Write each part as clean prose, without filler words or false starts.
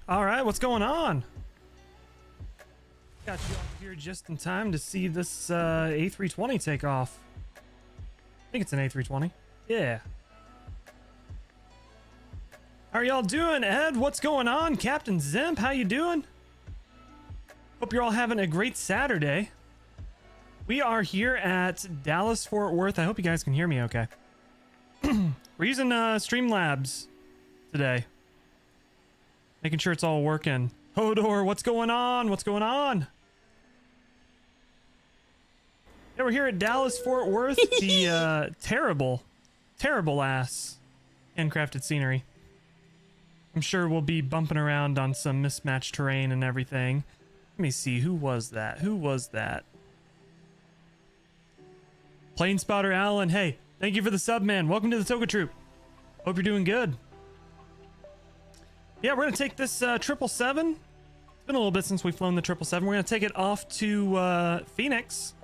All right, what's going on? Got you up here just in time to see this A320 take off. I think it's an A320. Yeah. How are y'all doing, Ed? What's going on? Captain Zimp, how you doing? Hope you're all having a great Saturday. We are here at Dallas Fort Worth. I hope you guys can hear me okay. We're using Streamlabs today. Making sure it's all working. Hodor, what's going on? What's going on? Yeah, we're here at Dallas Fort Worth. The terrible ass handcrafted scenery. I'm sure we'll be bumping around on some mismatched terrain and everything. Let me see, who was that? Who was that? Plane Spotter Allen, hey, thank you for the sub, man. Welcome to the Toga Troop. Hope you're doing good. Yeah, we're gonna take this 777. It's been a little bit since we've flown the 777. We're gonna take it off to Phoenix.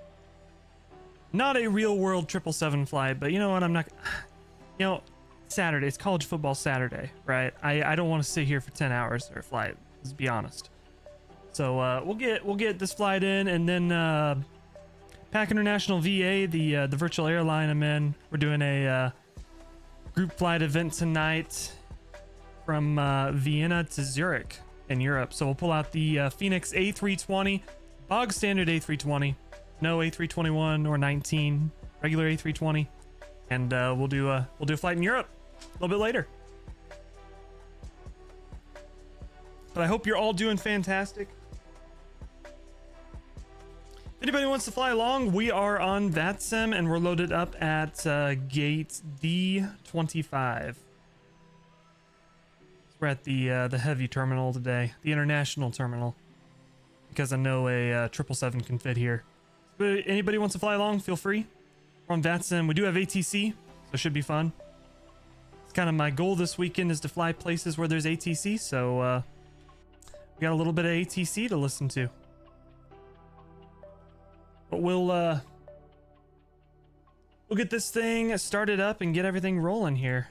Not a real world 777 flight, but you know what? I'm not. You know, Saturday. It's college football Saturday, right? I don't want to sit here for 10 hours or a flight. Let's be honest. So we'll get this flight in, and then Pack International VA, the virtual airline I'm in. We're doing a group flight event tonight from Vienna to Zurich in Europe. So we'll pull out the Phoenix A320, bog standard A320, no A321 or 19, regular A320, and we'll do a flight in Europe a little bit later. But I hope you're all doing fantastic. If anybody wants to fly along, we are on VATSIM and we're loaded up at gate D25. We're at the heavy terminal today, the international terminal, because I know a 777 can fit here. But anybody wants to fly along, feel free. We're on VATSIM. We do have ATC, so it should be fun. It's kind of my goal this weekend is to fly places where there's ATC, so we got a little bit of ATC to listen to. But we'll get this thing started up and get everything rolling here.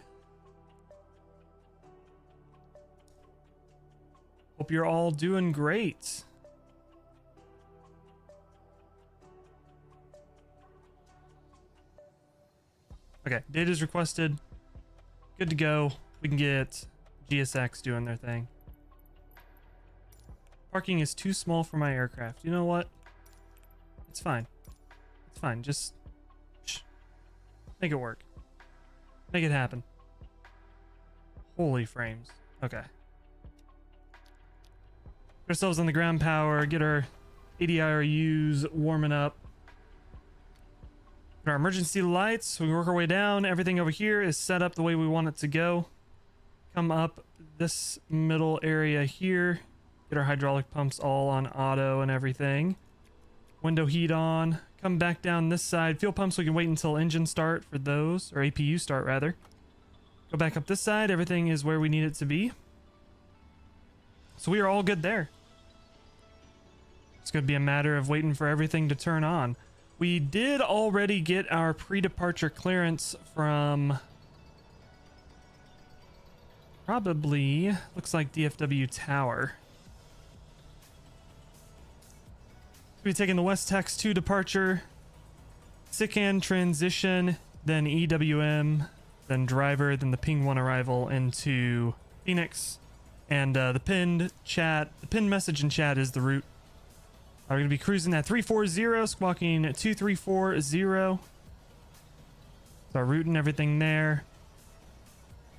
Hope you're all doing great. Okay, data's requested. Good to go. We can get GSX doing their thing. Parking is too small for my aircraft. You know what? It's fine. It's fine. Just make it work. Make it happen. Holy frames. Okay. Put ourselves on the ground power, get our ADIRUs warming up. Our emergency lights, we work our way down. Everything over here is set up the way we want it to go. Come up this middle area here. Get our hydraulic pumps all on auto and everything. Window heat on. Come back down this side. Fuel pumps, we can wait until engine start for those, or APU start rather. Go back up this side. Everything is where we need it to be. So we are all good there. It's going to be a matter of waiting for everything to turn on. We did already get our pre-departure clearance from probably, looks like DFW Tower. We'll be taking the West Tex 2 departure, SICAN transition, then EWM, then driver, then the Ping 1 arrival into Phoenix. And the pinned message in chat is the route. We're going to be cruising at 340, squawking 2340. So our route and everything there.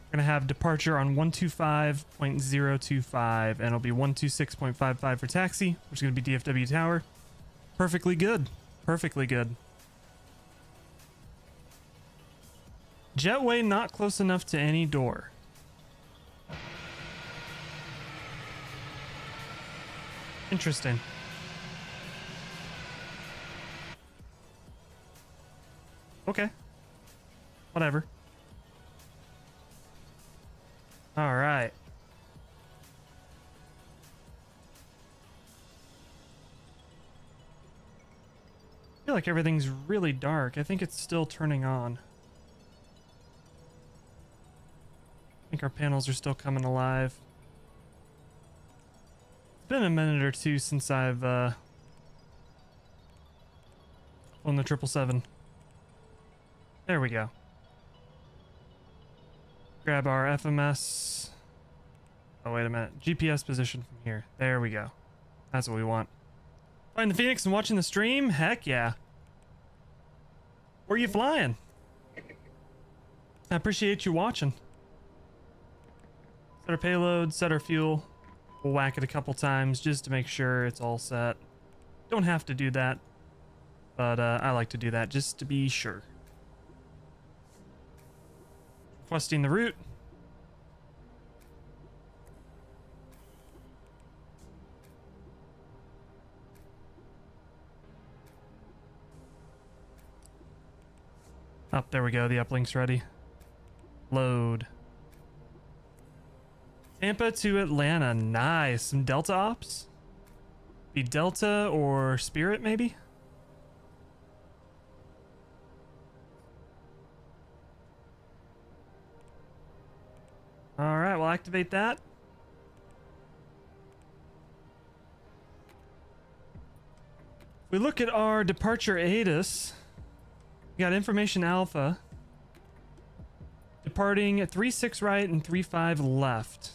We're going to have departure on 125.025, and it'll be 126.55 for taxi, which is going to be DFW Tower. Perfectly good. Perfectly good. Jetway not close enough to any door. Interesting. Okay. Whatever. All right. I feel like everything's really dark. I think it's still turning on. I think our panels are still coming alive. been a minute or two since I've on the 777. There we go. Grab our FMS. Oh, wait a minute. GPS position from here. There we go. That's what we want. Flying the Phoenix and watching the stream? Heck yeah. Where are you flying? I appreciate you watching. Set our payload, set our fuel. We'll whack it a couple times just to make sure it's all set. Don't have to do that, but I like to do that just to be sure. Requesting the route. Oh, there we go. The uplink's ready. Load. Tampa to Atlanta. Nice. Some Delta Ops? Be Delta or Spirit, maybe? Alright, we'll activate that. If we look at our departure ATIS, we got information alpha. Departing at 3-6 right and 3-5 left.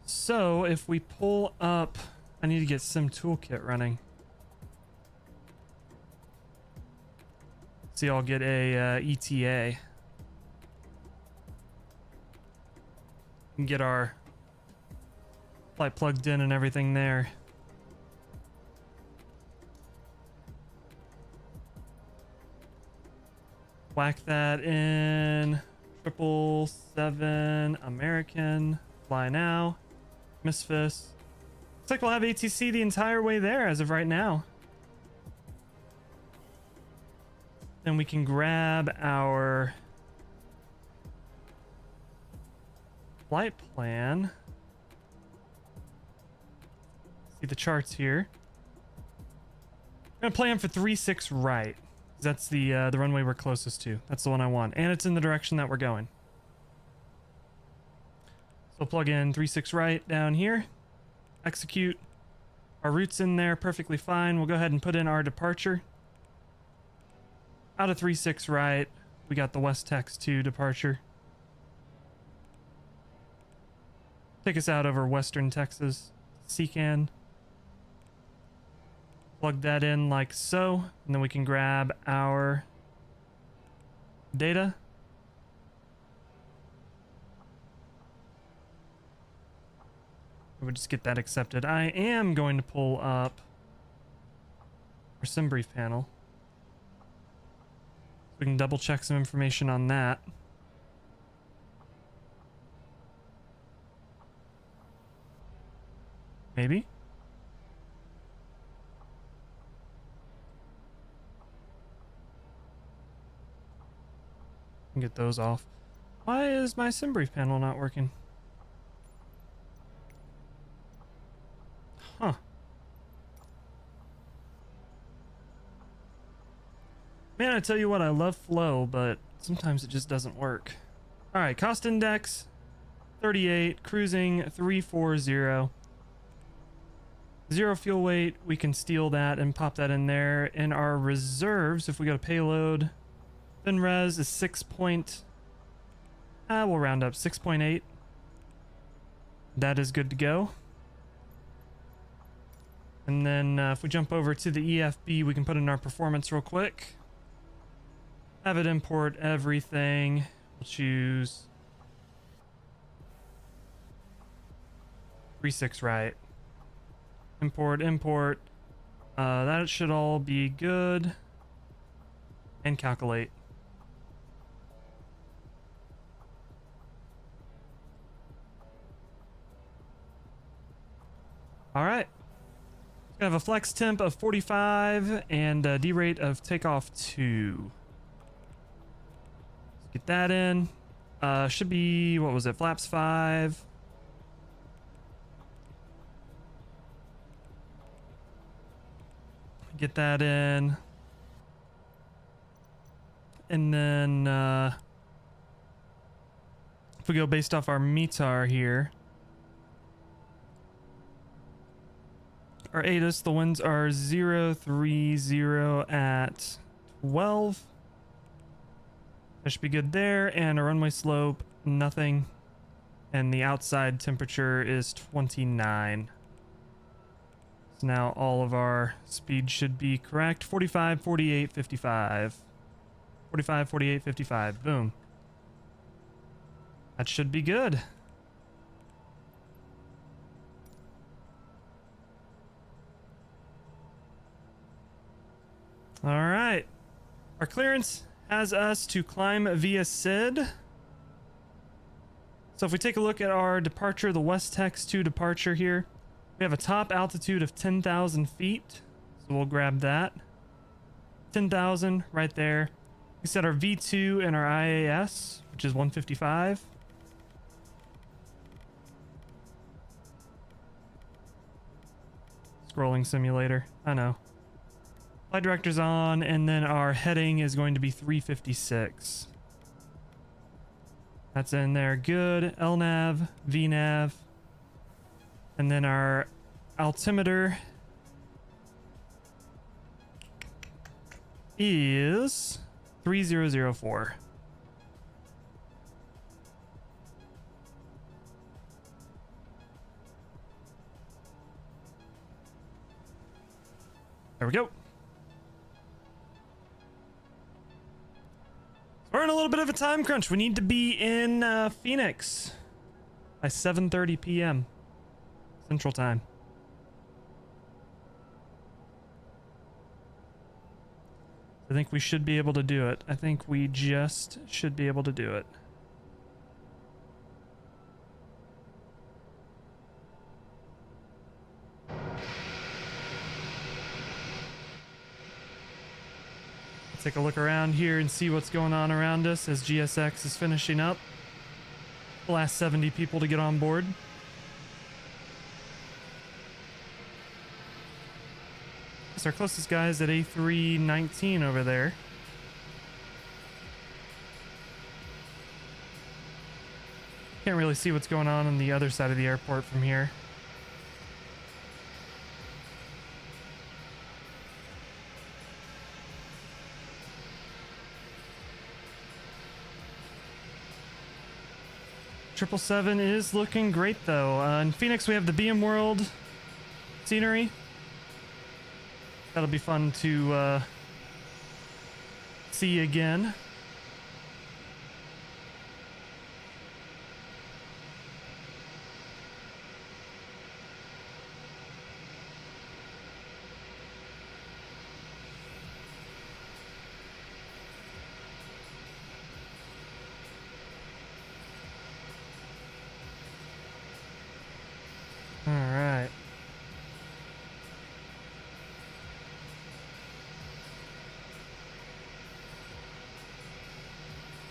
So if we pull up, I need to get Sim Toolkit running. See, I'll get a ETA. And get our flight plugged in and everything there. Whack that in. 777 American. Fly now. Misfits. Looks like we'll have ATC the entire way there as of right now. Then we can grab our flight plan. See the charts here. I'm gonna plan for 3-6 right. That's the runway we're closest to. That's the one I want, and it's in the direction that we're going. So plug in 3-6 right down here. Execute. Our route's in there perfectly fine. We'll go ahead and put in our departure. Out of 3-6 right, we got the West Tex 2 departure. Take us out over Western Texas. Secan. Plug that in like so, and then we can grab our data. We'll just get that accepted. I am going to pull up our sim brief panel. We can double check some information on that. Maybe. Get those off. Why is my sim brief panel not working? Huh. Man, I tell you what, I love flow, but sometimes it just doesn't work. All right, cost index 38, cruising 340. Zero fuel weight, we can steal that and pop that in there. In our reserves, if we go to payload, then res is 6 point, we'll round up 6.8. That is good to go. And then if we jump over to the EFB, we can put in our performance real quick. Have it import everything. We'll choose 3-6 right. Import. That should all be good. And calculate. All right. Gonna have a flex temp of 45 and a D rate of takeoff 2. Let's get that in. Should be, what was it? Flaps 5. Get that in. And then if we go based off our METAR here, our ATIS. The winds are 030 at 12. That should be good there. And a runway slope, nothing. And the outside temperature is 29. So now all of our speed should be correct. 45, 48, 55. 45, 48, 55. Boom. That should be good. All right. Our clearance has us to climb via SID. So if we take a look at our departure, the West Tex 2 departure here, we have a top altitude of 10,000 feet. So we'll grab that. 10,000 right there. We set our V2 and our IAS, which is 155. Scrolling simulator, I know. Flight director's on, and then our heading is going to be 356. That's in there, good. LNAV, VNAV, and then our altimeter is 3004. There we go. We're in a little bit of a time crunch. We need to be in Phoenix by 7:30 p.m. Central Time. I think we should be able to do it. I think we just should be able to do it. Take a look around here and see what's going on around us as GSX is finishing up. The last 70 people to get on board. It's our closest guys at A319 over there. Can't really see what's going on the other side of the airport from here. Triple 7 is looking great though. In Phoenix we have the BMWorld scenery. That'll be fun to see again.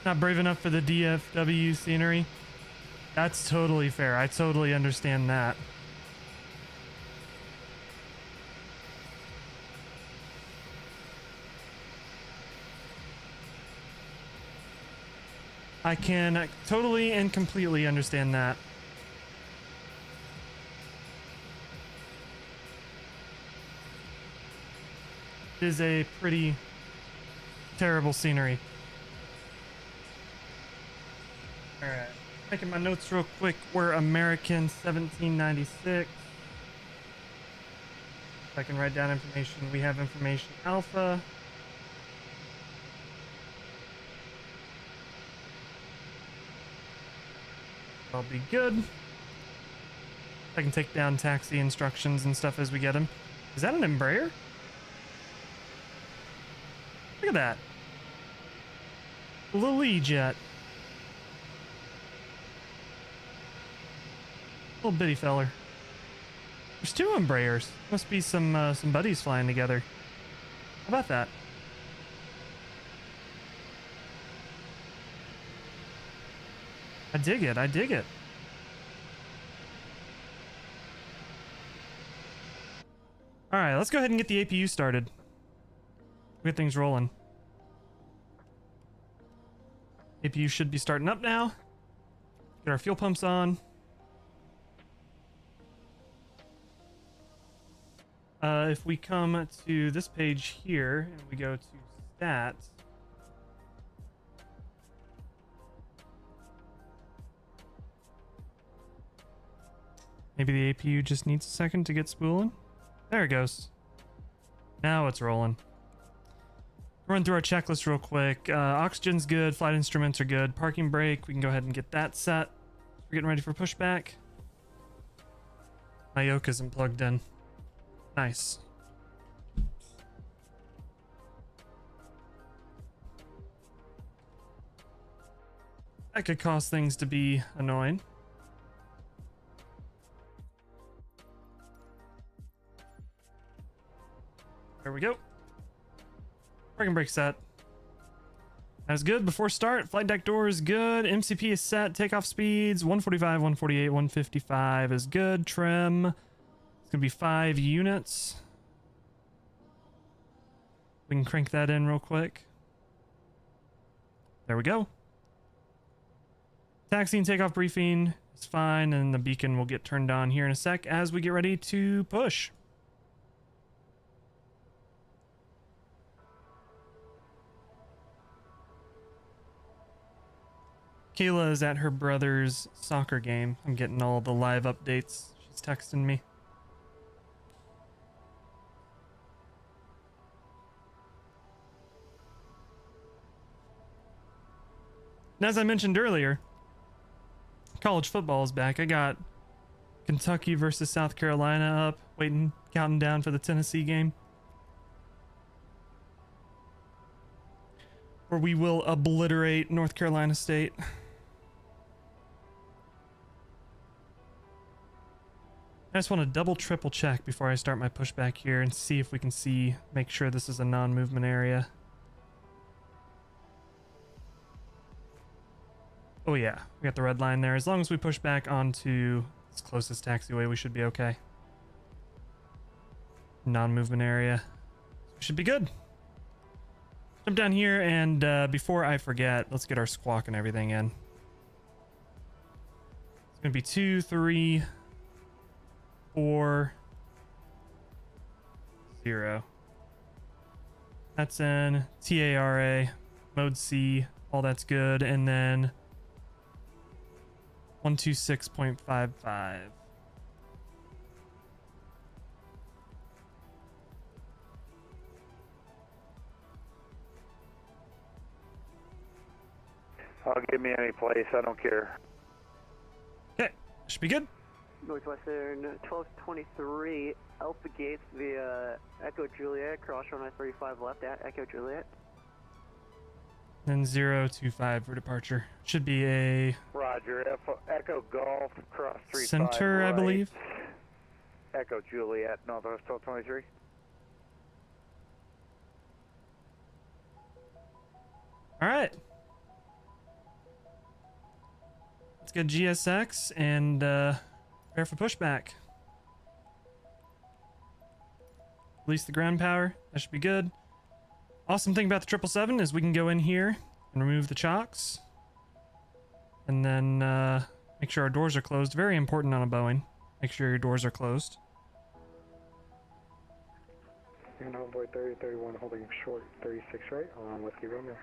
Not brave enough for the DFW scenery. That's totally fair. I totally understand that. I can totally and completely understand that. It is a pretty terrible scenery. Alright, making my notes real quick. We're American 1796. If I can write down information, we have information alpha. I'll be good. I can take down taxi instructions and stuff as we get them. Is that an Embraer? Look at that. A little E-jet. Little bitty feller. There's two Embraers. Must be some buddies flying together. How about that? I dig it. I dig it. All right, let's go ahead and get the APU started. Get things rolling. APU should be starting up now. Get our fuel pumps on. If we come to this page here and we go to stats, maybe the APU just needs a second to get spooling. There it goes. Now it's rolling. Run through our checklist real quick. Oxygen's good, flight instruments are good, parking brake, we can go ahead and get that set. We're getting ready for pushback. My yoke isn't plugged in. Nice. That could cause things to be annoying. There we go. Parking brake set. That's good. Before start, flight deck door is good. MCP is set. Takeoff speeds 145, 148, 155 is good. Trim. It's gonna be 5 units. We can crank that in real quick. There we go. Taxi and takeoff briefing is fine, and the beacon will get turned on here in a sec as we get ready to push. Kayla is at her brother's soccer game. I'm getting all the live updates. She's texting me. And as I mentioned earlier, college football is back. I got Kentucky versus South Carolina up, counting down for the Tennessee game, where we will obliterate North Carolina State. I just want to double triple check before I start my pushback here and see if we can make sure this is a non-movement area. Oh yeah, we got the red line there. As long as we push back onto its closest taxiway, we should be okay. Non-movement area. We should be good. Jump down here, and before I forget, let's get our squawk and everything in. It's gonna be 2, 3, 4, 0. That's in. TARA, mode C, all that's good, and then 126.55. Give me any place, I don't care. Okay, should be good. Northwestern 1223 Alpha Gates via Echo Juliet, cross runway 35 left at Echo Juliet. Then 025 for departure. Should be a Roger, Echo Golf, cross 35 center, right. I believe. Echo Juliet, Northwest 1223. All right. Let's get GSX and prepare for pushback. Release the ground power. That should be good. Awesome thing about the 777 is we can go in here and remove the chocks. And then make sure our doors are closed. Very important on a Boeing. Make sure your doors are closed. Boy 30, 31, holding short 36 right on Whiskey Romeo.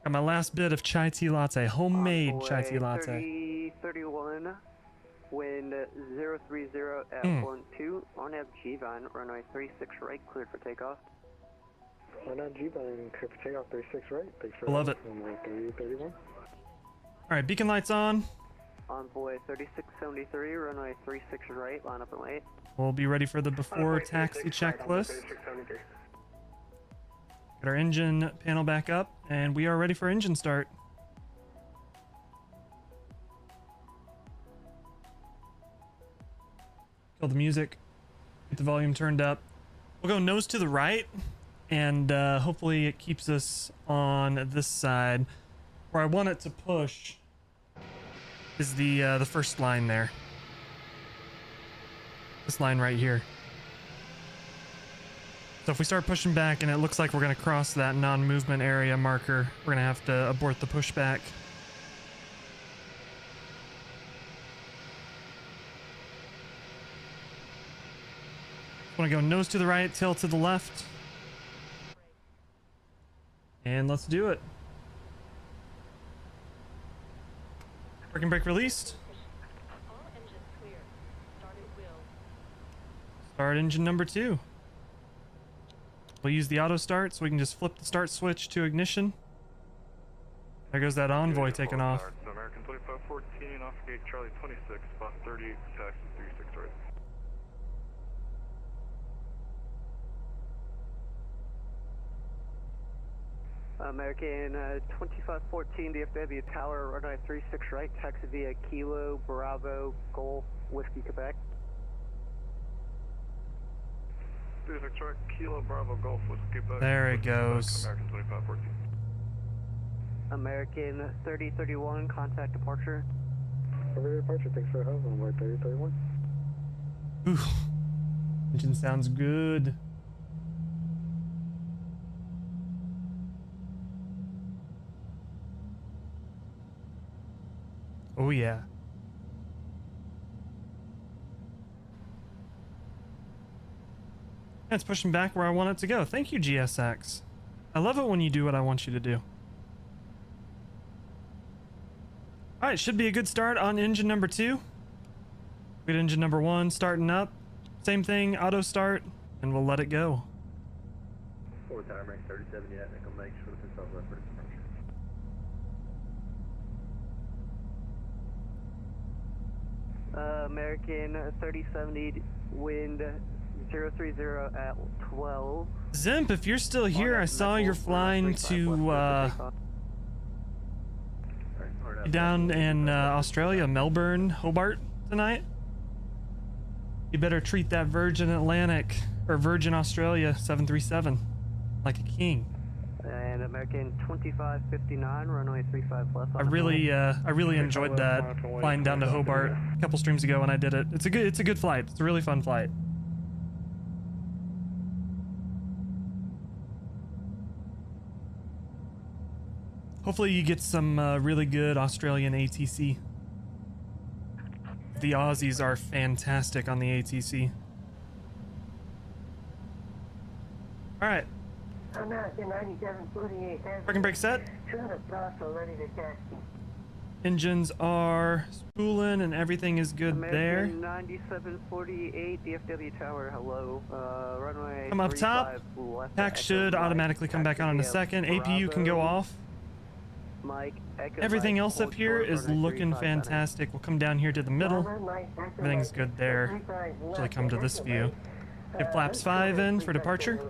Got my last bit of chai tea latte, homemade chai tea latte. 30, 31, wind 030 at 12, on nav G-Vine, runway 36 right, cleared for takeoff. On nav G-Vine, cleared for takeoff 36 right, thanks for Love it. Runway 30, 31. Alright, beacon lights on. Envoy 3673, runway 36 right, line up and wait. We'll be ready for the before taxi checklist. Get our engine panel back up, and we are ready for engine start. Kill the music. Get the volume turned up. We'll go nose to the right, and hopefully it keeps us on this side. Where I want it to push is the first line there. This line right here. So if we start pushing back and it looks like we're going to cross that non-movement area marker, we're going to have to abort the pushback. Want to go nose to the right, tail to the left. And let's do it. Parking brake released. All engines clear. Start at will. Start engine number 2. We'll use the auto start so we can just flip the start switch to ignition. There goes that envoy taking off. So American 2514 off gate Charlie 26, spot 38 for taxi 36 right. American 2514 DFW Tower, runway 36 right, taxi via Kilo, Bravo, Golf, Whiskey, Quebec. 36 right, Kilo, Bravo, Golf, Whiskey, Quebec. There it goes. American 2514. American 3031, contact departure. Over departure, thanks for the help on board 3031. Ooh. Engine sounds good. Oh yeah. It's pushing back where I want it to go. Thank you, GSX. I love it when you do what I want you to do. Alright, should be a good start on engine number 2. We got engine number 1 starting up. Same thing, auto start, and we'll let it go. Forward time range 37 yet, nickel make sure that it's all left for departure. American 3070, wind 030 at 12. Zimp, if you're still here, I saw you're flying to down in Australia, Melbourne, Hobart tonight. You better treat that Virgin Atlantic or Virgin Australia 737 like a king. And American 2559, runway 35 left. I really enjoyed that flying down to Hobart a couple streams ago when I did it. It's a good flight. It's a really fun flight. Hopefully you get some really good Australian ATC. The Aussies are fantastic on the ATC. Alright. American 9748. Parking brake set. Shut up, Bravo, ready to taxi. Engines are spooling and everything is good there. American 9748, DFW Tower, hello. Runway Come up top. 35 left. Pack should automatically come back on in a second. APU can go off. Mike, Echo Everything Mike, else up hold here short, is runway looking 35 center. fantastic. We'll come down here to the middle. Everything's good there. Until I come to this view. Get flaps 5 in for departure.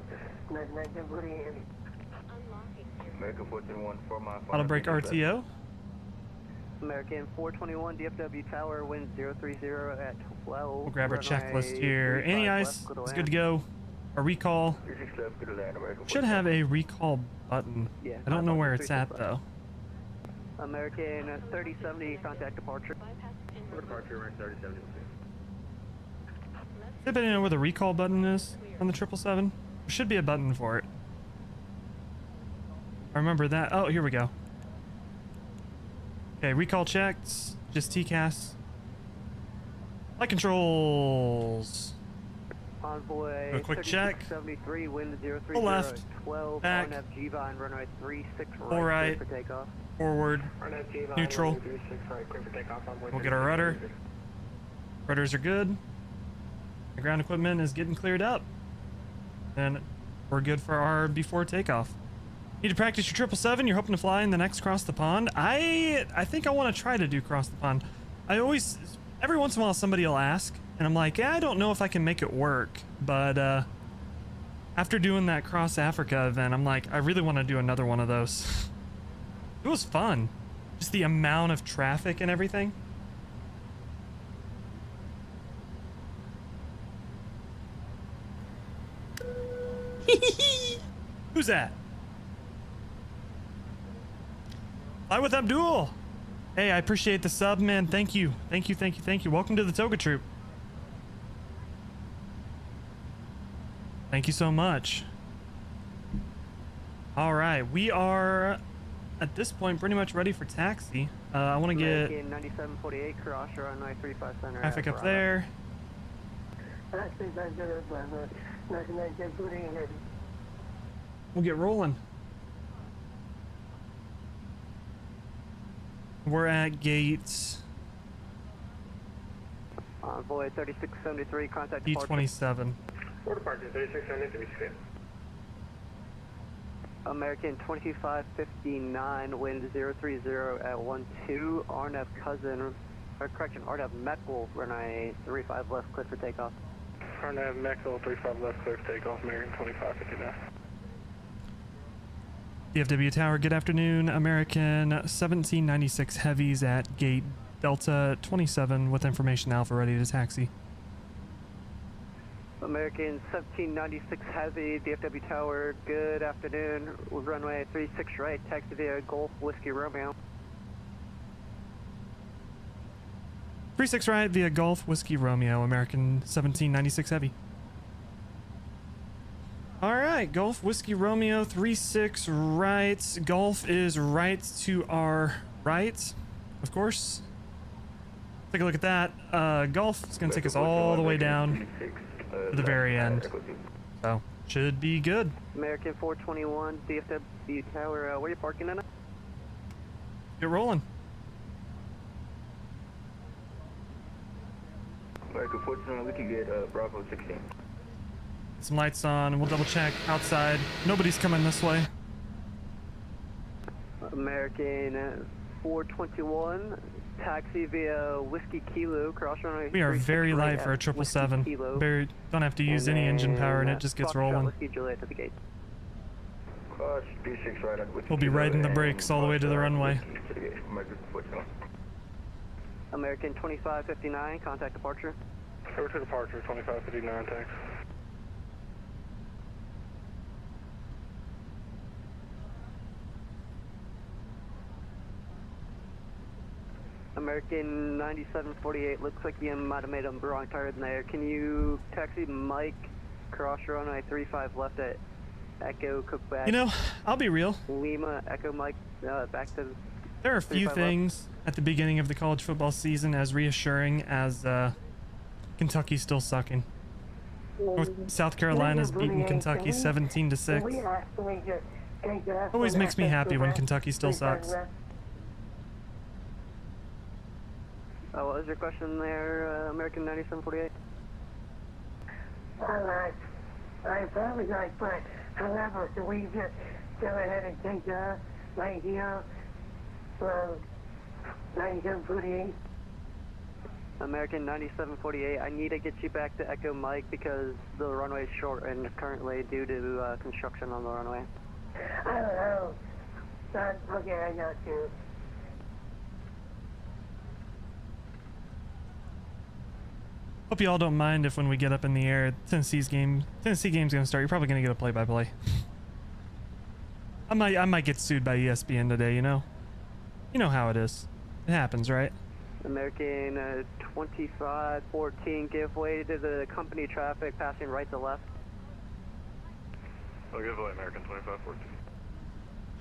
Unlocking gear. American 421, 4 mile. Auto brake RTO. American 421, DFW Tower, wind 030 at 12. We'll grab our runway checklist here. 35 Any left, ice good to is land. good to go. A recall. 36 left, good to land, American Should have a recall button. Yeah, I don't know where it's 36 at though. American 3070, contact departure. Bypass For inward. departure range 37. Left Does anybody know where the recall button is on the 777? There should be a button for it. I remember that. Oh, here we go. Okay, recall checked. Just TCAS. Flight controls. Envoy Do a quick check. 73, wind 030 Full left. at 12. Back. RNF G-Vine, runway 36 right. Full right. clear for takeoff. Forward. Neutral. We'll get our rudder. Rudders are good. The ground equipment is getting cleared up. And we're good for our before takeoff. Need to practice your 777. You're hoping to fly in the next cross the pond. I think I want to try to do cross the pond. Every once in a while somebody will ask and I'm like, yeah, I don't know if I can make it work. But after doing that cross Africa event, I'm like, I really want to do another one of those. It was fun. Just the amount of traffic and everything. Who's that? Fly with Abdul. Hey, I appreciate the sub, man. Thank you. Thank you, thank you, thank you. Welcome to the Toga Troop. Thank you so much. All right, we are at this point pretty much ready for taxi. I want to get American 9748, cross runway 35 center. traffic at up Bravo. there. A320 Bravo, 1997 footing and heavy. We'll get rolling. We're at gate Envoy 3673, contact departure. D27. Port departure 3673, scan. American 2559, wind 030 at 12, RNF cousin, or correction, RNF Metcalf, runway 35 left, clear for takeoff. RNAV Maxwell 35 left, clear for takeoff, American 2559. DFW Tower, good afternoon. American 1796 heavies at gate Delta 27 with information Alpha ready to taxi. American 1796 heavy, DFW Tower, good afternoon. Runway 36 right, taxi via Golf Whiskey Romeo. 36 right via Golf Whiskey Romeo, American 1796 heavy. All right, Golf Whiskey Romeo 36 right. Golf is right to our right, of course. Take a look at that. Golf is going to take us all the way down to the very end. So, should be good. American 421, DFW Tower, where are you parking in? Get rolling. American 421, we can get Bravo 16. Some lights on, and we'll double check outside. Nobody's coming this way. American 421, taxi via Whiskey Kilo, cross runway. We are 36 very right light for a at 777. Whiskey Kilo. Very, don't have to use any engine power, and it just gets Foxtrot rolling. Whiskey Juliet to the gate. Cross 36 right at Whiskey We'll be Kilo riding the and brakes all the way to the cross, runway. Whiskey to the gate. American 421. American 2559, contact departure. Clear to departure, 2559, thanks. American 9748, looks like you might have made a wrong tire in there. Can you taxi Mike cross runway 35 left at Echo Quebec? You know, I'll be real. Lima Echo Mike back to. There are a few 35 left. things at the beginning of the college football season as reassuring as Kentucky's still sucking. South Carolina's beating Kentucky 17-6. Always makes me happy when Kentucky still sucks. What was your question there, American 9748? Alright. I probably like, but however, so we just go ahead and take right here from 9748. American 9748, I need to get you back to Echo Mike because the runway is shortened currently due to construction on the runway. I don't know. Son, okay, I got you. Hope you all don't mind if when we get up in the air, Tennessee game's gonna start. You're probably gonna get a play-by-play. I might get sued by ESPN today. You know how it is. It happens, right? American 2514, give way to the company traffic passing right to left. I'll give away American 2514.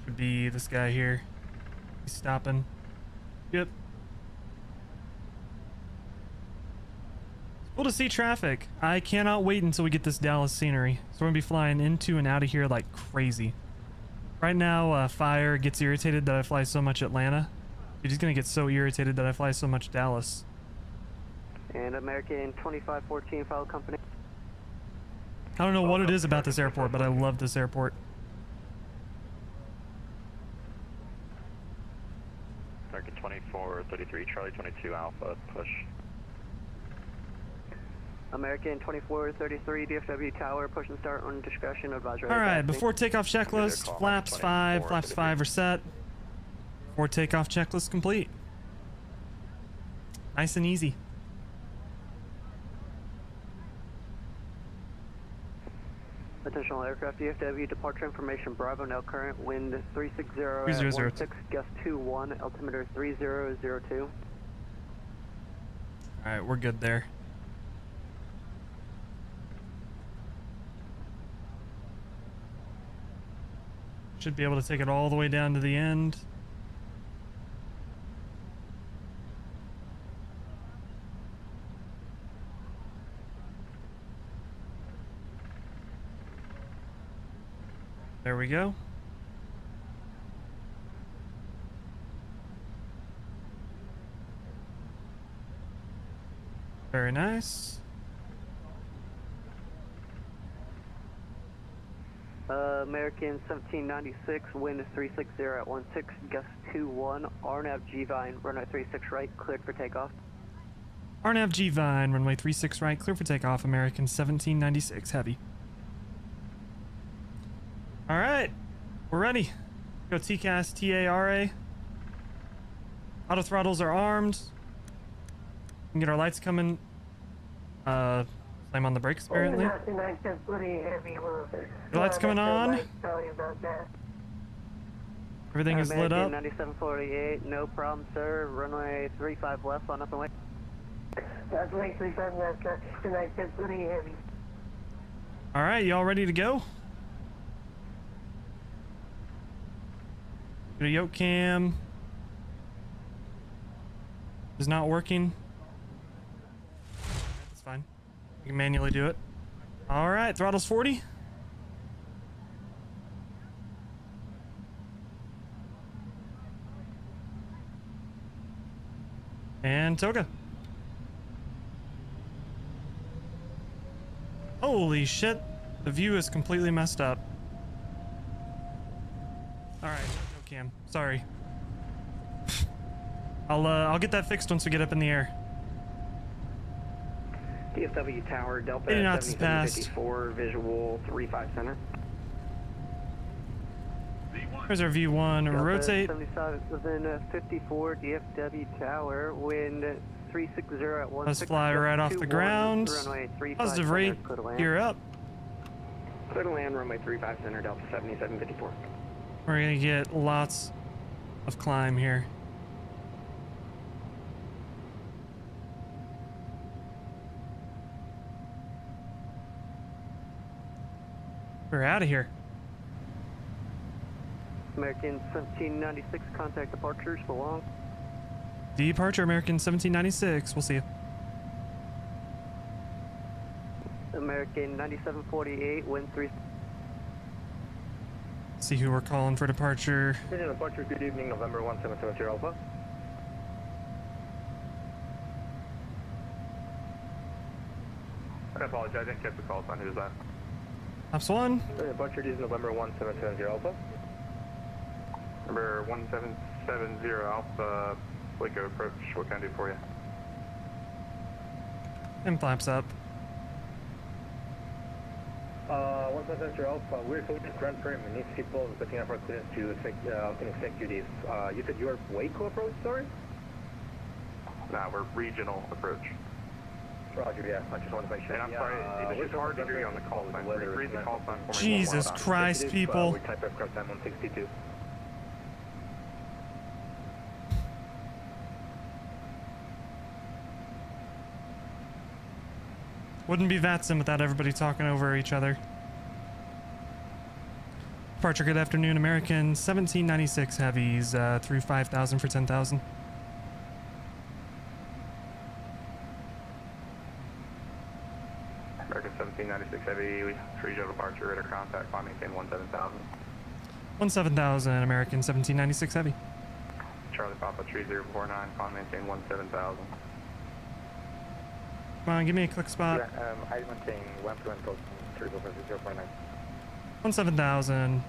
Should be this guy here. He's stopping. Yep. Cool to see traffic. I cannot wait until we get this Dallas scenery. So we're gonna be flying into and out of here like crazy. Right now, Fire gets irritated that I fly so much Atlanta. Dude, he's gonna get so irritated that I fly so much Dallas. And American 2514, follow company. I don't know what it is about this airport, but I love this airport. American 2433, Charlie 22 Alpha, push. American 2433, DFW Tower, push and start on discretion, advisory. Alright, before takeoff checklist, flaps 5 are set. Before takeoff checklist complete. Nice and easy. Attention aircraft, DFW, departure information, Bravo, now current, wind 360 300. at 16, gust 21, altimeter 3002. Alright, we're good there. Should be able to take it all the way down to the end. There we go. Very nice. American 1796, wind is 360 at 16, gust 21, RNAV G-Vine, runway 36 right, cleared for takeoff. RNAV G-Vine, runway 36 right, clear for takeoff, American 1796 Heavy. Alright, we're ready. Go TCAS TARA. Auto throttles are armed. We can get our lights coming. Slam on the brakes apparently. The lights coming on. Everything is lit up. 9748, no problem, sir. Runway 35 left on up and away. That's runway 35 left, 9748 heavy. Alright, y'all ready to go? Get a yoke cam. Is not working. That's fine. You can manually do it. Alright, throttle's 40. And toga. Holy shit. The view is completely messed up. Alright, no cam. Sorry. I'll get that fixed once we get up in the air. DFW Tower, Delta 80 knots is passed. 7754, visual 35 center. Here's our V1. Delta Rotate. 7754, DFW Tower, wind 360 at 16. Let's fly right off the ground. Runway 35 Positive rate. Gear up. Clear to land, runway 35 center, Delta 7754. We're gonna get lots of climb here. We're out of here. American 1796, contact departures belong. Departure American 1796. We'll see you. American 9748, wind 3. See who we're calling for departure. Departure, good evening, November 1770 Alpha. I apologize, I didn't catch the call sign. Who's that? Ops 1. Departure is November 1770 Alpha. Number 1770 Alpha, Waco approach. What can I do for you? And flaps up. 1770 Alpha, we're filling this Grand Prix. We need to keep close, setting up our clearance to executives. You said you are Waco approach, sorry? Nah, we're regional approach. Roger, yeah, I just want to make sure. And I'm sorry, it's just hard to hear you on the call sign. Can you read the call sign for me? Jesus one more time? Christ, people. We type aircraft time on 62. Wouldn't be VATSIM without everybody talking over each other. Departure, good afternoon, American 1796 heavies through 5,000 for 10,000. American 1796 Heavy, regional departure, radar contact, climb maintain 17,000. 17,000, American 1796 heavy. Charlie Papa 3049, climb maintain 17,000. Come on, give me a click spot. I maintain 120.3 17,000.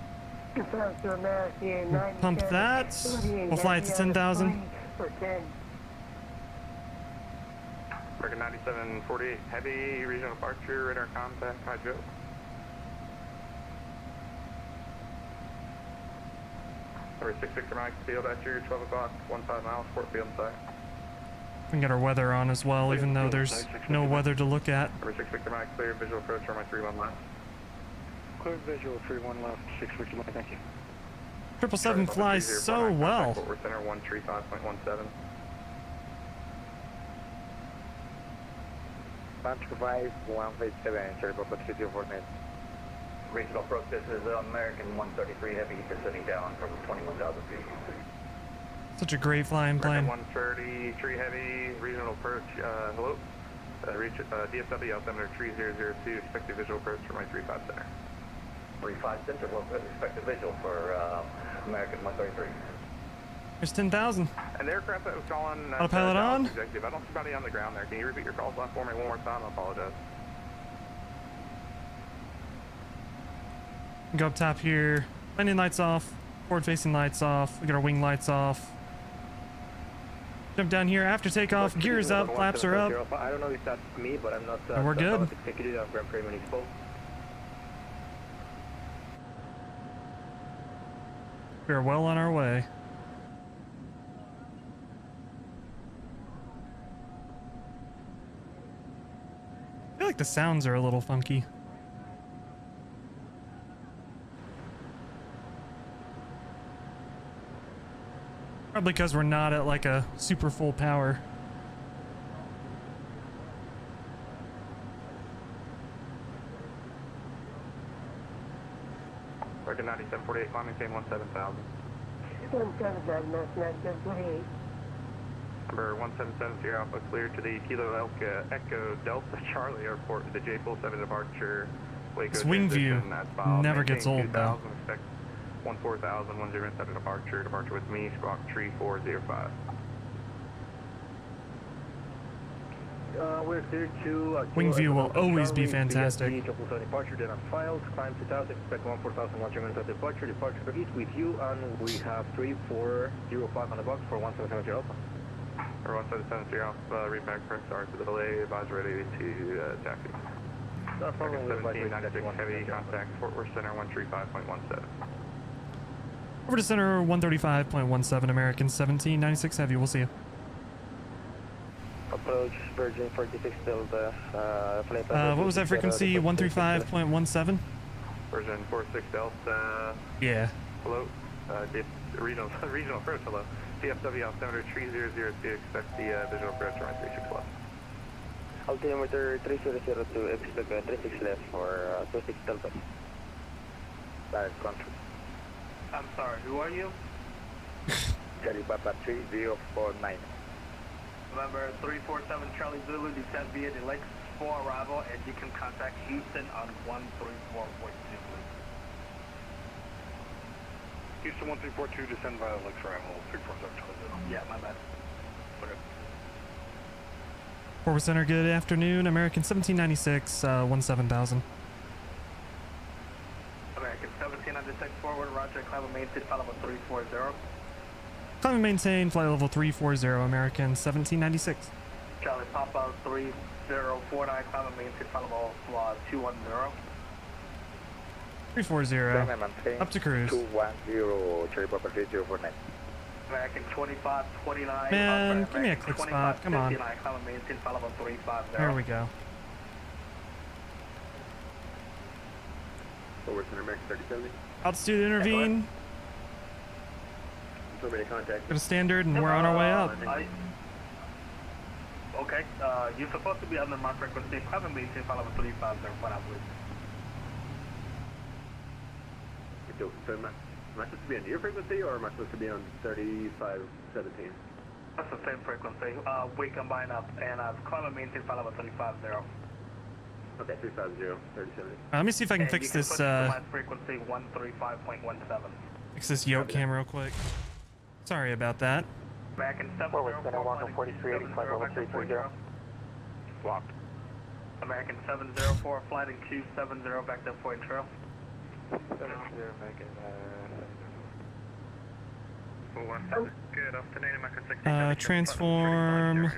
Pump that. We'll fly it to 10,000. American 9748 Heavy, regional departure, radar contact, hi Joe. Number 66 Mike, field at your 12 o'clock, 15 miles, Fort Field site. We can get our weather on as well, even though there's no weather to look at. Number 66 Mike, clear visual approach, runway 31 left. Clear visual 31 left, 651, thank you. 777 flies so well. Fort Worth Center 135.17. Bunch provide 157, Charlie Papa 3049. Regional approach, this is American 133 Heavy, just sitting down from 21,000 feet. Such a great flying plane. 133 Heavy, regional approach, hello? DFW altimeter 3002, expected visual approach for my 35 center. 35 center, expect a visual for American 133. There's 10,000. And the aircraft that was calling... Autopilot on. Executive, I don't see anybody on the ground there. Can you repeat your call slot for me one more time? I apologize. Go up top here. Landing lights off. Forward facing lights off. We got our wing lights off. Jump down here after takeoff. Gears up. Flaps are up. I don't know if that's me, but I'm not... And we're good. Executive of Grand Prix Expo. We are well on our way. I feel like the sounds are a little funky. Probably because we're not at like a super full power. American 9748, climbing maintain 17,000. 17,000, that's 9748. Number 1770 Alpha, clear to the Kilo Echo Delta Charlie Airport to the J47 departure. Waco This wing view transition, never gets maintain old, though. 2000, expect 14000, 1007 departure with me, squawk 3405. We're clear to... Wing view will always be fantastic. Departure, then on files, climb 2000, expect 14000, 1007 departure for east with you, and we have 3405 on the box for 1770 Alpha. Or 1770 Alpha, read back press R to the delay, advise ready to taxi. No problem with 1796 heavy, contact Fort Worth Center 135.17. Over to center 135.17, American 1796 heavy. We'll see you. Approach Virgin 46 Delta. What was that frequency? 135.17? Virgin 46 Delta. Yeah. Hello. Regional approach. Hello. DFW altimeter 3002. Expect the visual approach around 36 left. Altimeter 3002. Expect 36 left for 26 Delta. Direct country. I'm sorry, who are you? Charlie Papa 3049. November 347 Charlie Zulu, descend via the Lakes for arrival, and you can contact Houston on 13442. Houston 1342, descend via Lakes for arrival, 347 Charlie Zulu. Yeah, my bad. Okay. Forward center, good afternoon. American 1796, 17,000. American 1796 forward, roger, climb and maintain, flight level 340. Climb and maintain, flight level 340, American 1796. Charlie Papa 3049, climb and maintain, flight level 210. 340, up to cruise. 210, Charlie Papa 3049. American 2529. Man, give me a click spot, come on. Climb and maintain, flight level 350. There we go. Forward center, American 3070. Altitude intervene. Somebody contact. Got a standard and we're on our way up. Okay, you're supposed to be under my frequency. Climb and maintain, flight level 350, what I believe. So am I supposed to be on your frequency, or am I supposed to be on 3517? That's the same frequency. We combine up, and climb and maintain, flight level 350. Okay, 350, 3070. Let me see if I can fix this, frequency 135.17. fix this yoke cam real quick. Sorry about that. American 43, 330. Blocked. American 704, flight in Q70, back to Point Trail. Good afternoon, American 16. Transform.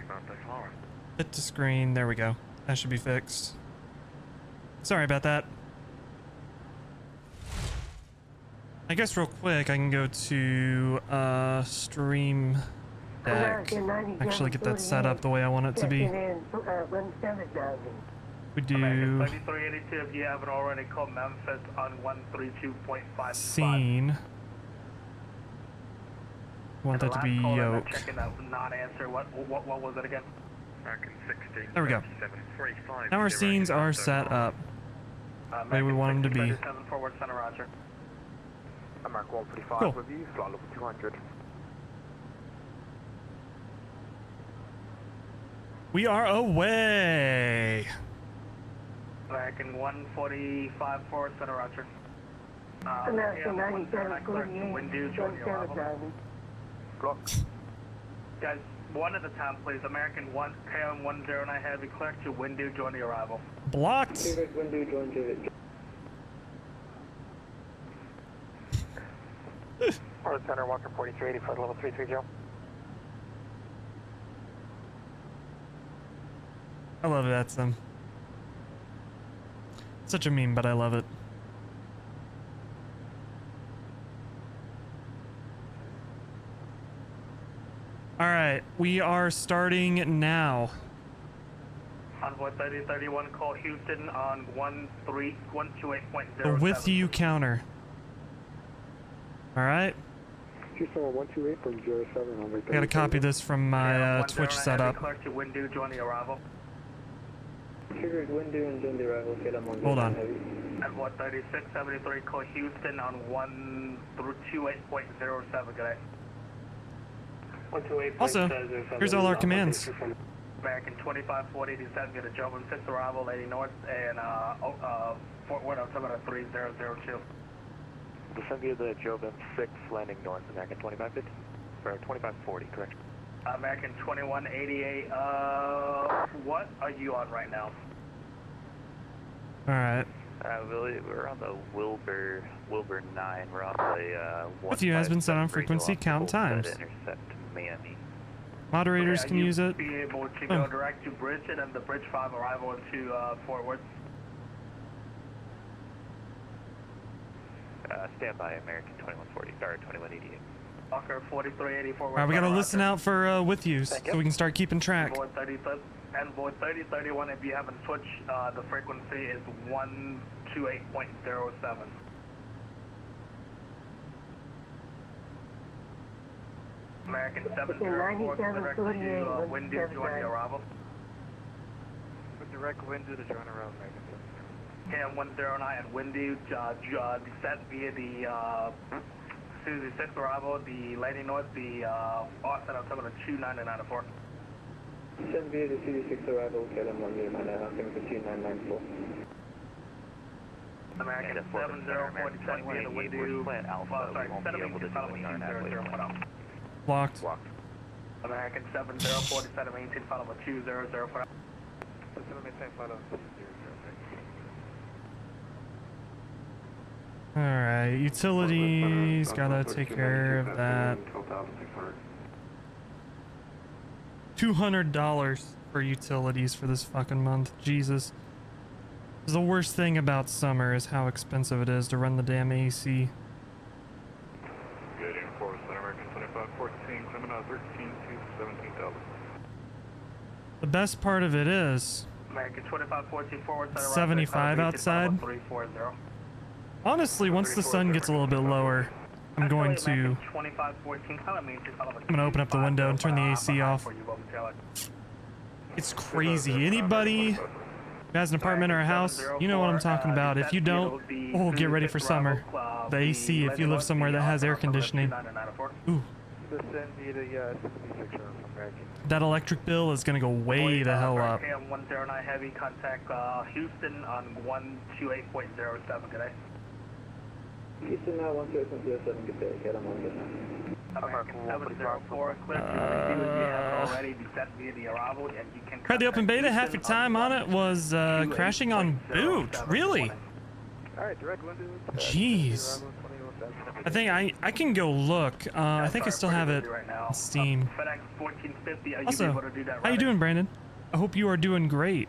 Fit to screen. There we go. That should be fixed. Sorry about that. I guess real quick I can go to stream deck. Actually get that set up the way I want it to be. We do 3382 if you haven't already called Memphis on 132.5. scene. Want that to be yoke. Checking out not answer. What was it again? American 16. There we go. Now our scenes are set up. The way we want them to be. Forward center, roger. American 145 Cool. with you, flight level 200. We are away. American 145 forward center, roger. American 9748, Wind due, join your arrival. 27,000. Block. Guys, one at a time, please. American 1, KM 109 Heavy, clear to wind due, join your arrival. Blocked. Wind due, join David. Port Center, Walker 4380, flight level 330. I love VATSIM. Such a meme, but I love it. All right, we are starting now. Envoy 3031, call Houston on 128.0. The with you counter. All right. Houston 128.07. I gotta copy this from my Twitch setup. Clear to wind due, join the arrival. Triggered wind due and join the arrival. Hold on. Envoy 3673, call Houston on 128.07. Good day. Also, here's all our commands. American 2540 descend, get a job on 6th arrival, 80 North, and Fort Worth, altimeter 3002. Descend via the Job M6, landing north, American 2550, or 2540, correct. American 2188, what are you on right now? All right. We're on the Wilbur 9, we're on the With you has been set on frequency count times. Intercept Miami. Moderators can use it. Be able to go direct to Bridge and then the Bridge 5 arrival to Fort Worth. Stand by, American 2140, or 2188. Walker 4380 Fort Worth. All right, we gotta listen out for with yous so we can start keeping track. Envoy 3031, if you haven't switched, the frequency is 128.07. American 704, direct to wind due, join the arrival. With direct wind due to join arrival, American 7. KM 109 at wind due, descent via the Suzy 6 arrival, the landing north, the Austin altimeter 2994. Descend via the CD6 arrival, KLM 109, altimeter 2994. American 7040, descend via the wind due, sorry, 718, Blocked. American 7040, set maintain, follow up 2004. All right, utilities, gotta take care of that. $200 for utilities for this fucking month. Jesus. The worst thing about summer is how expensive it is to run the damn AC. Good, Air American 2514, climbing out 13 to 17,000. The best part of it is American 2514 forward, 75 outside. 340. Honestly, once the sun gets a little bit lower, I'm going to open up the window and turn the AC off. It's crazy. Anybody who has an apartment or a house, you know what I'm talking about. If you don't, oh, get ready for summer. The AC, if you live somewhere that has air conditioning. Ooh. That electric bill is gonna go way the hell up. 109 heavy, contact Houston on 128.07, good day. Houston 128.07, good day, KLM 109. American 704, clear to you have already descent via the arrival, and you can Tried the open beta, half your time on it was crashing on boot. Really? Alright, direct wind due. Jeez. I think I can go look. I think I still have it on Steam. FedEx 1450, are you Also, able to do that how you doing, Brandon? I hope you are doing great.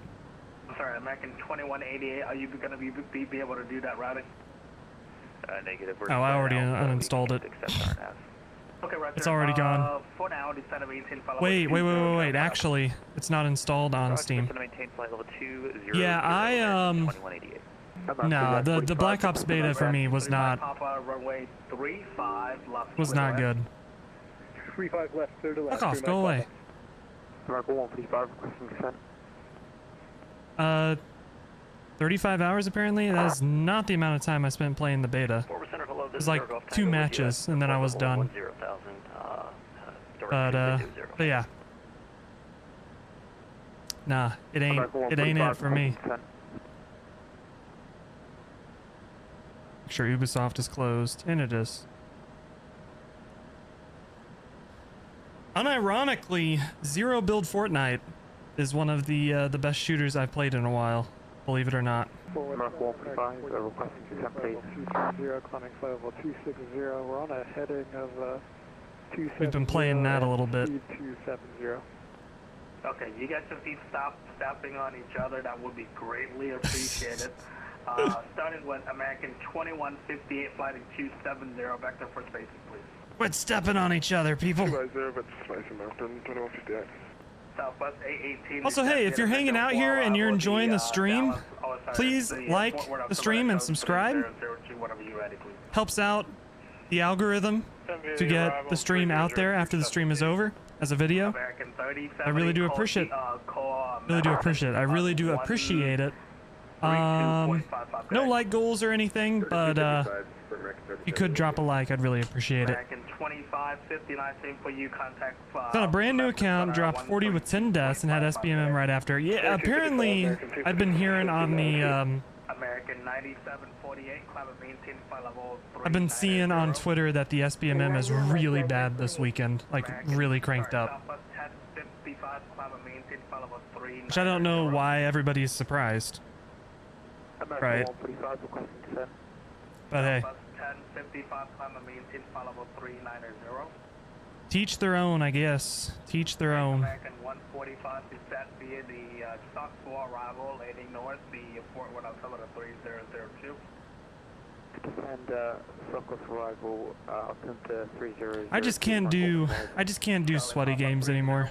I'm sorry, American 2188, are you going to be able to do that routing? Negative. Oh, I already uninstalled it. Okay, right It's there. already gone. For now, descend of 18, follow Wait. Actually, it's not installed on Steam. Yeah, no, the Black Ops beta for me was not good. 35 left, clear to left. Fuck off, go away. American 145, requesting descent. 35 hours apparently. That is not the amount of time I spent playing the beta. It was like 2 matches and then I was done. But yeah. Nah, it ain't it for me. sure Ubisoft is closed, and it is. Unironically, Zero Build Fortnite is one of the best shooters I've played in a while, believe it or not. Mark 145, requesting 27 please. 230, climbing flight level 260. We're on a heading of 270. We've been playing that a little bit. 270. Okay, you guys just keep stopping on each other. That would be greatly appreciated. Starting with American 2158, flighting 270, vector for spaces, please. Quit stepping on each other, people. Southwest 818. Also, hey, if you're hanging out here and you're enjoying the stream, please like the stream and subscribe. Helps out the algorithm to get the stream out there after the stream is over as a video. I really do appreciate it. I really do appreciate it. No like goals or anything, but if you could drop a like, I'd really appreciate it. It's on a brand new account, dropped 40 with 10 deaths and had SBMM right after. Yeah, apparently I've been hearing on the I've been seeing on Twitter that the SBMM is really bad this weekend, like really cranked up. Which I don't know why everybody's surprised. Right. But hey. Teach their own, I guess. Teach their own. American 145 is set via the stock 4 arrival, heading north, the Fort Worth altimeter 3002. And Circus arrival, altimeter 30. I just can't do sweaty games anymore.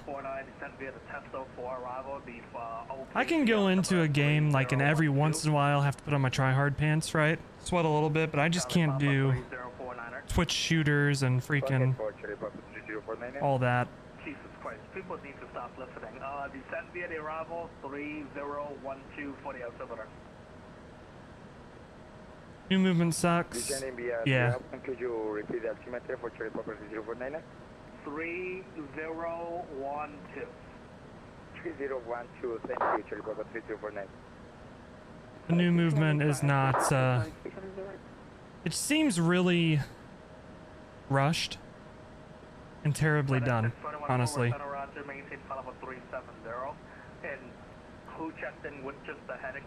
I can go into a game like, and every once in a while have to put on my try-hard pants, right? Sweat a little bit, but I just can't do Twitch shooters and freaking all that. Jesus Christ, people need to stop listening. Descent via the arrival 3012 for the altimeter. New movement sucks. Yeah. Could you repeat the altimeter for Cherry Property 049? 3012. 3012, thank you, Cherry Property 049. The new movement is not, it seems really rushed and terribly done, honestly. And who checked in with just the heading?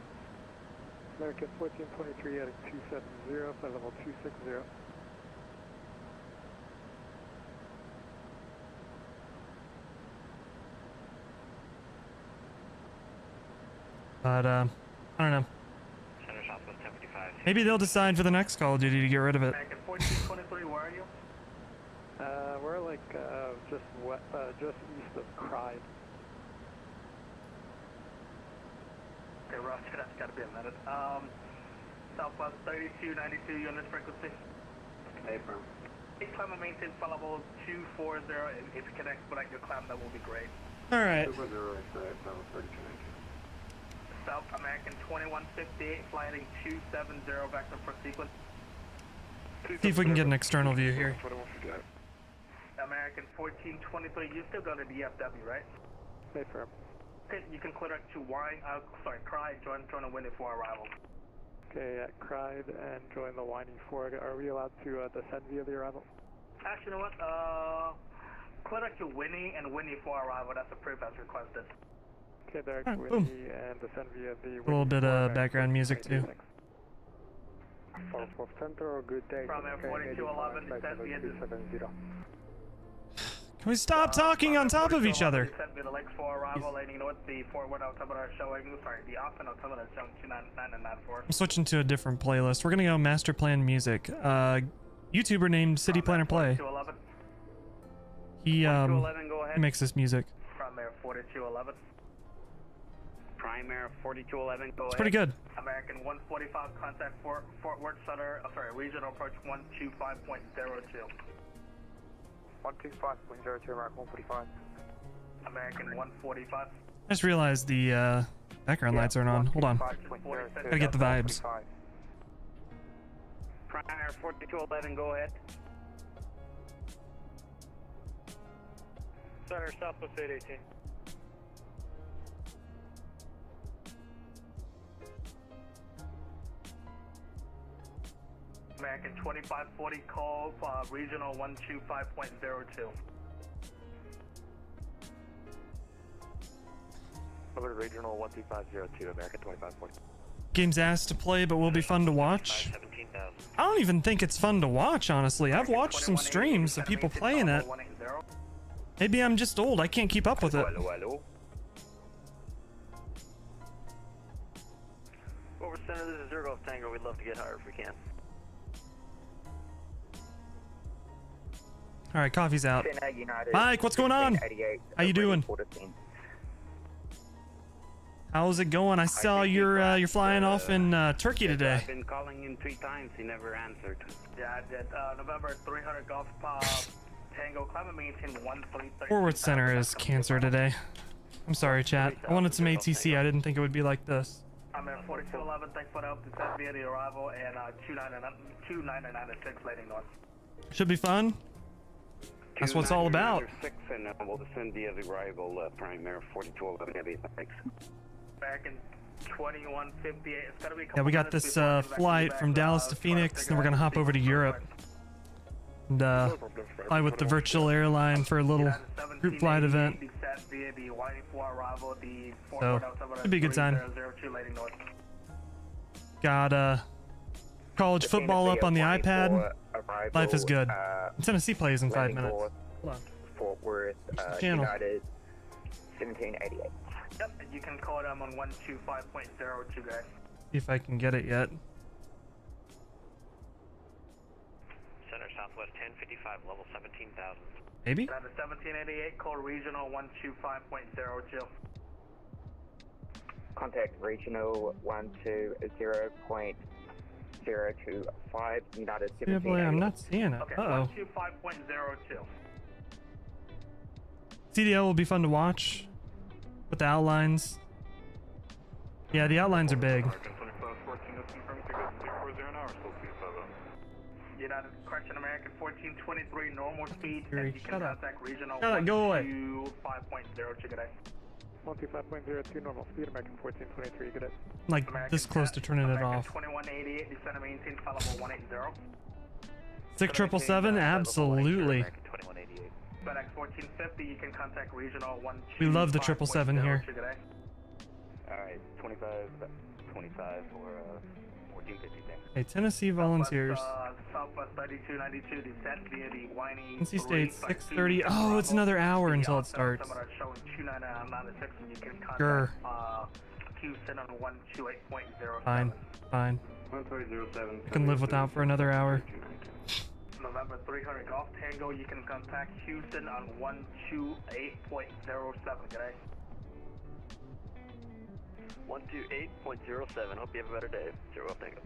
American 1423 heading 270, flight level 260. But, I don't know. Maybe they'll decide for the next Call of Duty to get rid of it. American 1423, where are you? We're like just east of Clyde. Okay, Roger, that's gotta be a minute. Southwest 3292 unit frequency. Affirm. Climb and maintain flight level 240. If you can expedite your climb, that will be great. Alright. South American 2158, flying 270, vector for sequence. See if we can get an external view here. American 1423, you still go to DFW, right? Affirm. Okay, you can clear to Cry, join the winning for arrival. Okay, at Clyde and join the Winding 4. Are we allowed to descend via the arrival? Actually, you know what? Clear to Winnie and Winnie for arrival. That's a proof as requested. Okay, direct Alright, Winnie boom. and descend via the A little bit of background music too. 4 Center, good day. From Air 4211, descend via the... Can we stop talking on top of each other? Descend via the Lakes for arrival, landing north, the Fort Worth altimeter showing, the Austin altimeter showing 29994. I'm switching to a different playlist. We're gonna go Master Plan Music. YouTuber named City Planner Play. He makes this music. From Air 4211. Prime Air 4211, go It's pretty good. American 145, contact Fort Worth Center, regional approach 125.02. 125.02, American 145. American 145. I just realized the background lights aren't on. Hold on. Gotta get the vibes. Prime Air 4211, go ahead. Center, Southwest 818. American 2540, call regional 125.02. Over to regional 12502, American 2540. Game's asked to play, but will be fun to watch. 17,000. I don't even think it's fun to watch, honestly. I've watched some streams of people playing it. Maybe I'm just old. I can't keep up with it. Hello. Over center, this is Zero Golf Tango. We'd love to get higher if we can. All right, coffee's out. United, Mike, what's going on? How you doing? How's it going? I saw you're flying off in Turkey today. I've been calling him 3 times. He never answered. Yeah, I did. November 300 Golf Tango, climate maintain 133. Forward center is cancer today. I'm sorry, chat. I wanted some ATC. I didn't think it would be like this. I'm at 4211. Thanks for the help. Descent via the arrival and 2996 landing north. Should be fun. That's what it's all about. 6 and we'll descend via the arrival, prime air 4211 heavy. Thanks. Back in 2158. It's gonna be. Yeah, we got this flight from Dallas to Phoenix, and we're gonna hop over to Europe and fly with the virtual airline for a little group flight event. So it'll be a good time. Got college football up on the iPad. Life is good. Tennessee plays in 5 minutes. Hold on. Fort Worth, channel? United 1788. Yep, and you can call them on 125.02, guys. See if I can get it yet. Center Southwest 1055, level 17,000. Maybe? The 1788, call regional 125.02. Contact regional 120.025, United Yeah, boy, 1788. I'm not seeing it. Okay, Uh-oh. 125.02. CDL will be fun to watch with the outlines. Yeah, the outlines are big. United correction American 1423 normal speed. Yuri, And you can shut up. contact regional Shut up, go away. 125.02. Good day. 125.02 normal speed, American 1423. Good day. Like this close to turning it American off. 2188, descend and maintain followable 180. 6777, absolutely. American 2188. FedEx 1450, you can contact regional 125.02. We love the 777 here. Good day. Alright, 25 for 1450. Thanks. Hey, Tennessee Volunteers. Southwest 3292, descent via the whiny. NC State 6:30. Oh, it's another hour until it starts. Showing 2996, and you can Grr. contact Houston on 128.07. Fine, fine. 1307. I can live without for another hour. November 300 Golf Tango, you can contact Houston on 128.07. Good day. 128.07. Hope you have a better day. Zero Golf Tango.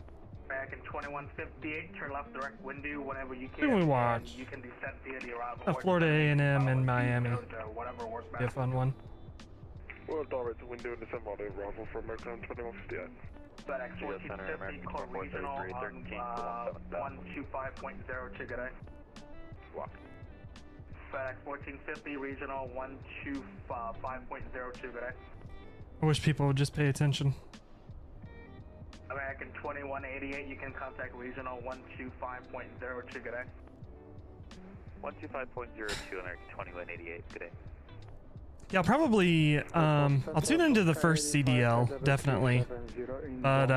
Back in 2158, turn left direct window whenever you Who can. do we and watch? You can descend via the arrival. Oh, Florida A&M and Miami. Whatever works Be a best. Uh, fun one. Well, direct window in December, the arrival for American 2158. FedEx US Center, 1450, American call regional 2433, on 13, 125.02. Good day. Walk. FedEx 1450, regional 125.02. Good day. I wish people would just pay attention. American 2188, you can contact regional 125.02. Good day. 125.02, American 2188. Good day. Yeah, probably, I'll tune into the first CDL, definitely. But,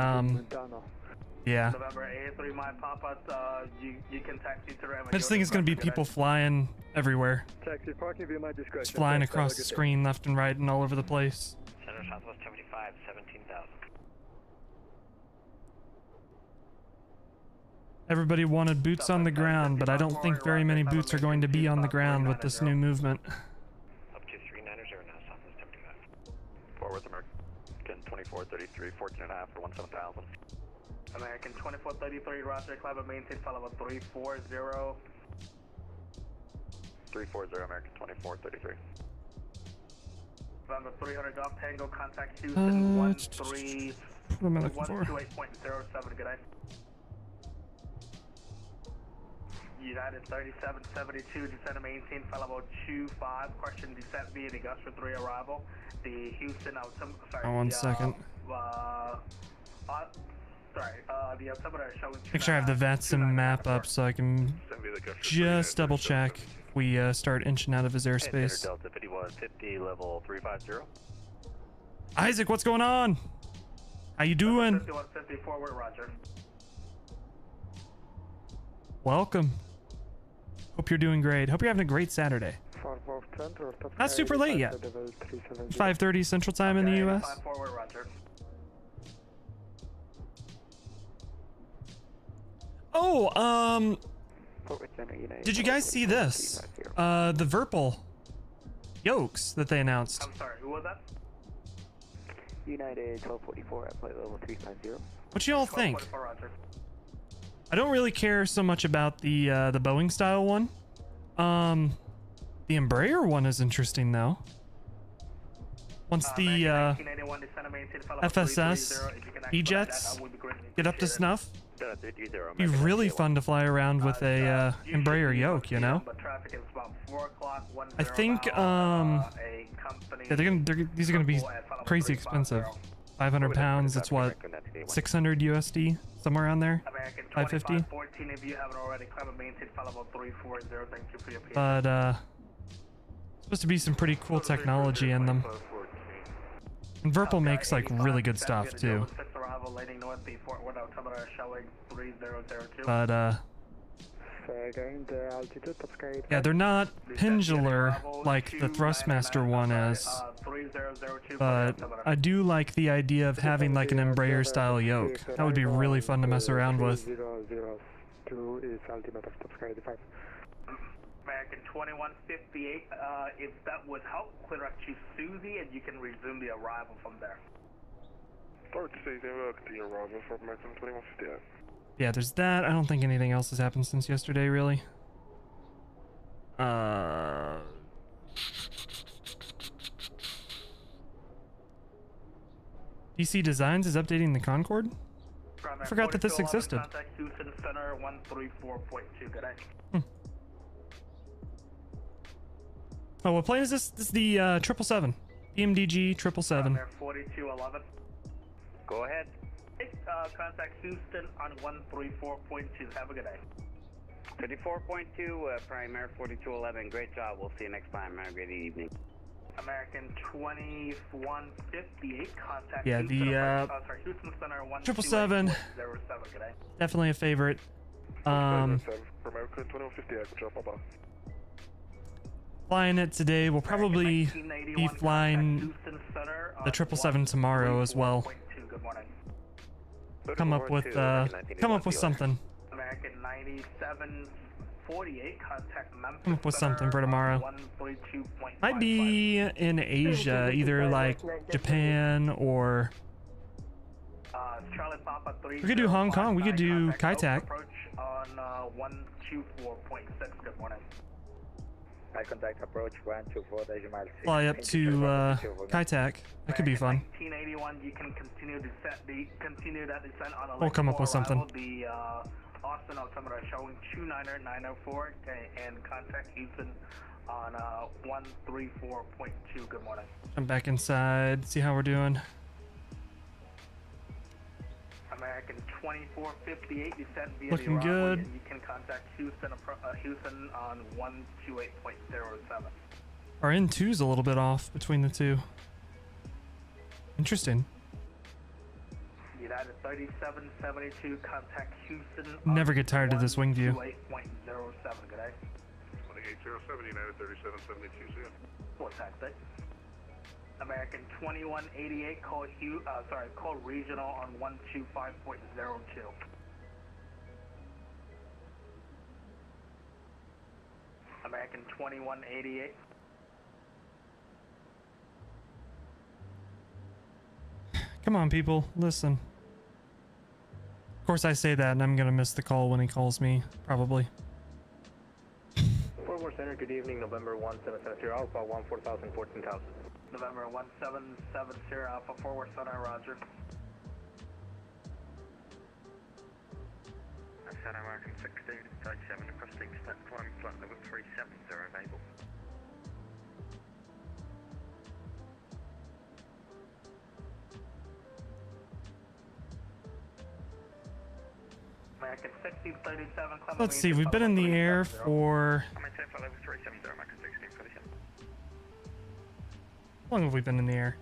yeah. November 83, my papa, you can taxi to Ram. I just think it's gonna be people flying everywhere. Taxi parking via my discretion. Just flying across the screen left and right and all over the place. Center Southwest 75, 17,000. Everybody wanted boots on the ground, but I don't think very many boots are going to be on the ground with this new movement. Up to 3900 now, Southwest 75. Forward American 2433, 14.5 for 17,000. American 2433, roger, climb and maintain, follow up 340. 340, American 2433. November 300 Golf Tango, contact Houston, What am I looking for? 128.07, good day. United 3772, descend and maintain, follow 25, question descent via the Augusta 3 arrival. The Houston, sorry. Oh, one second. Sorry, the altimeter showing... Make sure I have the VATSIM map up so I can just double check if we start inching out of his airspace. Delta 5150, level 350. Isaac, what's going on? How you doing? 5150 forward, roger. Welcome. Hope you're doing great. Hope you're having a great Saturday. Not super late yet. 5:30 Central Time in the U.S. Forward, roger. Oh, did you guys see this? The Verpal yokes that they announced. I'm sorry, who was that? United 1244 at flight level 350. What y'all think? 1244, roger. I don't really care so much about the Boeing style one. The Embraer one is interesting though. Once the FSS E-jets get up to snuff, it'd be really fun to fly around with a Embraer yoke, you know. I think yeah, these are gonna be crazy expensive. 500 pounds. It's what, 600 USD, somewhere around there. 550. But supposed to be some pretty cool technology in them. And Verpal makes like really good stuff too. But yeah, they're not pendular like the Thrustmaster one is. But I do like the idea of having like an Embraer style yoke. That would be really fun to mess around with. American 2158, if that would help, clear up to Susie and you can resume the arrival from there. Yeah, there's that. I don't think anything else has happened since yesterday, really. DC Designs is updating the Concorde? I forgot that this existed. Oh, what plane is this? This is the 777. PMDG 777. 4211. Go ahead. Contact Houston on 134.2. Have a good day. 34.2, Prime Air 4211. Great job. We'll see you next time. Have a great evening. American 2158. Contact yeah, Houston, the Houston Center 777. Good day. Definitely a favorite. Flying it today. We'll probably be flying the 777 tomorrow as well. Come up with something. American 9748. Contact Memphis. Come up with something for tomorrow. Might be in Asia, either like Japan or we could do Hong Kong. We could do Kaitak. On 124.6. Good morning. High contact approach 124.6. Fly up to Kaitak. That could be fun. 1981, you can continue that descent on a we'll come up with something. The Austin altimeter showing 29904 and contact Houston on 134.2. Good morning. I'm back inside. See how we're doing. American 2458 descent via looking the good. You can contact Houston on 128.07. Our N2's a little bit off between the two. Interesting. United 3772, contact Houston. Never get tired of this wing view. 128.07, good day. 2807, United 3772, Full taxi. American 2188, call call regional on 125.02. American 2188. Come on, people, listen. Of course, I say that, and I'm gonna miss the call when he calls me, probably. Forward Center, good evening, November 1770, Alpha 14000, 14,000. November 1770, Alpha Forward Center, roger. Center American 16, 37, requesting step climb flight level 370, enable. American 1637. Let's see, we've been in the air for... How long have we been in the air?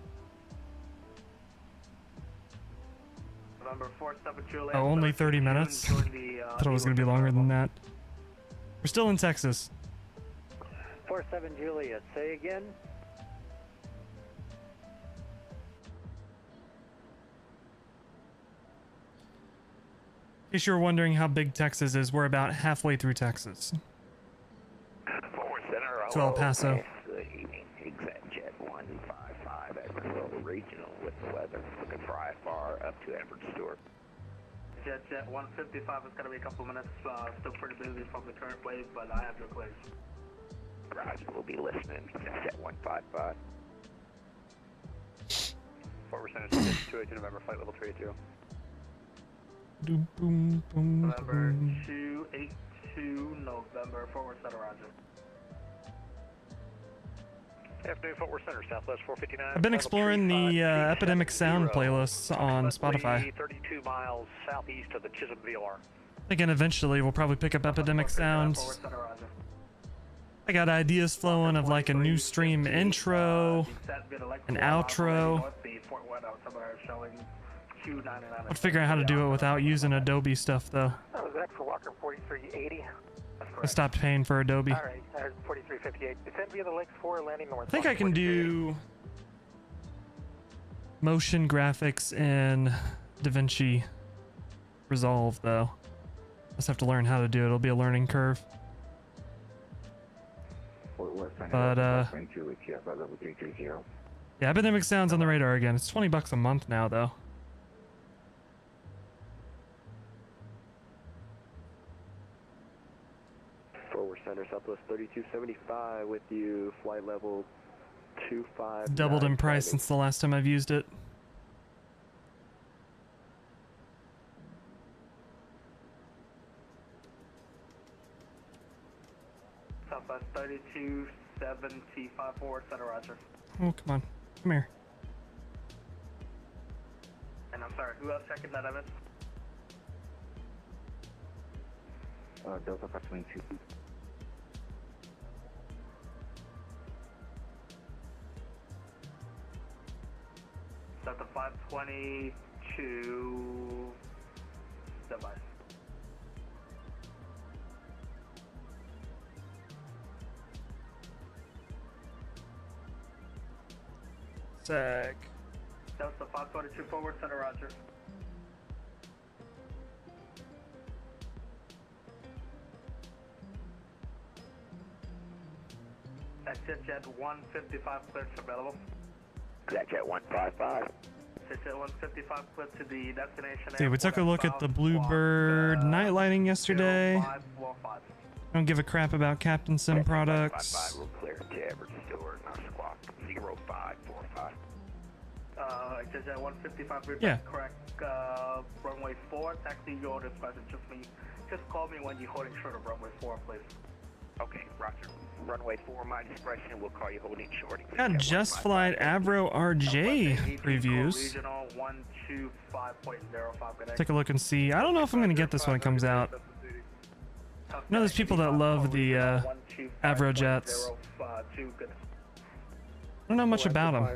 November 47 Juliet. Oh, only 30 minutes? I thought it was going to be longer than that. We're still in Texas. 47 Juliet, say again? In case you were wondering how big Texas is, we're about halfway through Texas. To El Paso. Good evening, ExactJet 155 at Control Regional with the weather. Looking for IFR up to Edward Stewart. Jet 155 is going to be a couple minutes. Still pretty busy from the current wave, but I have your place. Roger, we'll be listening. Jet 155. Forward center 282 November, flight level 382. Boom, boom, boom, November boom. 282 November, forward center, roger. Afternoon, Forward Center, Southwest 459. I've been exploring the Epidemic Sound playlists on Spotify. 32 miles southeast of the Chisholm VLR. Thinking eventually we'll probably pick up Epidemic Sound. I got ideas flowing of like a new stream intro, an outro. I'll figure out how to do it without using Adobe stuff though. That was X for Walker 4380. I stopped paying for Adobe. Alright, 4358. Descend via the Lakes 4, landing north. I think I can do motion graphics in DaVinci Resolve though. Just have to learn how to do it. It'll be a learning curve. But yeah, Epidemic Sound's on the radar again. It's $20 a month now though. Forward Center, Southwest 3275 with you, flight level 25. It's doubled in price since the last time I've used it. Southwest 3275 forward center, roger. Oh, come on. Come here. And I'm sorry, who else checking that I missed? Delta 522. Delta 522 device. Sec. Delta 522 forward center, roger. Jet 155 cleared available. Jet 155. Jet 155 cleared to the destination. See, we took a look at the Bluebird night lighting yesterday. I don't give a crap about Captain Sim products. We'll clear to Edward Stewart, our squawk 0545. Jet 155, yeah. Correct. Runway 4, taxi your dispatcher, just me. Just call me when you're holding short of runway 4, please. Okay, roger. Runway 4, my discretion. We'll call you holding short. Got Just Flight Avro RJ previews. Take a look and see. I don't know if I'm going to get this when it comes out. I know there's people that love the Avro jets. I don't know much about them.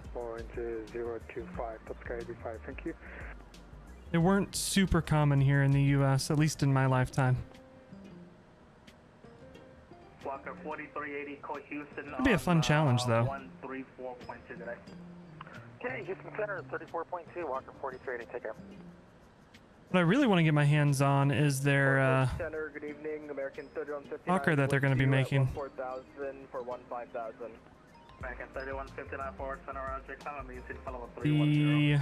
Thank you. They weren't super common here in the US, at least in my lifetime. Walker 4380, call Houston. It'd be a fun challenge, though. 134.2 today. Okay, Houston Center, 34.2, Walker 4380, take care. What I really want to get my hands on is their Center, good evening, American 3159. Hawker that they're going to be making. 4,000 for 15,000. American 3159 forward center, roger. Climb maintain follow 310.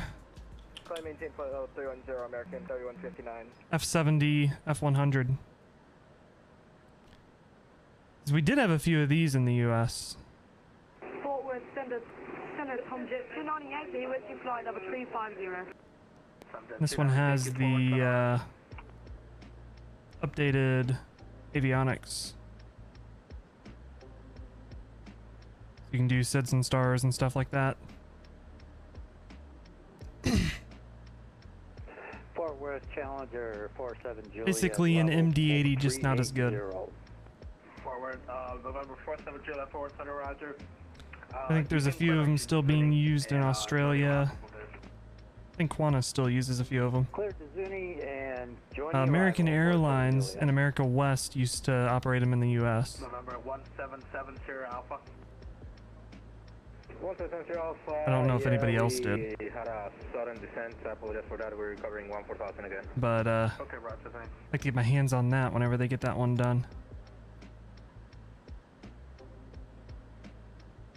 Climb maintain follow 310, American 3159. F70, F100. We did have a few of these in the US. Fort Worth, send a Tom Jet 298, be with you, flight number 350. This one has the updated avionics. You can do SIDS and stars and stuff like that. Fort Worth, challenge Roger, 47 Juliet. Basically an level MD-80, just not as good. 380. Forward, November 47 Juliet, forward center, roger. I think there's a few of them still being used in Australia. I think Qantas still uses a few of them. Clear to Zuni and join American Airlines and America West used to operate them in the U.S. November 177 Alpha. 177 Alpha. I don't know if anybody else did. We had a sudden descent. I apologize for that. We're recovering 14000 again. But Okay, roger, thanks. I'd like to get my hands on that whenever they get that one done.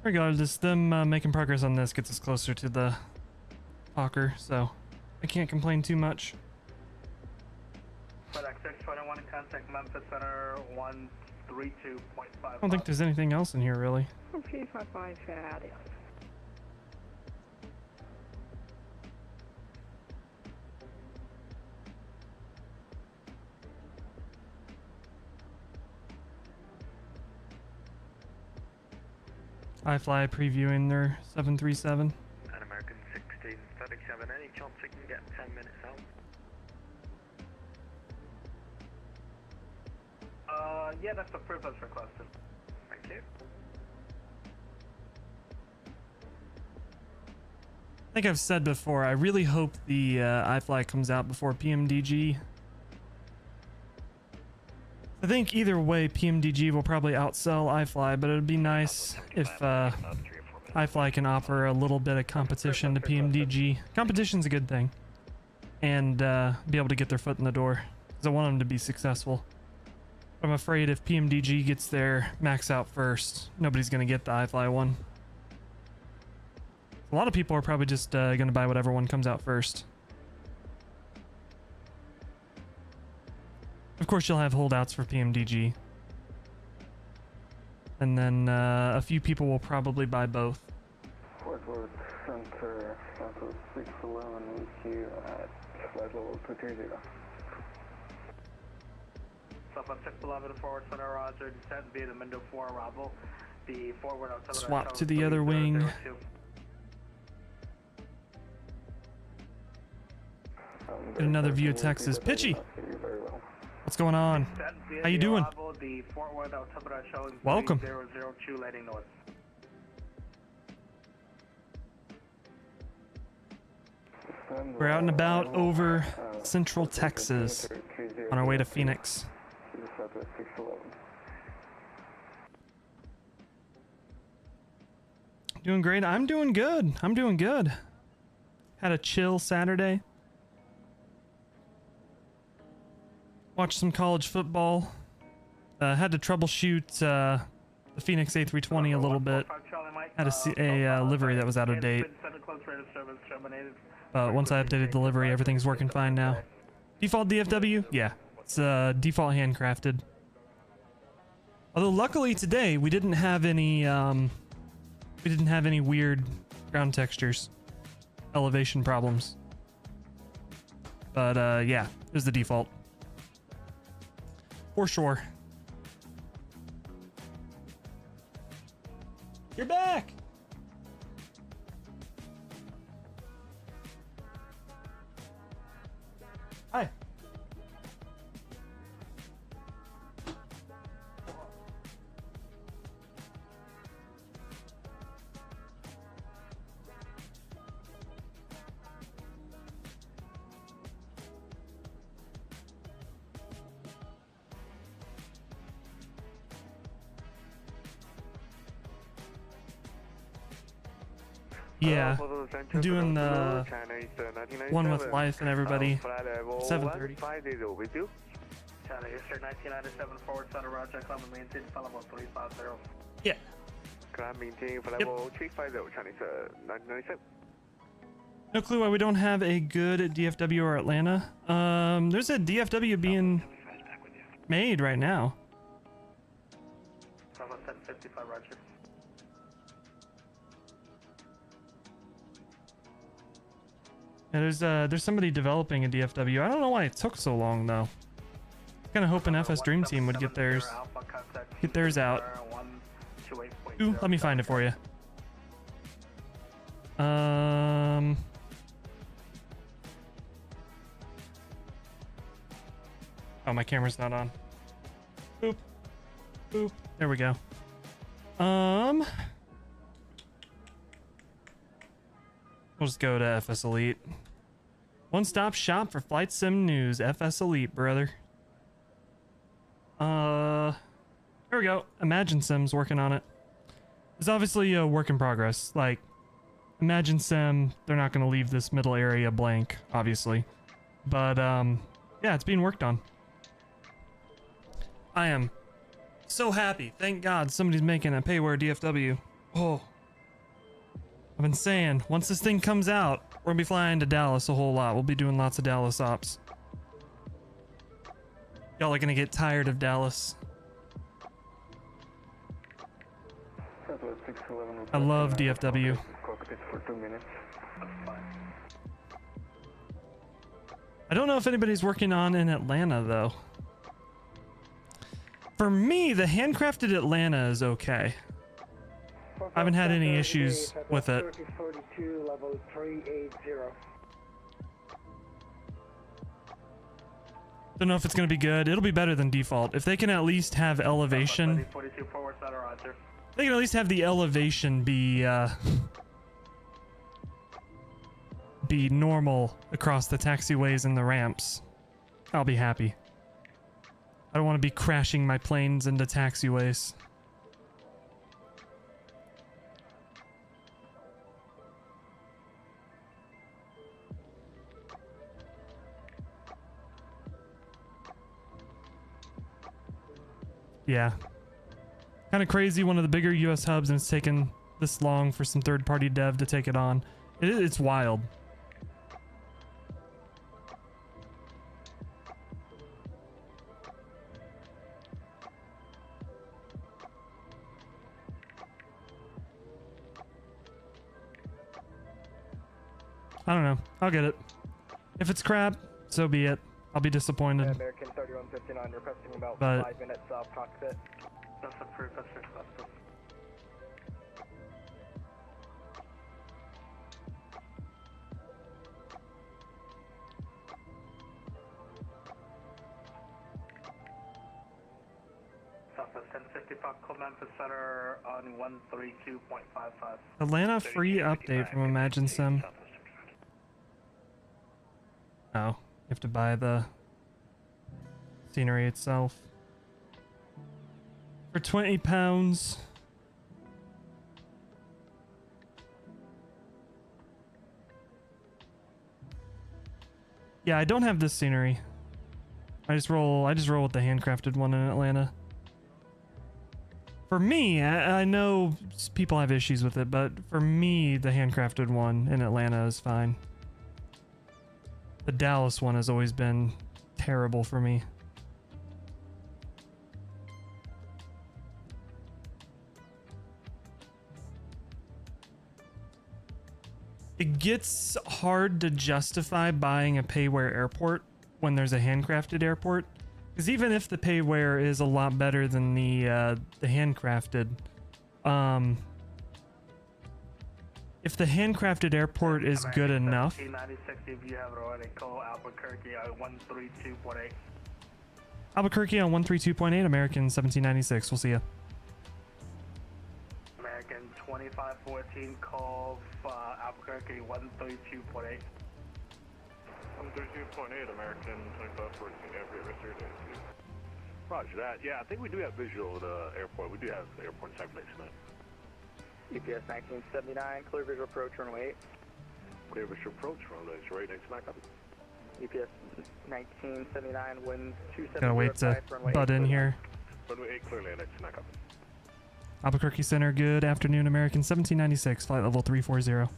Regardless, them making progress on this gets us closer to the Hawker, so I can't complain too much. FedEx 621, contact Memphis Center 132.5. I don't think there's anything else in here really. Okay, 55 färdig. iFly previewing their 737. An American 1637, any chance we can get 10 minutes out? Yeah, that's the privilege requested. Thank you. I think I've said before, I really hope the iFly comes out before PMDG. I think either way, PMDG will probably outsell iFly, but it would be nice if iFly can offer a little bit of competition to PMDG. Competition's a good thing. And be able to get their foot in the door. Because I want them to be successful. I'm afraid if PMDG gets their max out first, nobody's going to get the iFly one. A lot of people are probably just going to buy whatever one comes out first. Of course, you'll have holdouts for PMDG. And then a few people will probably buy both. Fort Worth Center, Southwest 611, with you at flight level 230. Southwest 611 forward center, roger. Descent via the window 4 arrival. The forward outside Swap to the other wing. Get another view of Texas. Pitchy! What's going on? How you doing? Welcome. We're out and about over Central Texas on our way to Phoenix. Doing great. I'm doing good. I'm doing good. Had a chill Saturday. Watched some college football. Had to troubleshoot the Phoenix A320 a little bit. Had a livery that was out of date. But once I updated the livery, everything's working fine now. Default DFW? Yeah. It's default handcrafted. Although luckily today we didn't have any weird ground textures, elevation problems. But yeah, it was the default. For sure. You're back! Hi. Yeah, I'm doing the one with life and everybody. 7:30. Yeah. Yep. No clue why we don't have a good DFW or Atlanta. There's a DFW being made right now. Yeah, there's somebody developing a DFW. I don't know why it took so long though. Kind of hoping FS Dream Team would get theirs out. Ooh, let me find it for you. Oh, my camera's not on. Boop. Boop. There we go. We'll just go to FS Elite. One-stop shop for flight sim news. FS Elite, brother. There we go. Imagine Sim's working on it. It's obviously a work in progress. Like, Imagine Sim, they're not going to leave this middle area blank, obviously. But, yeah, it's being worked on. I am so happy. Thank God somebody's making a payware DFW. Oh. I've been saying, once this thing comes out, we're going to be flying to Dallas a whole lot. We'll be doing lots of Dallas ops. Y'all are going to get tired of Dallas. I love DFW. I don't know if anybody's working on in Atlanta, though. For me, the Handcrafted Atlanta is okay. I haven't had any issues with it. Don't know if it's going to be good. It'll be better than default. If they can at least have elevation. They can at least have the elevation be normal across the taxiways and the ramps. I'll be happy. I don't want to be crashing my planes into taxiways. Yeah. Kind of crazy, one of the bigger US hubs, and it's taken this long for some third-party dev to take it on. It's wild. I don't know. I'll get it. If it's crap, so be it. I'll be disappointed. American 3159 requesting about But 5 minutes off cockpit. That's approved, that's requested. Southwest 1055, call Memphis Center on 132.55. Atlanta free update from Imagine Sim. Oh, you have to buy the scenery itself. For 20 pounds. Yeah, I don't have this scenery. I just roll with the handcrafted one in Atlanta. For me, I know people have issues with it, but for me, the handcrafted one in Atlanta is fine. The Dallas one has always been terrible for me. It gets hard to justify buying a payware airport when there's a handcrafted airport, because even if the payware is a lot better than the handcrafted, if the handcrafted airport is good enough. 1796, if you have it already, call Albuquerque at 132.8. Albuquerque on 132.8, American 1796. We'll see ya. American 2514, call Albuquerque 132.8. 132.8, American 2514, airport, Roger that. Yeah, I think we do have visual of the airport. We do have the airport tabulation on it. UPS 1979, clear visual approach runway 8. Clear visual approach runway 8, right next to my copy. UPS 1979, wind 270. Gotta wait to butt in here. Runway 8, clearly next to my copy. Albuquerque Center, good afternoon, American 1796, flight level 340.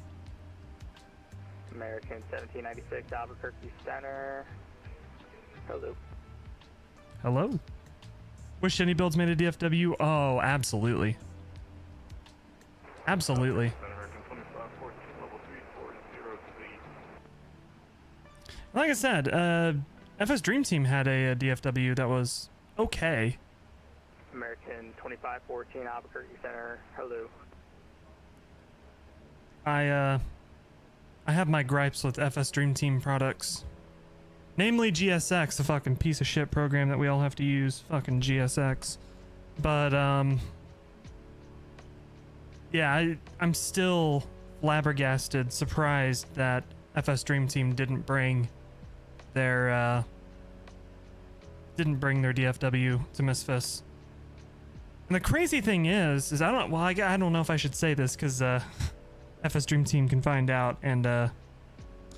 American 1796, Albuquerque Center. Hello. Hello. Wish any builds made a DFW? Oh, absolutely. Absolutely. American 2514, level 3403. Like I said, FS Dream Team had a DFW that was okay. American 2514, Albuquerque Center. Hello. I have my gripes with FS Dream Team products. Namely GSX, the fucking piece of shit program that we all have to use. Fucking GSX. But, yeah, I'm still flabbergasted, surprised that FS Dream Team didn't bring their DFW to Misfits. And the crazy thing is I don't know if I should say this because FS Dream Team can find out and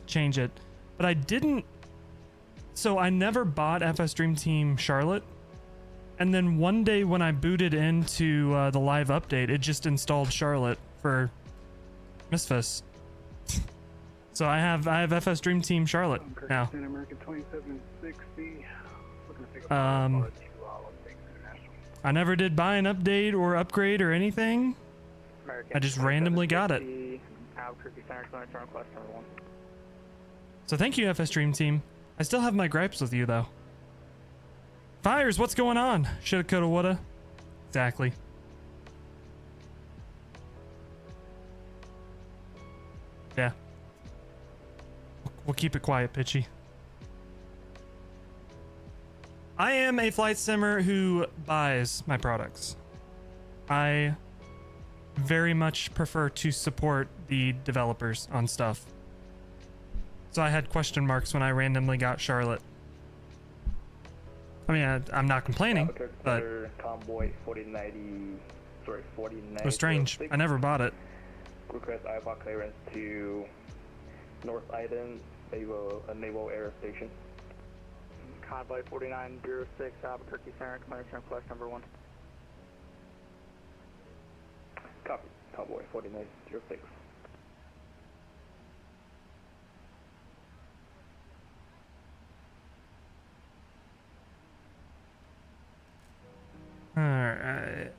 change it, but I didn't. So I never bought FS Dream Team Charlotte, and then one day when I booted into the live update, it just installed Charlotte for Misfits. So I have FS Dream Team Charlotte now. American 2760. I never did buy an update or upgrade or anything. I just randomly got it. So thank you, FS Dream Team. I still have my gripes with you though. Fires, what's going on? Shoulda, coulda, woulda. Exactly. Yeah. We'll keep it quiet, Pitchy. I am a flight simmer who buys my products. I very much prefer to support the developers on stuff. So I had question marks when I randomly got Charlotte. I mean, I'm not complaining, but Convoy 4090, sorry, 4090. it was strange. I never bought it. Request IFA clearance to North Island Naval Air Station. Convoy 4906, Albuquerque Center, Commander Request number 1. Copy, Convoy 4906. Alright.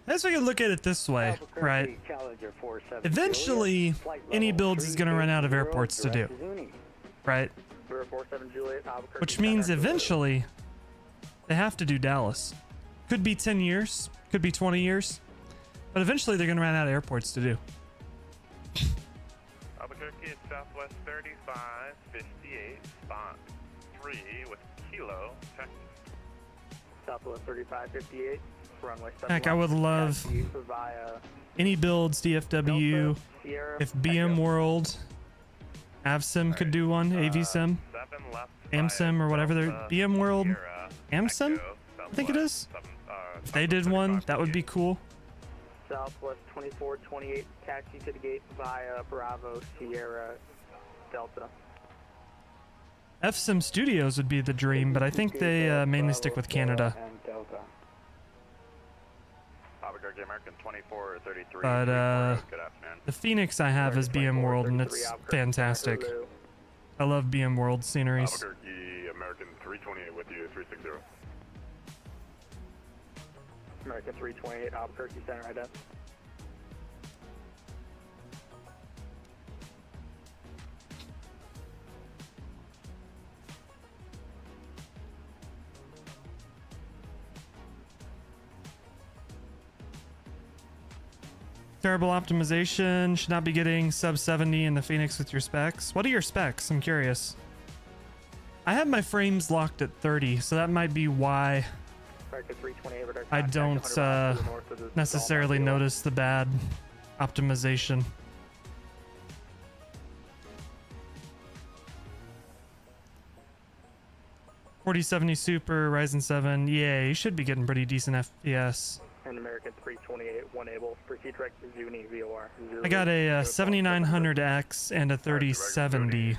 I guess we can look at it this way, right? Eventually, any builds is going to run out of airports to do, right? Which means eventually, they have to do Dallas. Could be 10 years, could be 20 years, but eventually they're going to run out of airports to do. Albuquerque is Southwest 3558, spot 3 with Kilo, Texas. Southwest 3558. Heck, I would love any builds, DFW, if BMWorld, AvSim could do one, AVSim, AmSim, or whatever they're, BMWorld, AmSim, I think it is. If they did one, that would be cool. Southwest 2428, taxi to the gate via Bravo, Sierra, Delta. FSim Studios would be the dream, but I think they mainly stick with Canada. American 2433. But Good afternoon. the Phoenix I have is BMWorld, and it's fantastic. I love BMWorld sceneries. Albuquerque, American 328 with you, 360. American 328, Albuquerque Center, ident. Terrible optimization. Should not be getting sub 70 in the Phoenix with your specs. What are your specs? I'm curious. I have my frames locked at 30, so that might be why I don't necessarily notice the bad optimization. $4070 Super, Ryzen 7. Yeah, you should be getting pretty decent FPS. And American 328, one able, proceed direct to Zuni, VOR. I got a 7900X and a 3070.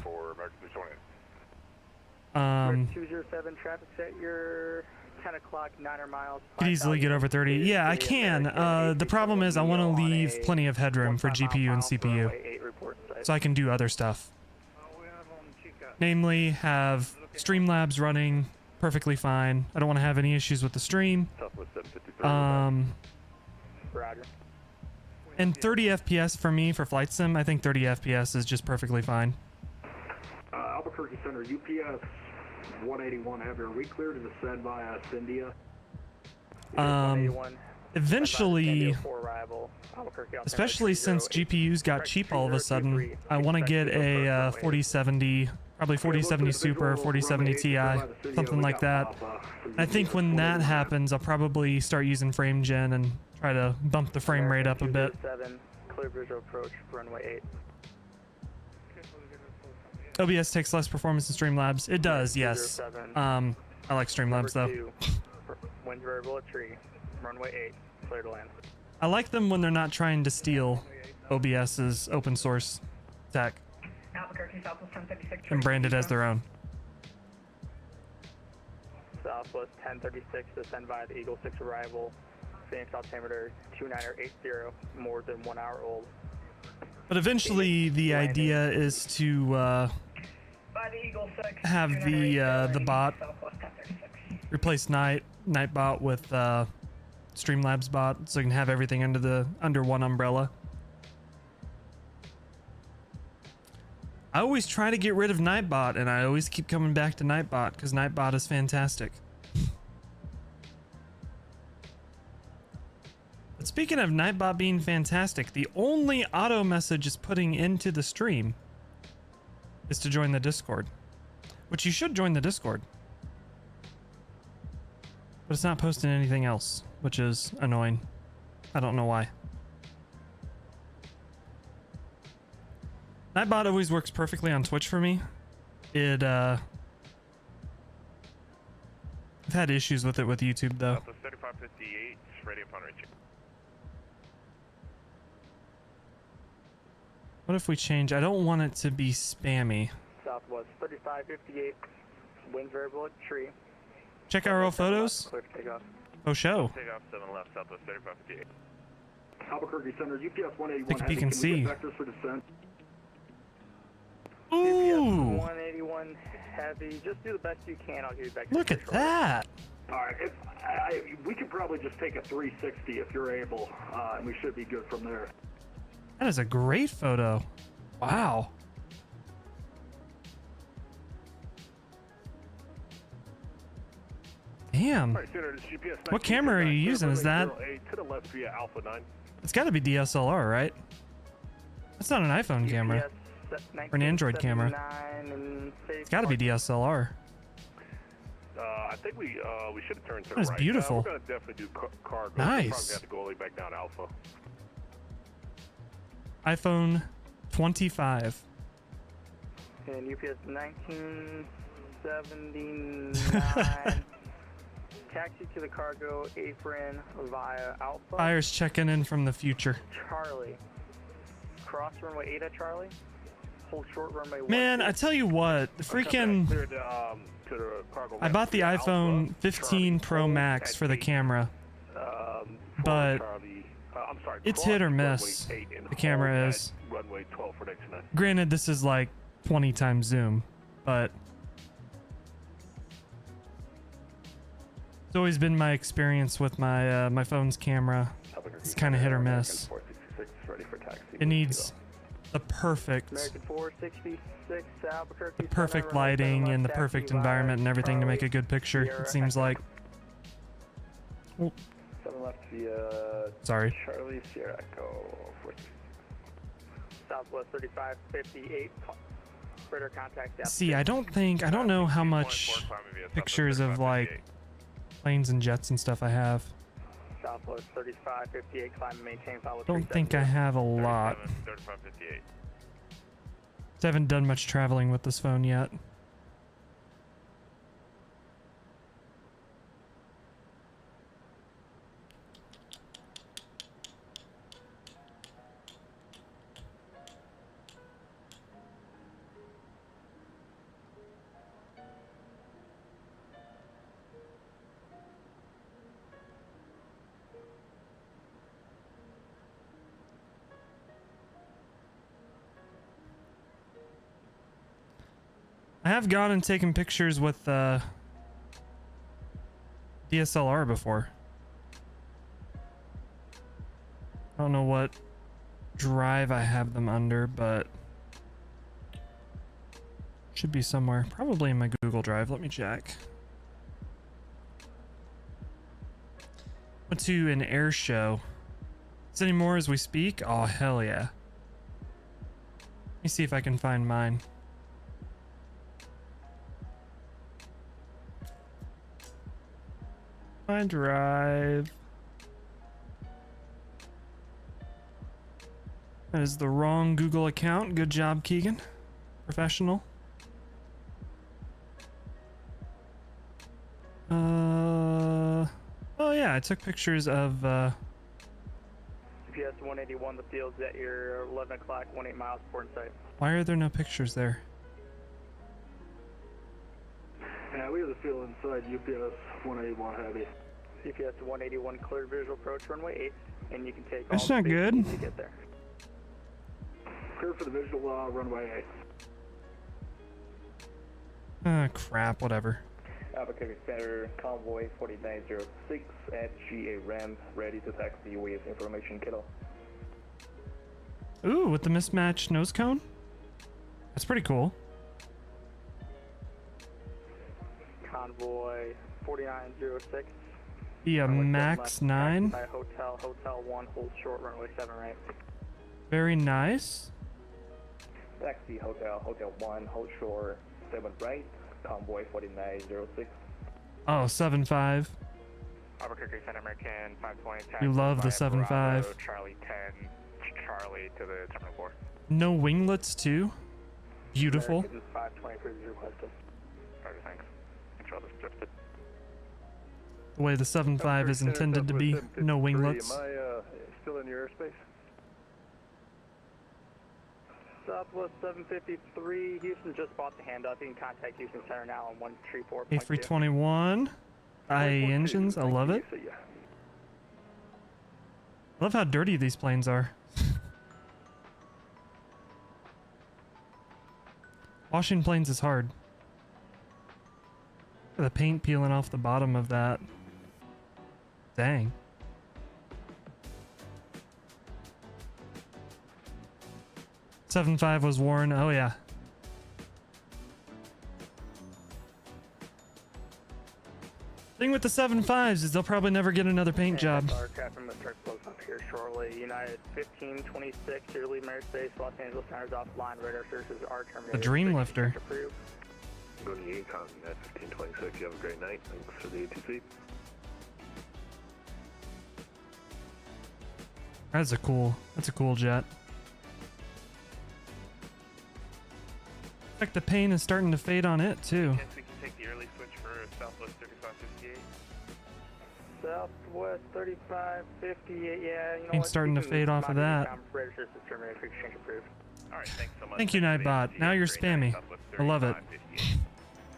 207 traffic set your 10 o'clock, 9 miles. Could easily get over 30. Yeah, I can. The problem is I want to leave plenty of headroom for GPU and CPU, so I can do other stuff. Namely, have Streamlabs running perfectly fine. I don't want to have any issues with the stream. And 30 FPS for me for flight sim, I think 30 FPS is just perfectly fine. Albuquerque Center, UPS 181, have your reclear to descend via Cyndia. eventually, especially since GPUs got cheap all of a sudden, I want to get a 4070, probably 4070 Super or 4070 Ti, something like that. I think when that happens, I'll probably start using frame gen and try to bump the frame rate up a bit. Clear visual approach, runway 8. OBS takes less performance than Streamlabs. It does, yes. I like Streamlabs though. Winds variable at tree, runway 8, clear to land. I like them when they're not trying to steal OBS's open source tech and brand it as their own. Southwest 1036, descend via the Eagle 6 arrival. Phoenix altimeter 2980, more than 1 hour old. But eventually the idea is to have the bot replace Nightbot with Streamlabs bot, so you can have everything under one umbrella. I always try to get rid of Nightbot, and I always keep coming back to Nightbot because Nightbot is fantastic. But speaking of Nightbot being fantastic, the only auto message it's putting into the stream is to join the Discord, which you should join the Discord. But it's not posting anything else, which is annoying. I don't know why. Nightbot always works perfectly on Twitch for me. I've had issues with it with YouTube though. 3558, ready upon reaching. What if we change? I don't want it to be spammy. Southwest 3558, wind variable at tree. Check our photos. Clear to take off. Oh, show. Take off 7 left, Southwest 3558. Albuquerque Center, UPS 181 Think if you can Can we see. get vectors for descent? Ooh! 181 heavy. Just do the best you can. I'll give you back. Look at that! All right, we could probably just take a 360 if you're able, and we should be good from there. That is a great photo. Wow. Damn. Right, Center, this GPS What camera are you using? Is that? To the left via Alpha 9. It's got to be DSLR, right? That's not an iPhone camera. Or an Android camera. It's got to be DSLR. I think we should have turned to the That is right. beautiful. We're gonna definitely do cargo. Nice. We'll probably have to go all the way back down to Alpha. iPhone 25. And UPS 1979. Taxi to the cargo apron via Alpha. Fire's checking in from the future. Charlie. Cross runway 8 at Charlie. Hold short runway 1. Man, I tell you what, the freaking... I bought the iPhone 15 Pro Max for the camera, but it's hit or miss, the camera is. Granted, this is like 20 times zoom, but it's always been my experience with my my phone's camera. It's kind of hit or miss. It needs the perfect lighting and the perfect environment and everything to make a good picture, it seems like. Oh. 7 left via Sorry. Charlie Sierra Echo 46. Southwest 3558. Further contact depth. See, I don't know how much pictures of like planes and jets and stuff I have. Southwest 3558, climb and maintain follow. Don't think I have a lot. 3558. I haven't done much traveling with this phone yet. I have gone and taken pictures with DSLR before. I don't know what drive I have them under, but should be somewhere. Probably in my Google Drive. Let me check. Went to an air show. Is there any more as we speak? Oh, hell yeah. Let me see if I can find mine. My drive. That is the wrong Google account. Good job, Keegan. Professional. Oh yeah, I took pictures of GPS 181, the field's at your 11 o'clock, 18 miles, port in sight. Why are there no pictures there? Yeah, we have the field inside UPS 181 heavy. UPS 181, clear visual approach, runway 8, and you can take That's all not the good. to get there. Clear for the visual runway 8. Ah, crap, whatever. Albuquerque Center, convoy 4906 at GA ramp, ready to taxi with information kilo. Ooh, with the mismatched nose cone? That's pretty cool. Convoy 4906. Yeah, max 9. By hotel 1, hold short, runway 7 right. Very nice. Taxi hotel 1, hold short, 7 right, convoy 4906. Oh, 7.5. Albuquerque Center American 520. We love the 7.5. Charlie 10, Charlie to the terminal 4. No winglets too. Beautiful. American 520 cruise requested. Roger, thanks. Control this drifted. The way the 7.5 is intended to be. No winglets. Am I still in your airspace? Southwest 753, Houston just bought the handoff. You can contact Houston Center now on 134.2. A321. IE engines. I love it. I love how dirty these planes are. Washing planes is hard. Look at the paint peeling off the bottom of that. Dang. .75 was worn. Oh yeah. Thing with the 7.5s is they'll probably never get another paint job. Aircraft from the start close up here shortly. United 1526, your lead airspace, Los Angeles Center's offline. Radar services are terminated. The Dream Lifter. Go to Yukon at 1526. You have a great night. Thanks for the ATC. That's a cool jet. Like the paint is starting to fade on it too. Yes, we can take the early switch for Southwest 3558. Southwest 3558, yeah. You know Paint's starting to fade off of that. Radar services terminated. Exchange approved. All right, thanks so much. Thank you, Nightbot. Now you're spammy. I love it.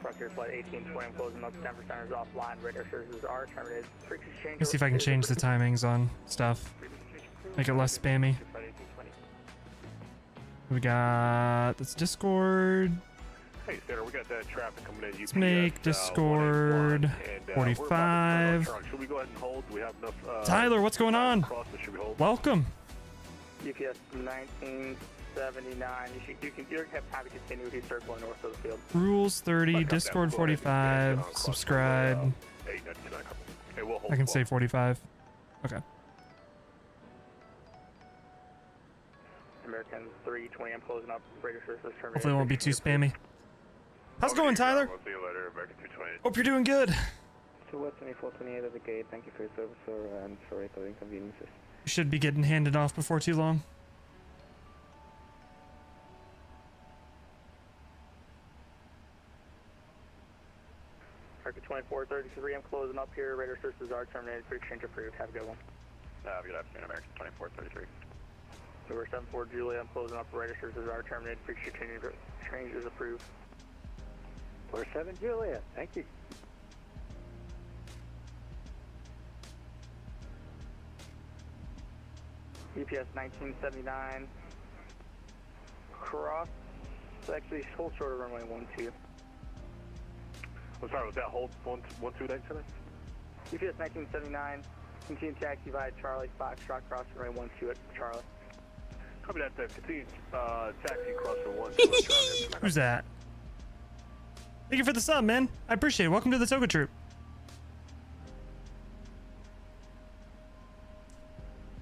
Frontier flight 1820, closing up. Denver Center's offline. Radar services are terminated. Let me see if I can change the timings on stuff. Make it less spammy. We got this Discord. Hey, Sarah, we got that traffic coming in. Let's make Discord 45. Should we go ahead and hold? Do we have enough? Tyler, what's going on? Welcome. UPS 1979. You can have time to continue if you start going north of the field. Rules 30, Discord 45, subscribe. I can say 45. Okay. American 320, I'm closing up. Radar services terminated. Hopefully it won't be too spammy. How's it going, Tyler? We'll see you later, American 320. Hope you're doing good. So West 2428 at the gate. Thank you for your service, sir, and sorry for the inconveniences. You should be getting handed off before too long. American 2433, I'm closing up here. Radar services are terminated. Pre-exchange approved. Have a good one. Good afternoon, American 2433. Number 74 Julia, I'm closing up. Radar services are terminated. Pre-exchange is approved. 47 Julia, thank you. UPS 1979. Cross. Actually, hold short of runway 12. I'm sorry, was that hold 128 today? UPS 1979. Continue taxi via Charlie, Foxtrot, cross runway 12 at Charlie. Copy that, continue taxi cross for 12 at Charlie. Who's that? Thank you for the sub, man. I appreciate it. Welcome to the Toga Troop.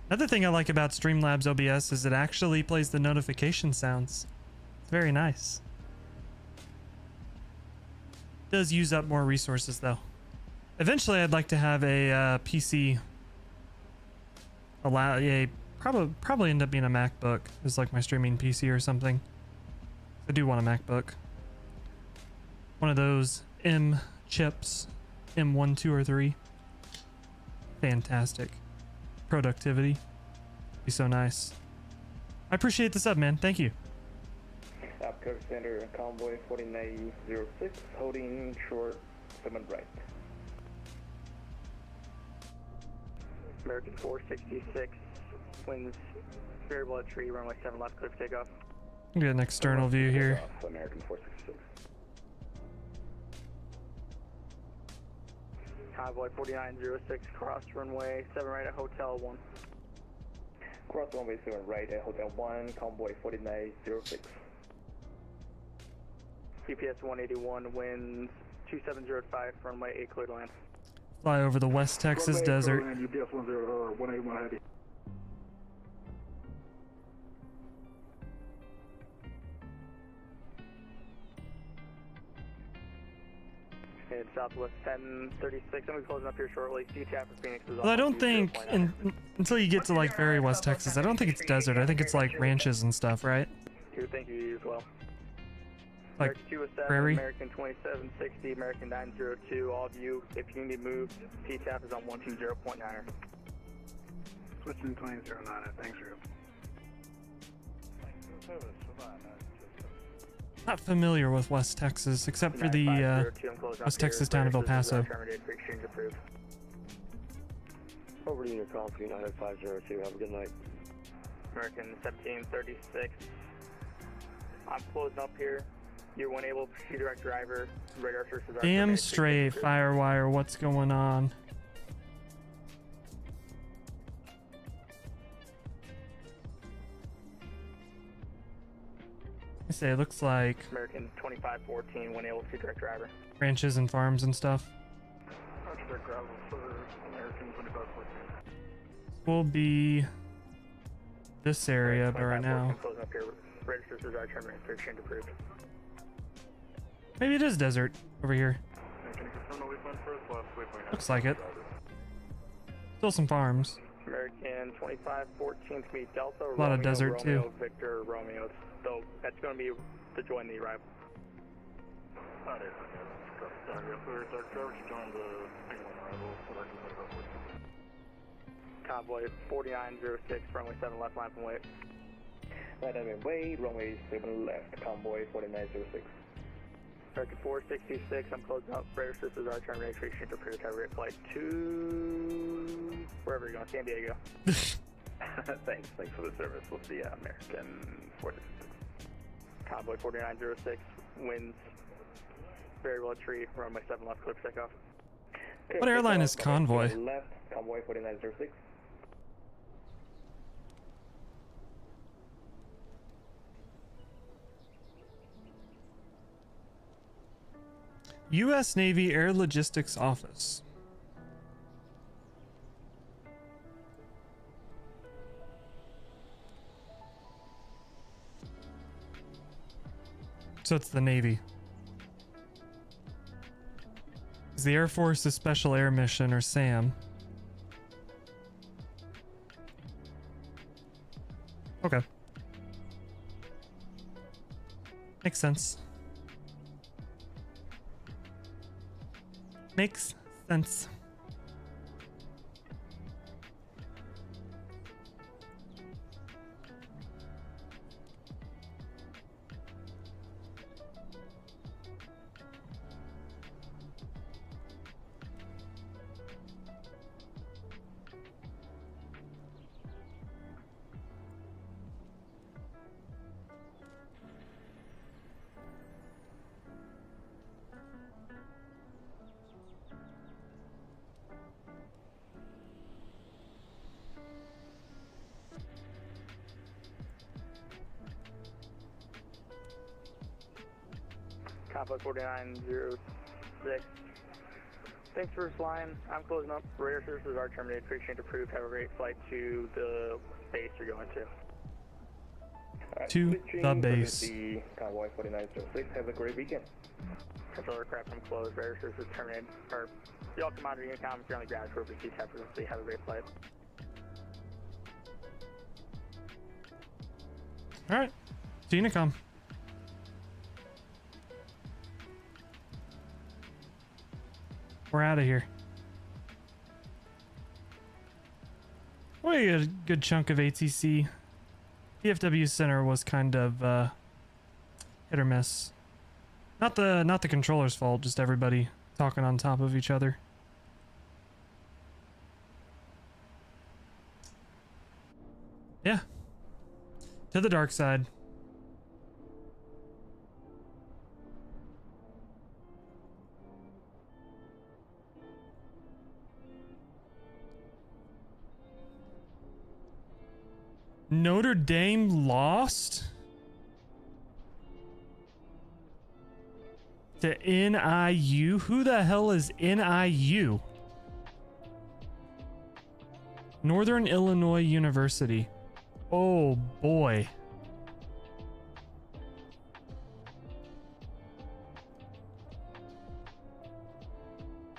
Another thing I like about Streamlabs OBS is it actually plays the notification sounds. It's very nice. Does use up more resources though. Eventually I'd like to have a PC probably end up being a MacBook is like my streaming PC or something. I do want a MacBook. One of those M chips, M1, 2, or 3. Fantastic. Productivity. Be so nice. I appreciate the sub, man. Thank you. Upcurve Center, Convoy 4906, holding short 7 right. American 466, winds variable at tree, runway 7 left, clear for takeoff. Get an external view here. American 466. Convoy 4906, cross runway 7 right at Hotel 1. Cross runway 7 right at Hotel 1, Convoy 4906. GPS 181, winds 2705, runway 8 clear to land. Fly over the West Texas desert. UPS 181 heavy. And Southwest 1036, I'm closing up here shortly. CTAP for Phoenix is Well, I don't think until you get to like very West Texas, I don't think it's desert. I think it's like ranches and stuff, right? Thank you as well. Like American 207, prairie. American 2760, American 902, all of you. If you need to move, CTAP is on 120.9er. Switching 2009, thanks, Drew. Not familiar with West Texas, except for the West Texas town of El Paso. Over to your call for United 502. Have a good night. American 1736. I'm closing up here. You're one able to proceed direct driver. Radar sources are Damn straight, Firewire. What's going on? I say it looks like American 2514, one able to proceed direct driver. ranches and farms and stuff. Direct gravel for American 2514. Will be this area, but right now Closing up here. Radar sources are turning for exchange approved. maybe it is desert over here. Can you confirm the waypoint for us? Last waypoint. Looks like it. Still some farms. American 2514 to meet Delta. A lot of desert, Romeo, too. Victor, Romeo. So that's going to be to join the arrival. Convoy 4906, runway 7 left, line from wait. Dynamic way, runway 7 left, Convoy 4906. American 466, I'm closing up. Radar systems are terminated. Exchange approved. Have a great flight to wherever you're going, San Diego. Thanks for the service. We'll see American 466. Convoy 4906, winds variable at tree, runway 7 left, clear for takeoff. What airline is Convoy? Left, Convoy 4906. U.S. Navy Air Logistics Office. So it's the Navy. It's the Air Force's Special Air Mission, or SAM. Okay. Makes sense. Makes sense. Convoy 4906, Thanks for flying. I'm closing up. Radar services are terminated. Pre-exchange approved. Have a great flight to the base you're going to. To the base. The Convoy 4906. Have a great weekend. Control aircraft, I'm closed. Radar services terminated. Or, y'all come out of Unicom if you're on the ground for overseas type frequency. Have a great flight. Alright. To Unicom. We're out of here. We got a good chunk of ATC. DFW center was kind of hit or miss. Not the controller's fault, just everybody talking on top of each other. Yeah. To the dark side. Notre Dame lost to NIU? Who the hell is NIU? Northern Illinois University. Oh boy.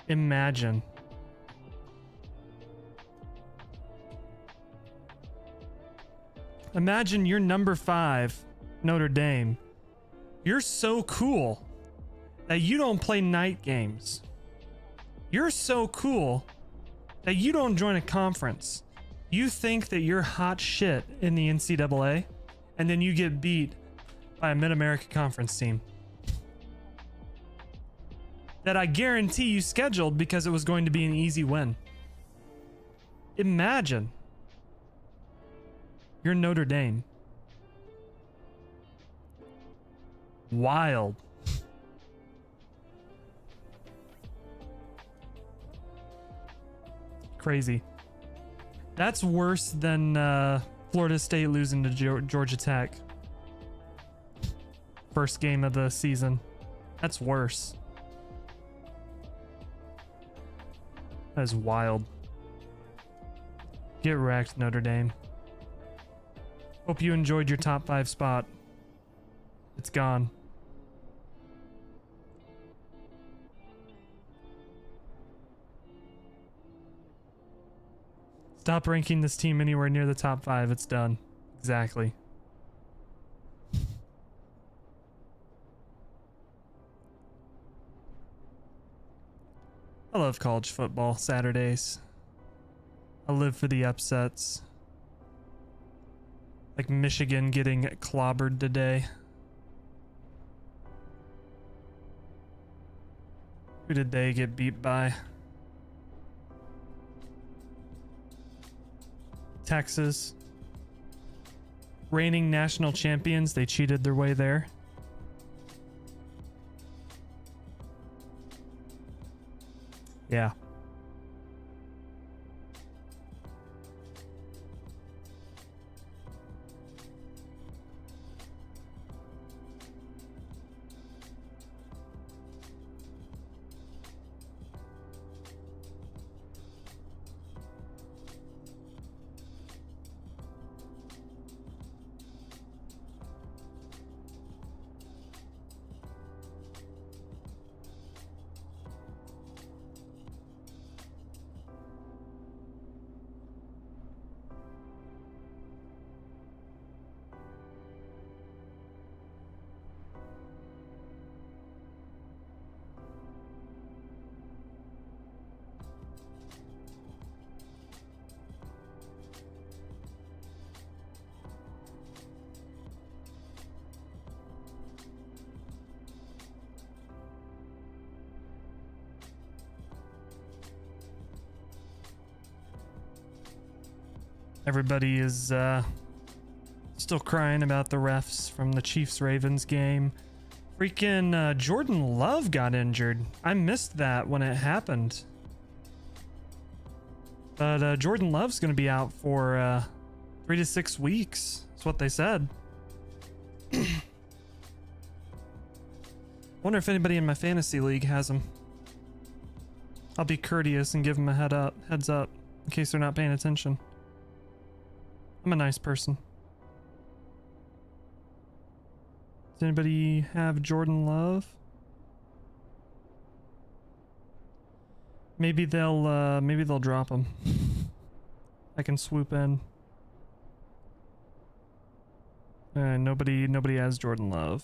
Imagine. Imagine you're number 5, Notre Dame. You're so cool that you don't play night games. You're so cool that you don't join a conference. You think that you're hot shit in the NCAA, and then you get beat by a Mid-America Conference team that I guarantee you scheduled because it was going to be an easy win. Imagine. You're Notre Dame. Wild. Crazy. That's worse than Florida State losing to Georgia Tech. First game of the season. That's worse. That is wild. Get wrecked, Notre Dame. Hope you enjoyed your top 5 spot. It's gone. Stop ranking this team anywhere near the top 5. It's done. Exactly. I love college football Saturdays. I live for the upsets. Like Michigan getting clobbered today. Who did they get beat by? Texas. Reigning national champions, they cheated their way there. Yeah. Everybody is still crying about the refs from the Chiefs-Ravens game. Freaking Jordan Love got injured. I missed that when it happened. But Jordan Love's going to be out for 3 to 6 weeks. That's what they said. Wonder if anybody in my fantasy league has him. I'll be courteous and give them a heads up in case they're not paying attention. I'm a nice person. Does anybody have Jordan Love? Maybe they'll drop him. I can swoop in. Nobody has Jordan Love.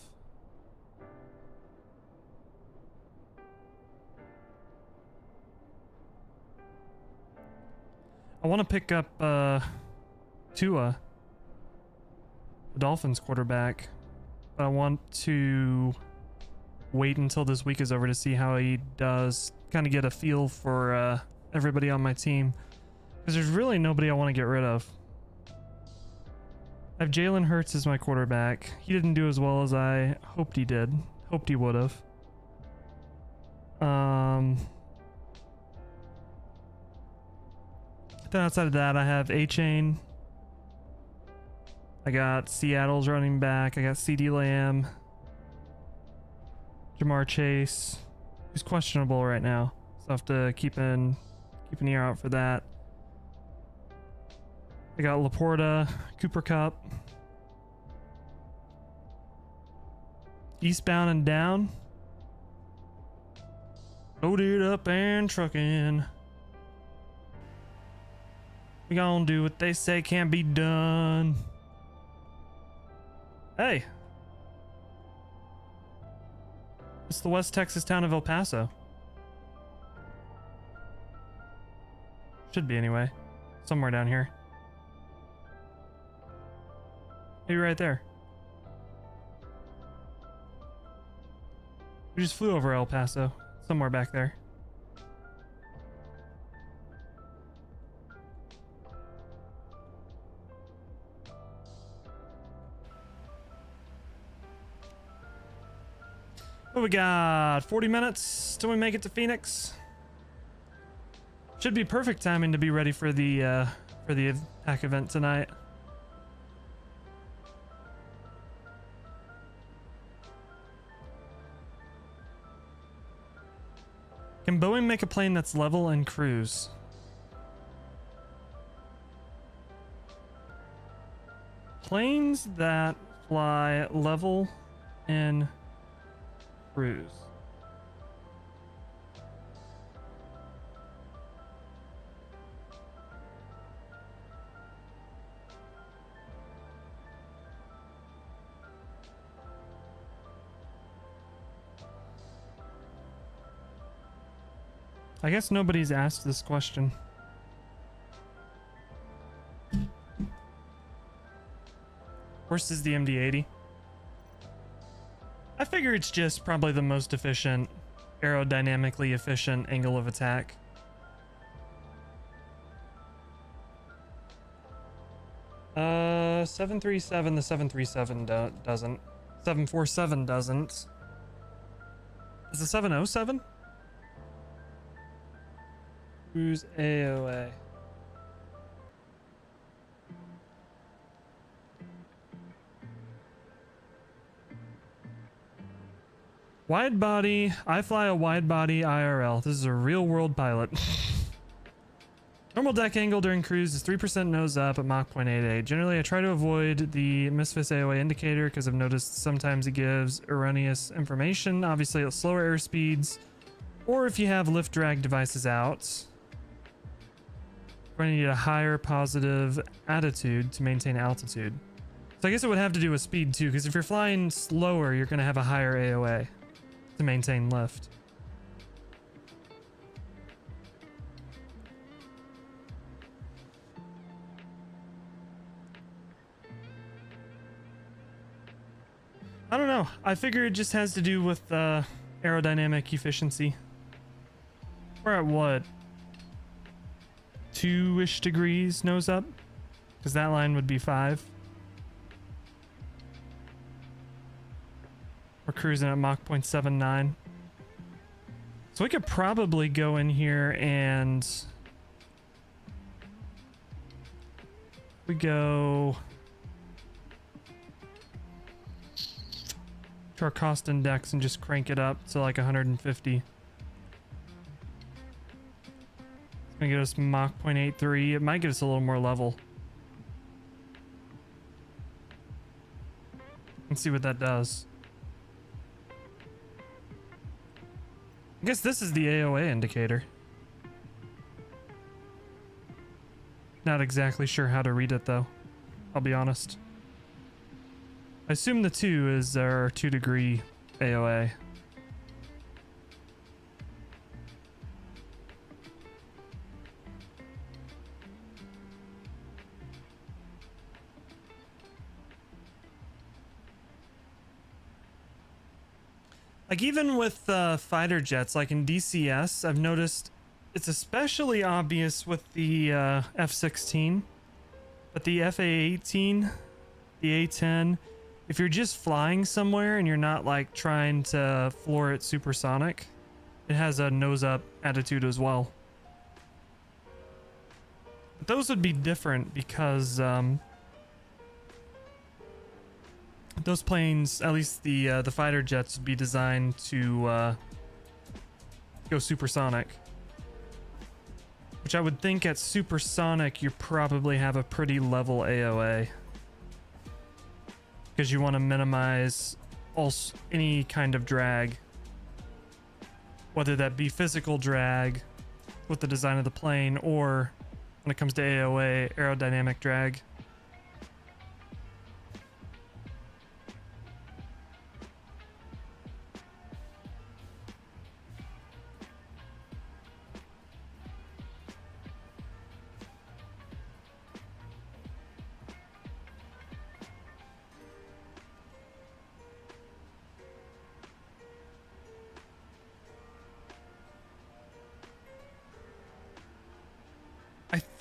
I want to pick up Tua, the Dolphins quarterback, but I want to wait until this week is over to see how he does, kind of get a feel for everybody on my team, because there's really nobody I want to get rid of. I have Jalen Hurts as my quarterback. He didn't do as well as I hoped he did. Hoped he would have. Then outside of that, I have A-Chain. I got Seattle's running back. I got CeeDee Lamb. Jamar Chase, who's questionable right now, so I have to keep an ear out for that. I got Laporta, Cooper Kupp, eastbound and down, loaded up and trucking. We gonna do what they say can't be done. Hey, it's the West Texas town of El Paso. Should be anyway, somewhere down here. Maybe right there. We just flew over El Paso, somewhere back there. What we got? 40 minutes till we make it to Phoenix. Should be perfect timing to be ready for the pack event tonight. Can Boeing make a plane that's level and cruise? Planes that fly level and cruise. I guess nobody's asked this question. Worst is the MD-80. I figure it's just probably the most efficient, aerodynamically efficient angle of attack. Uh, 737, the 737 doesn't. 747 doesn't. Is the 707? Who's AOA? Wide body. I fly a wide body IRL. This is a real world pilot. Normal deck angle during cruise is 3% nose up at Mach 0.88. Generally, I try to avoid the Misfits AOA indicator because I've noticed sometimes it gives erroneous information. Obviously, at slower airspeeds, or if you have lift drag devices out, we're going to need a higher positive attitude to maintain altitude. So I guess it would have to do with speed too, because if you're flying slower, you're going to have a higher AOA to maintain lift. I don't know. I figure it just has to do with aerodynamic efficiency. We're at what? 2-ish degrees nose up? Because that line would be 5. We're cruising at Mach 0.79. So we could probably go in here and we go to our cost index and just crank it up to like 150. gonna get us Mach 0.83. It might get us a little more level. Let's see what that does. I guess this is the AOA indicator. Not exactly sure how to read it though. I'll be honest. I assume the 2 is our 2-degree AOA. Like even with fighter jets, like in DCS, I've noticed it's especially obvious with the F-16, but the FA-18, the A-10, if you're just flying somewhere and you're not like trying to floor it supersonic, it has a nose up attitude as well. But those would be different because those planes, at least the fighter jets, would be designed to go supersonic. Which I would think at supersonic you probably have a pretty level AOA. Because you want to minimize any kind of drag. Whether that be physical drag with the design of the plane, or when it comes to AOA, aerodynamic drag.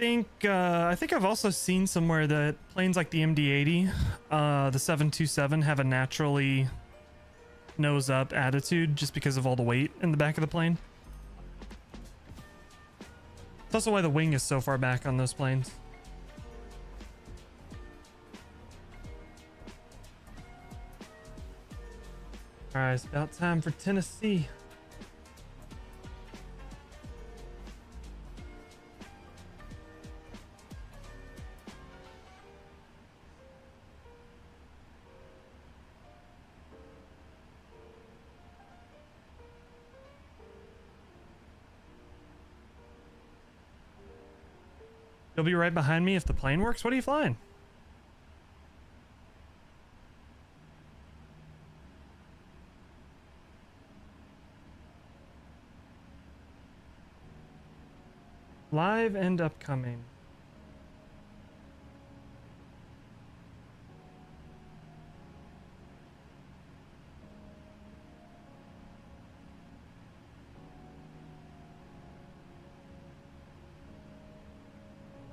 I think I've also seen somewhere that planes like the MD-80, the 727, have a naturally nose up attitude just because of all the weight in the back of the plane. It's also why the wing is so far back on those planes. Alright, it's about time for Tennessee. You'll be right behind me if the plane works? What are you flying? Live and upcoming.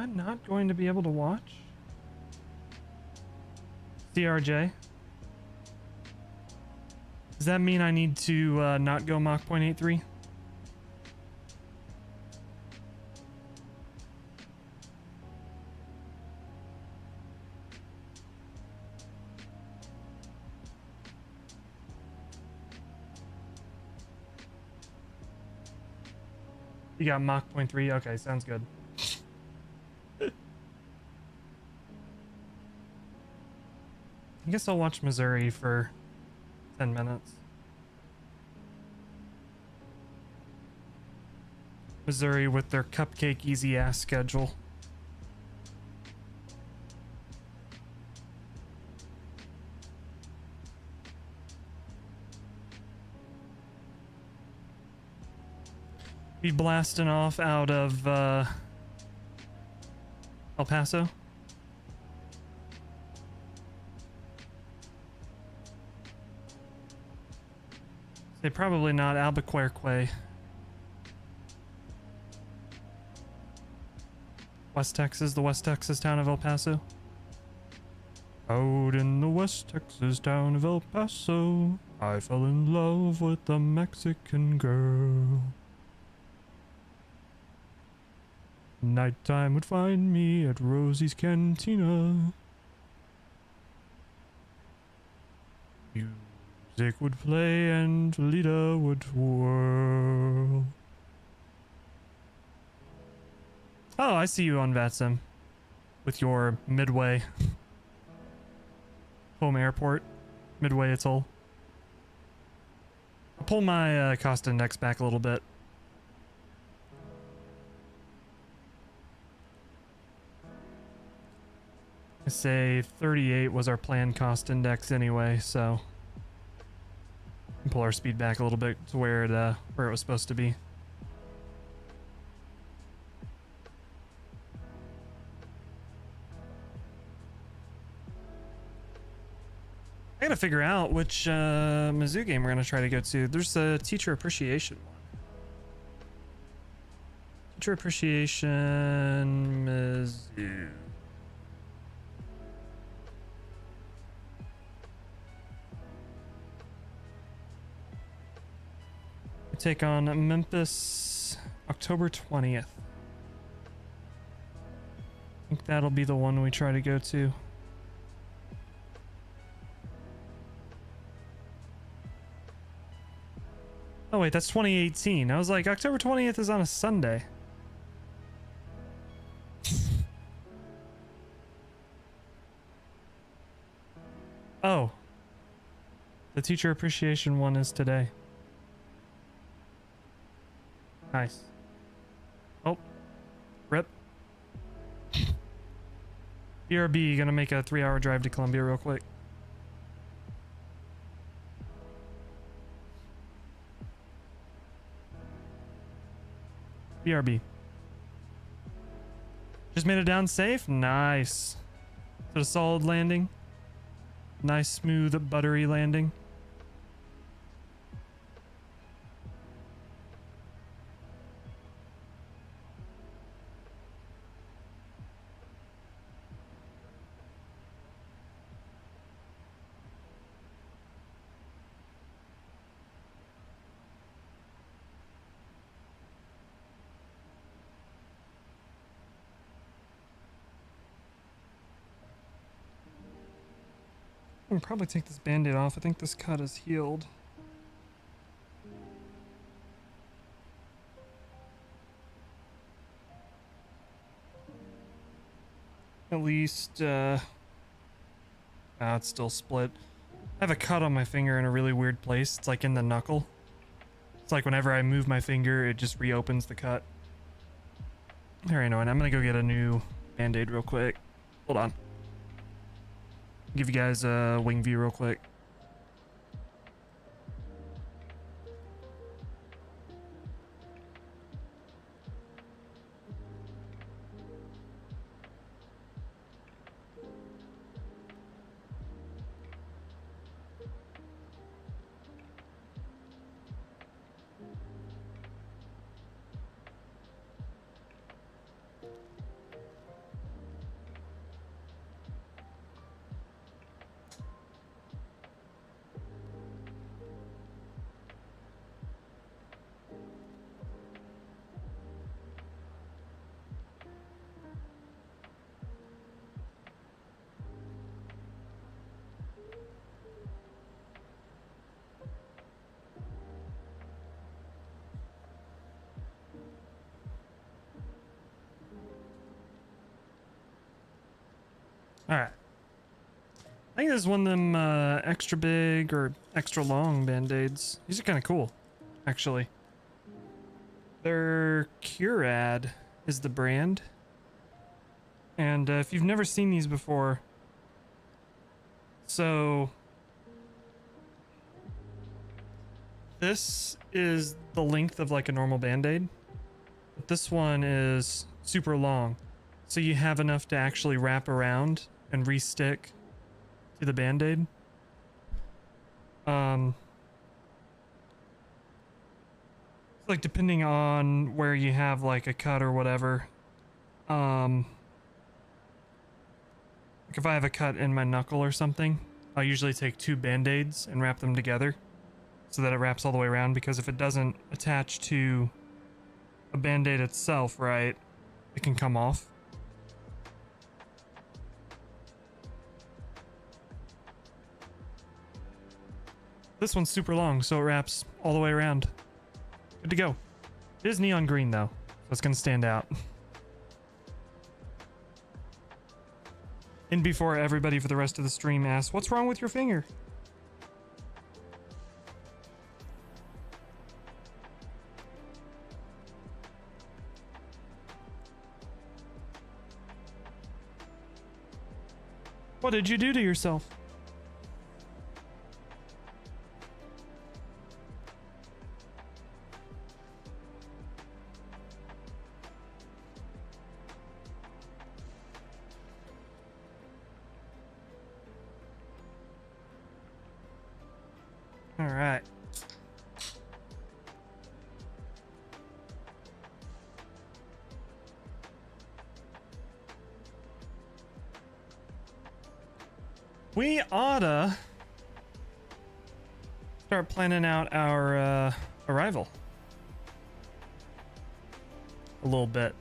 I'm not going to be able to watch. CRJ. Does that mean I need to not go Mach 0.83? You got Mach 0.3? Okay, sounds good. I guess I'll watch Missouri for 10 minutes. Missouri with their cupcake easy ass schedule. Be blasting off out of El Paso. Say probably not Albuquerque. West Texas, the West Texas town of El Paso. Out in the West Texas town of El Paso, I fell in love with a Mexican girl. Nighttime would find me at Rosie's Cantina. Music would play and Lita would twirl. I see you on VATSIM with your Midway home airport. Midway Atoll. I'll pull my cost index back a little bit. I say 38 was our planned cost index anyway, so we'll pull our speed back a little bit to where it was supposed to be. I gotta figure out which Mizzou game we're gonna try to go to. There's a teacher appreciation one. Teacher appreciation Mizzou. We take on Memphis October 20th. I think that'll be the one we try to go to. Oh wait, that's 2018. I was like, October 20th is on a Sunday. Oh. The teacher appreciation one is today. Nice. Oh. Rip. BRB, gonna make a 3-hour drive to Columbia real quick. BRB. Just made it down safe. Nice. Did a solid landing. Nice, smooth, buttery landing. I can probably take this band-aid off. I think this cut is healed. At least, it's still split. I have a cut on my finger in a really weird place. It's like in the knuckle. It's like whenever I move my finger, it just reopens the cut. Very annoying. I'm gonna go get a new band-aid real quick. Hold on. Give you guys a wing view real quick. Alright. I think this is one of them extra big or extra long band-aids. These are kind of cool, actually. They're Curad is the brand. And if you've never seen these before, so this is the length of like a normal band-aid, but this one is super long. So you have enough to actually wrap around and re-stick to the band-aid. It's like depending on where you have like a cut or whatever. Like if I have a cut in my knuckle or something, I'll usually take 2 band-aids and wrap them together so that it wraps all the way around, because if it doesn't attach to a band-aid itself, right, it can come off. This one's super long, so it wraps all the way around. Good to go. It is neon green though, so it's gonna stand out. And before everybody for the rest of the stream asks, what's wrong with your finger? What did you do to yourself? All right. We oughta start planning out our arrival a little bit.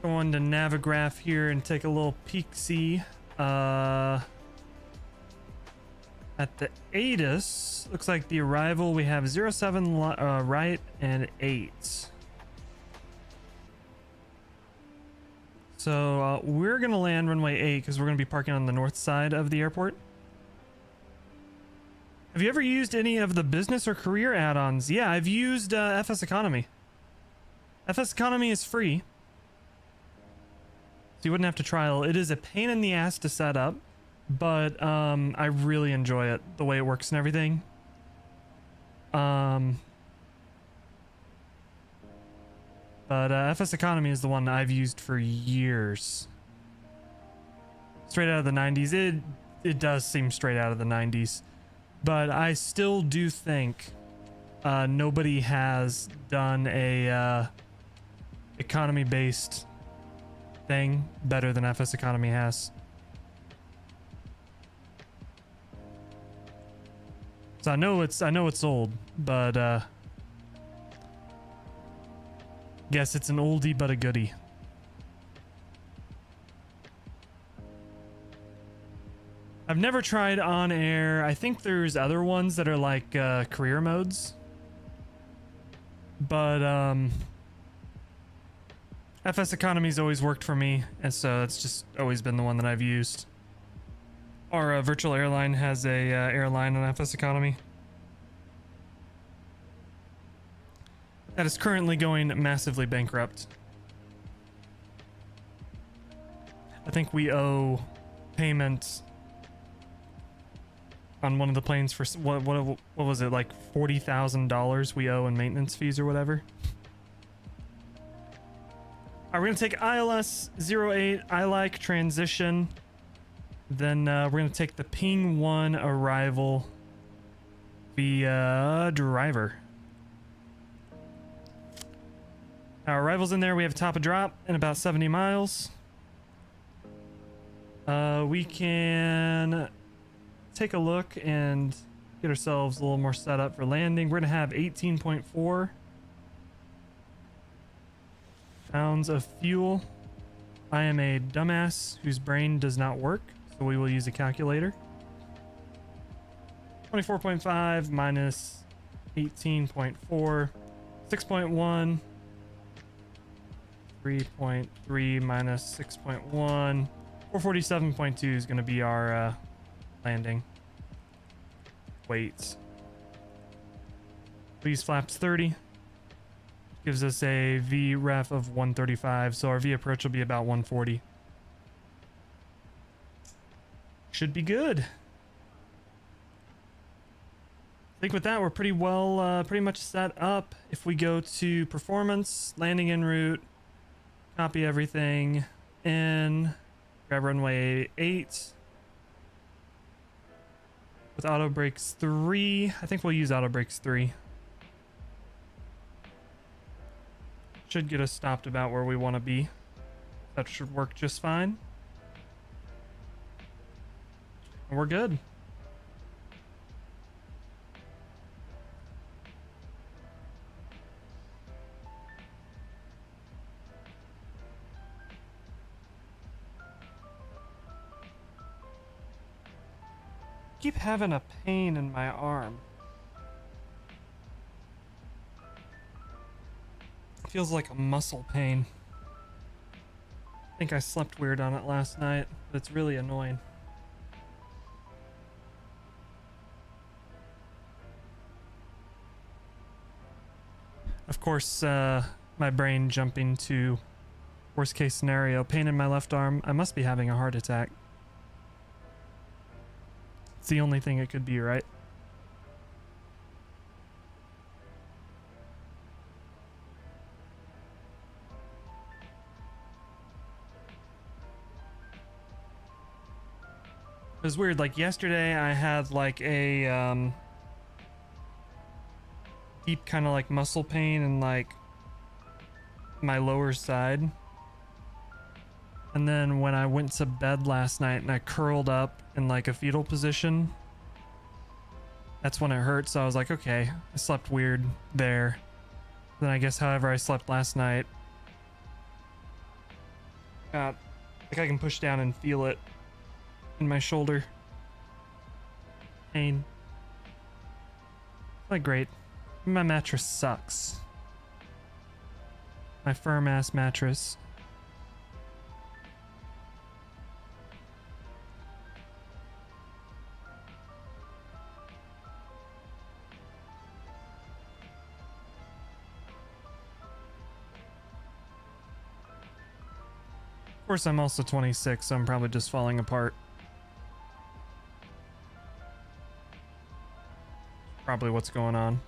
Go on to Navigraph here and take a little peek-see at the ATIS. Looks like the arrival we have 07 right and 8. So we're gonna land runway 8 because we're gonna be parking on the north side of the airport. Have you ever used any of the business or career add-ons? Yeah, I've used FS Economy. FS Economy is free, so you wouldn't have to trial. It is a pain in the ass to set up, but I really enjoy it, the way it works and everything. But FS Economy is the one I've used for years. Straight out of the 90s. It does seem straight out of the 90s. But I still do think nobody has done a economy-based thing better than FS Economy has. So I know it's old, but guess it's an oldie but a goodie. I've never tried on air. I think there's other ones that are like career modes, but FS Economy's always worked for me, and so it's just always been the one that I've used. Our virtual airline has a airline on FS Economy that is currently going massively bankrupt. I think we owe payment on one of the planes for what was it, like $40,000 we owe in maintenance fees or whatever. Alright, we're gonna take ILS 08 I like transition. Then we're gonna take the Ping 1 arrival via driver. Our arrival's in there. We have a top of drop in about 70 miles. We can take a look and get ourselves a little more set up for landing. We're gonna have 18.4 pounds of fuel. I am a dumbass whose brain does not work, so we will use a calculator. 24.5 minus 18.4, 6.1. 3.3 minus 6.1. 447.2 is going to be our landing weight. Please flaps 30. Gives us a V ref of 135, so our V approach will be about 140. Should be good. I think with that we're pretty much set up. If we go to performance, landing en route, copy everything in, grab runway 8 with auto brakes 3. I think we'll use auto brakes 3. Should get us stopped about where we want to be. That should work just fine. And we're good. Keep having a pain in my arm. feels like a muscle pain. I think I slept weird on it last night, but it's really annoying. Of course, my brain jumping to worst case scenario, pain in my left arm. I must be having a heart attack. It's the only thing it could be, right? It was weird, like yesterday I had like a deep kind of like muscle pain in like my lower side. And then when I went to bed last night and I curled up in like a fetal position, that's when it hurt. So I was like, okay, I slept weird there. Then I guess however I slept last night, like I can push down and feel it in my shoulder. Pain. Not great. My mattress sucks. My firm ass mattress. Of course, I'm also 26, so I'm probably just falling apart. Probably what's going on.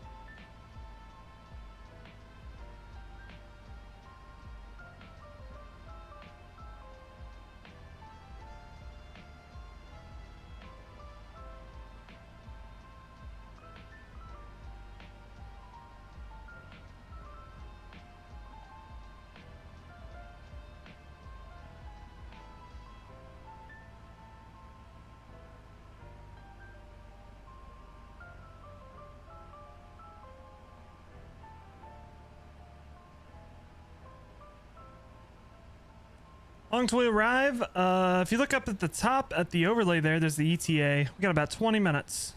Long till we arrive. If you look up at the top at the overlay there, there's the ETA. We got about 20 minutes.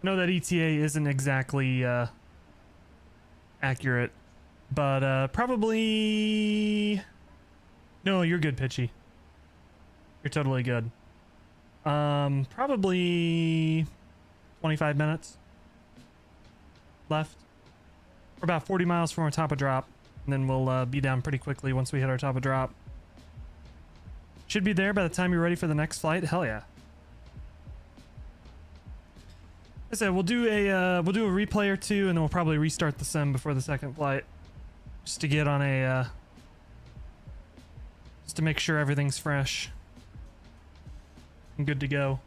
I know that ETA isn't exactly accurate, but probably... No, you're good, Pitchy. You're totally good. Probably 25 minutes left. We're about 40 miles from our top of drop. And then we'll be down pretty quickly once we hit our top of drop. Should be there by the time you're ready for the next flight. Hell yeah. Like I said, we'll do a replay or two, and then we'll probably restart the sim before the second flight, just to get on a just to make sure everything's fresh and good to go.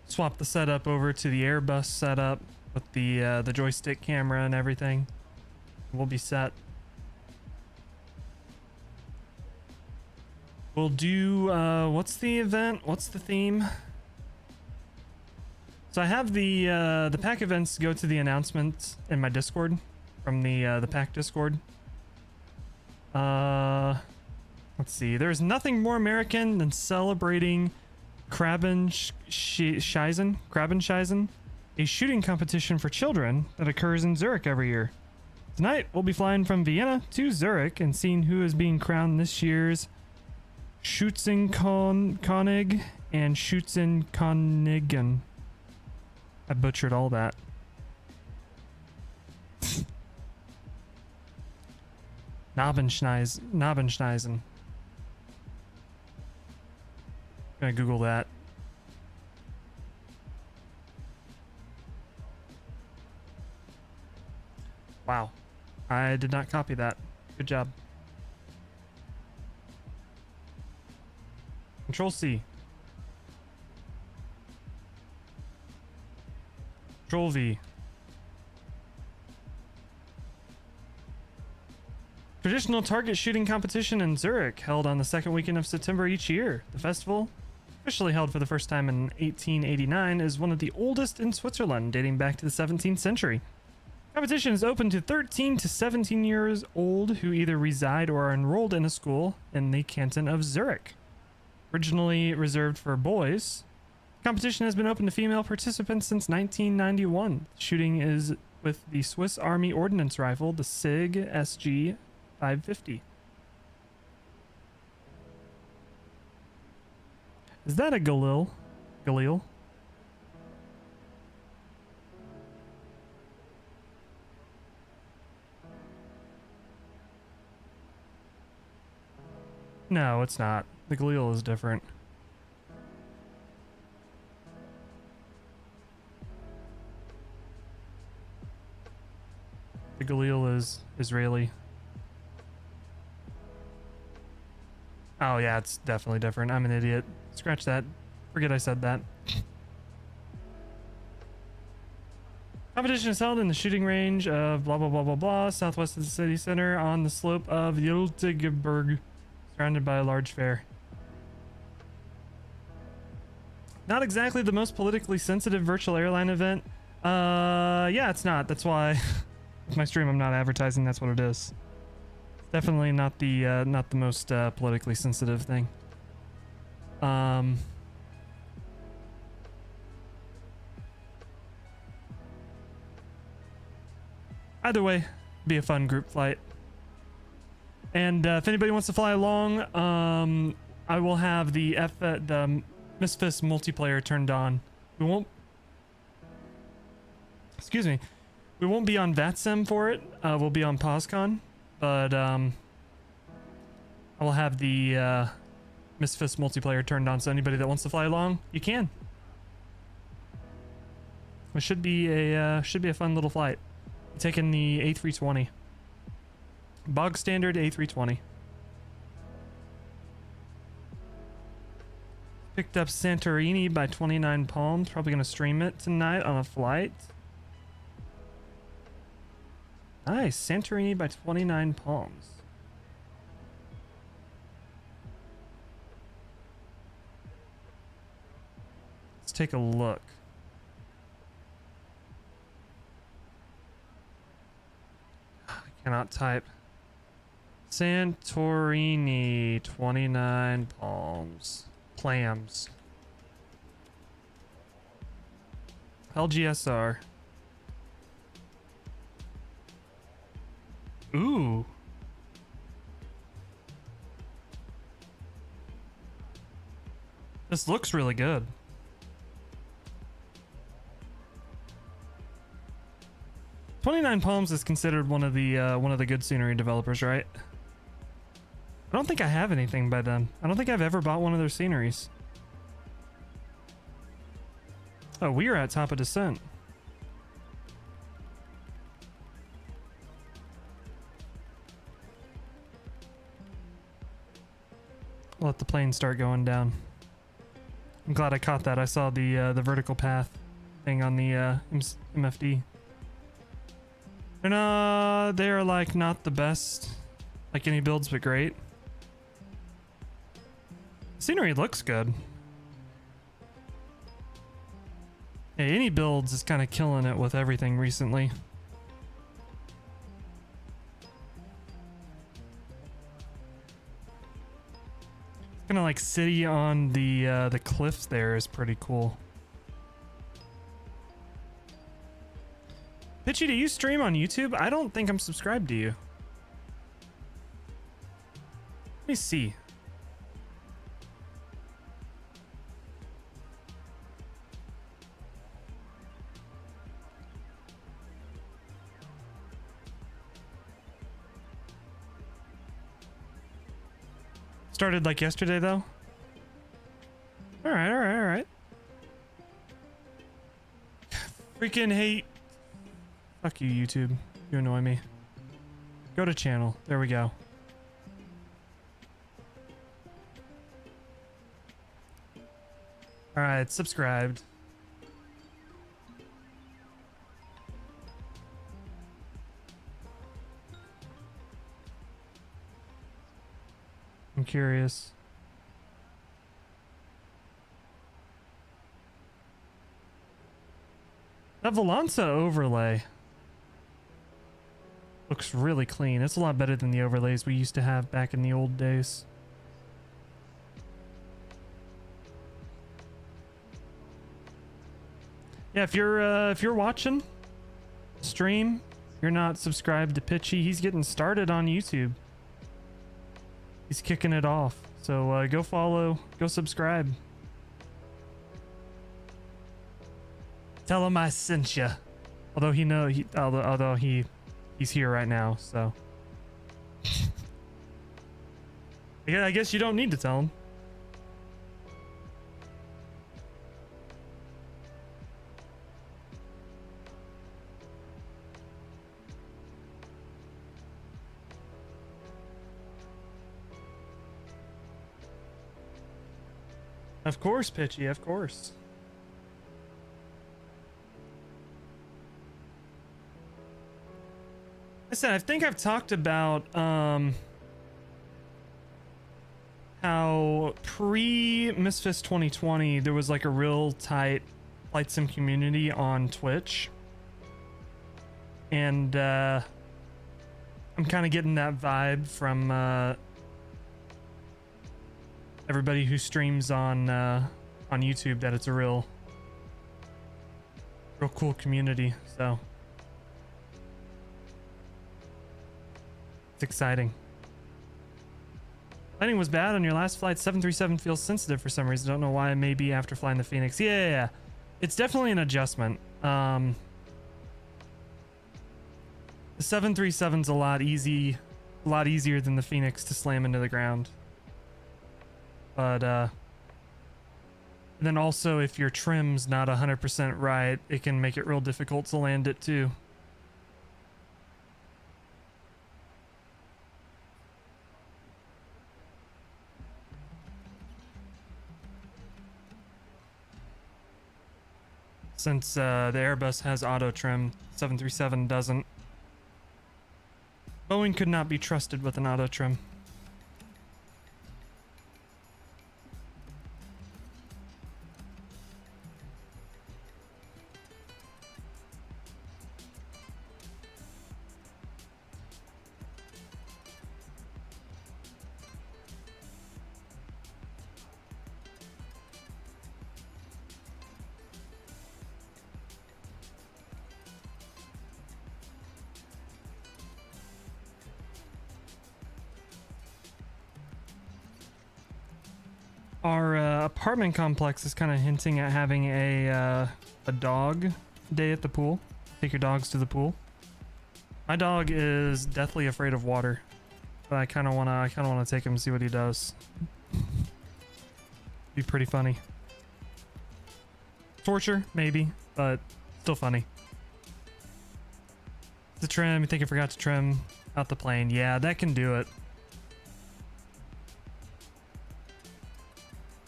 Swap the setup over to the Airbus setup with the joystick camera and everything. We'll be set. We'll do what's the event? What's the theme? So I have the pack events go to the announcement in my Discord from the pack Discord. Let's see. There's nothing more American than celebrating Krabbenscheisen, a shooting competition for children that occurs in Zurich every year. Tonight, we'll be flying from Vienna to Zurich and seeing who is being crowned this year's Schützenkönig and Schützenkönigin. I butchered all that. Knabbenschneisen. Gonna Google that. Wow, I did not copy that. Good job. Control C. Control V. Traditional target shooting competition in Zurich, held on the second weekend of September each year. The festival, officially held for the first time in 1889, is one of the oldest in Switzerland, dating back to the 17th century. Competition is open to 13 to 17 years old who either reside or are enrolled in a school in the canton of Zurich. Originally reserved for boys, Competition has been open to female participants since 1991. Shooting is with the Swiss Army Ordnance Rifle, the SIG SG 550. Is that a Galil? Galil? No, it's not. The Galil is different. The Galil is Israeli. Oh yeah, it's definitely different. I'm an idiot. Scratch that. Forget I said that. Competition is held in the shooting range of blah blah blah blah blah, southwest of the city center on the slope of Yultigeberg, surrounded by a large fair. Not exactly the most politically sensitive virtual airline event. Yeah, it's not. That's why with my stream I'm not advertising. That's what it is. Definitely not the most politically sensitive thing. Either way, be a fun group flight. And if anybody wants to fly along, I will have the Misfits multiplayer turned on. We won't. Excuse me. We won't be on VATSIM for it. We'll be on POSCON, but I will have the Misfits multiplayer turned on, so anybody that wants to fly along, you can. It should be a fun little flight. Taking the A320, bog standard A320. Picked up Santorini by 29 Palms. Probably gonna stream it tonight on a flight. Nice, Santorini by 29 Palms. Let's take a look. Cannot type. Santorini, 29 Palms. Clams. LGSR. Ooh. This looks really good. "29 Palms" is considered one of the good scenery developers, right? I don't think I have anything by them. I don't think I've ever bought one of their sceneries. Oh, we are at top of descent. I'll let the plane start going down. I'm glad I caught that. I saw the vertical path thing on the MFD. And they're like not the best, like any builds, but great. Scenery looks good. Yeah, any builds is kind of killing it with everything recently. Kind of like city on the cliffs there is pretty cool. Pitchy, do you stream on YouTube? I don't think I'm subscribed to you. Let me see. Started like yesterday though? Alright, alright, alright. Freaking hate. Fuck you, YouTube. You annoy me. Go to channel. There we go. Alright, subscribed. I'm curious. That Valanza overlay looks really clean. It's a lot better than the overlays we used to have back in the old days. Yeah, if you're watching stream, you're not subscribed to Pitchy, he's getting started on YouTube. He's kicking it off. So go follow, go subscribe. Tell him I sent you. Although he's here right now, so yeah, I guess you don't need to tell him. Of course, Pitchy, of course. I said, I think I've talked about how pre-Misfits 2020 there was like a real tight flight sim community on Twitch, and I'm kind of getting that vibe from everybody who streams on YouTube, that it's a real cool community. So it's exciting. Landing was bad on your last flight. 737 feels sensitive for some reason. Don't know why. Maybe after flying the Phoenix. Yeah. It's definitely an adjustment. The 737's a lot easier than the Phoenix to slam into the ground. But then also, if your trim's not 100% right, it can make it real difficult to land it too. Since the Airbus has auto trim, 737 doesn't. Boeing could not be trusted with an auto trim. Our apartment complex is kind of hinting at having a dog day at the pool. Take your dogs to the pool. My dog is deathly afraid of water, but I kind of wanna take him and see what he does. Be pretty funny. Torture, maybe, but still funny. The trim, you think I forgot to trim out the plane? Yeah, that can do it.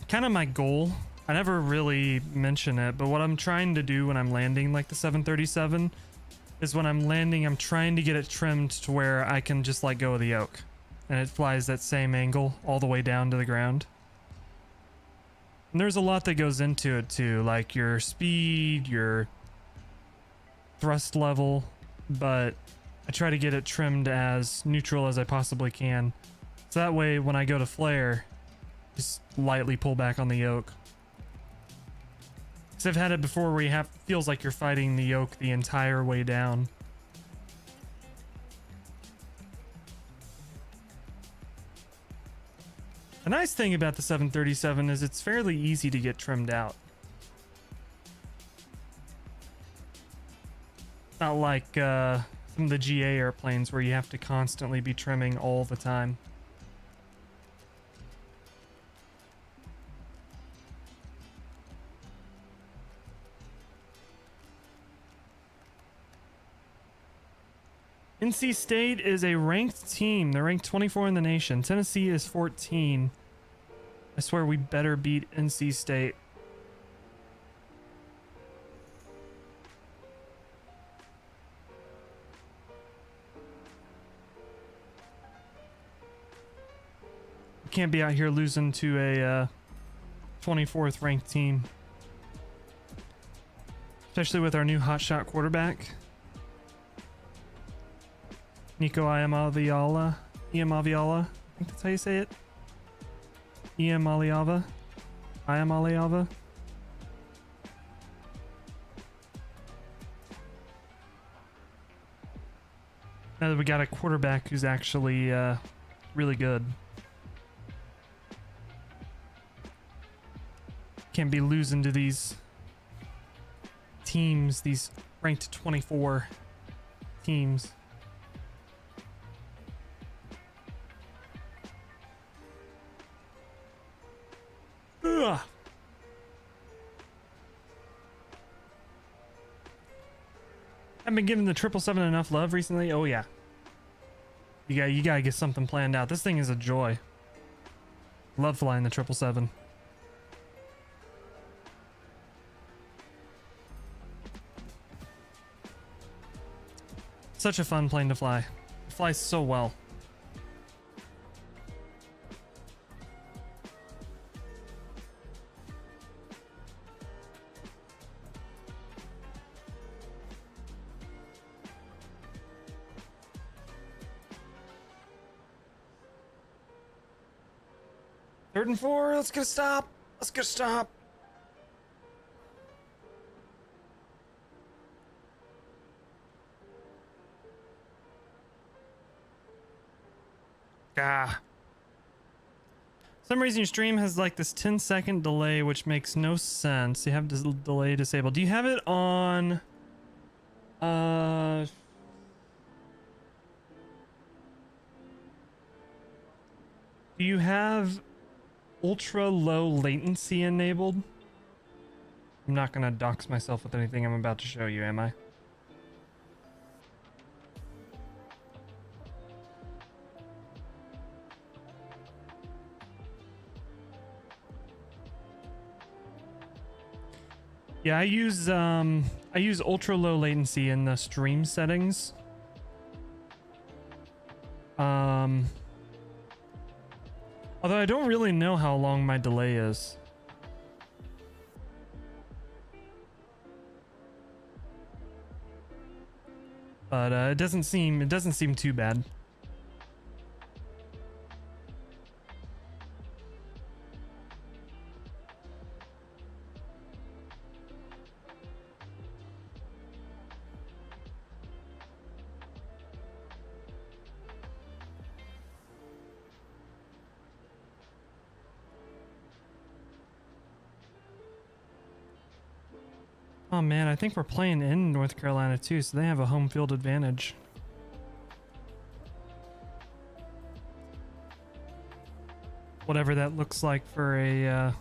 Kind of my goal, I never really mention it, but what I'm trying to do when I'm landing like the 737 is when I'm landing, I'm trying to get it trimmed to where I can just let go of the yoke and it flies that same angle all the way down to the ground. And there's a lot that goes into it too, like your speed, your thrust level, but I try to get it trimmed as neutral as I possibly can. So that way when I go to flare, just lightly pull back on the yoke. Because I've had it before where you feels like you're fighting the yoke the entire way down. The nice thing about the 737 is it's fairly easy to get trimmed out. Not like some of the GA airplanes where you have to constantly be trimming all the time. NC State is a ranked team. They're ranked 24 in the nation. Tennessee is 14. I swear we better beat NC State. We can't be out here losing to a 24th ranked team. Especially with our new hotshot quarterback. Nico Iamaleava, I think that's how you say it. Iamaleava. Now that we got a quarterback who's actually really good. Can't be losing to these teams, these ranked 24 teams. Ugh. I've been giving the 777 enough love recently. Oh yeah. You gotta get something planned out. This thing is a joy. Love flying the 777. Such a fun plane to fly. It flies so well. Third and 4, let's get a stop. Let's get a stop. Ah. For some reason your stream has like this 10-second delay, which makes no sense. You have this delay disabled. Do you have it on do you have ultra low latency enabled? I'm not gonna dox myself with anything I'm about to show you, am I? Yeah, I use ultra low latency in the stream settings. Although I don't really know how long my delay is. But it doesn't seem too bad. Oh man, I think we're playing in North Carolina too, so they have a home field advantage. Whatever that looks like for a, I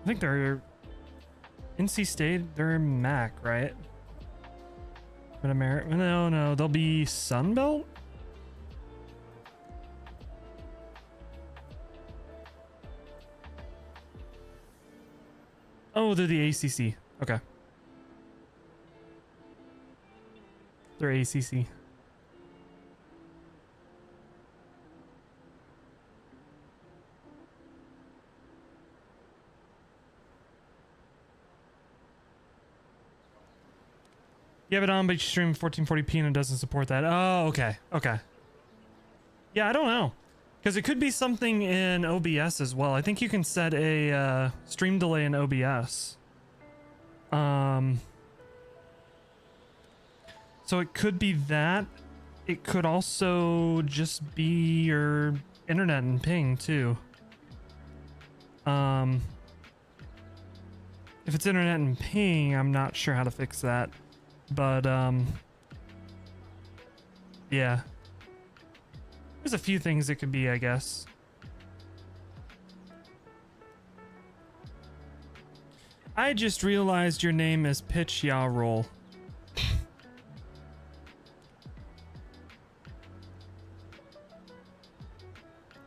think they're NC State, they're MAC, right? But no, they'll be Sunbelt? Oh, they're the ACC. Okay. They're ACC. You have it on, but you stream 1440p and it doesn't support that. Oh, okay. Okay. Yeah, I don't know. Because it could be something in OBS as well. I think you can set a stream delay in OBS. So it could be that. It could also just be your internet and ping too. If it's internet and ping, I'm not sure how to fix that. But yeah. There's a few things it could be, I guess. I just realized your name is Pitch Ya Roll.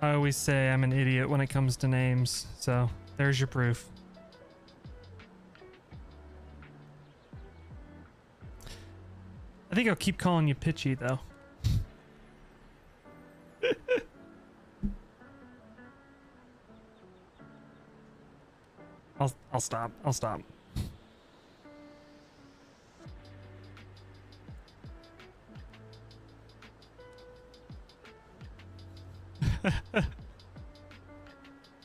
I always say I'm an idiot when it comes to names, so there's your proof. I think I'll keep calling you Pitchy though. I'll stop. I'll stop.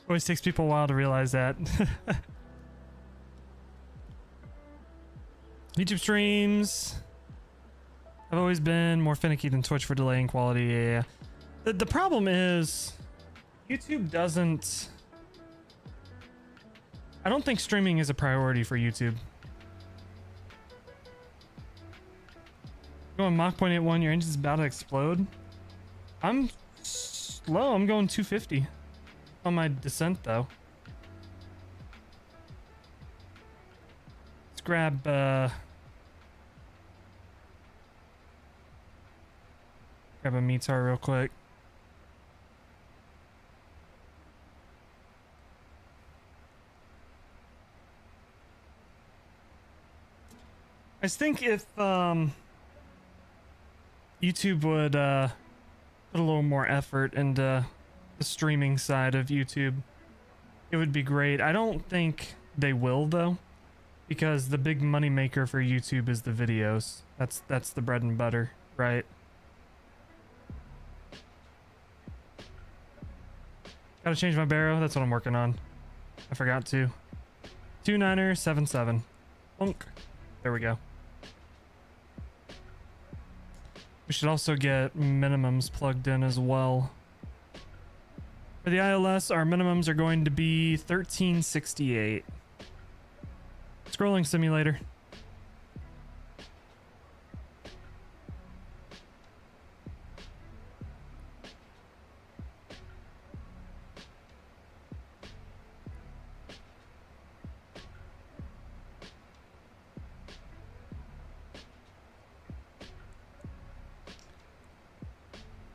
Always takes people a while to realize that. YouTube streams. I've always been more finicky than Twitch for delaying quality. Yeah. The problem is YouTube doesn't... I don't think streaming is a priority for YouTube. Going Mach 0.81, your engine's about to explode. I'm slow, I'm going 250 on my descent though. Let's grab grab a METAR real quick. I think if YouTube would put a little more effort into the streaming side of YouTube, it would be great. I don't think they will though, because the big money maker for YouTube is the videos. That's the bread and butter, right? Gotta change my barrow. That's what I'm working on. I forgot to. 29er77. Bonk. There we go. We should also get minimums plugged in as well. For the ILS, our minimums are going to be 1368. Scrolling simulator.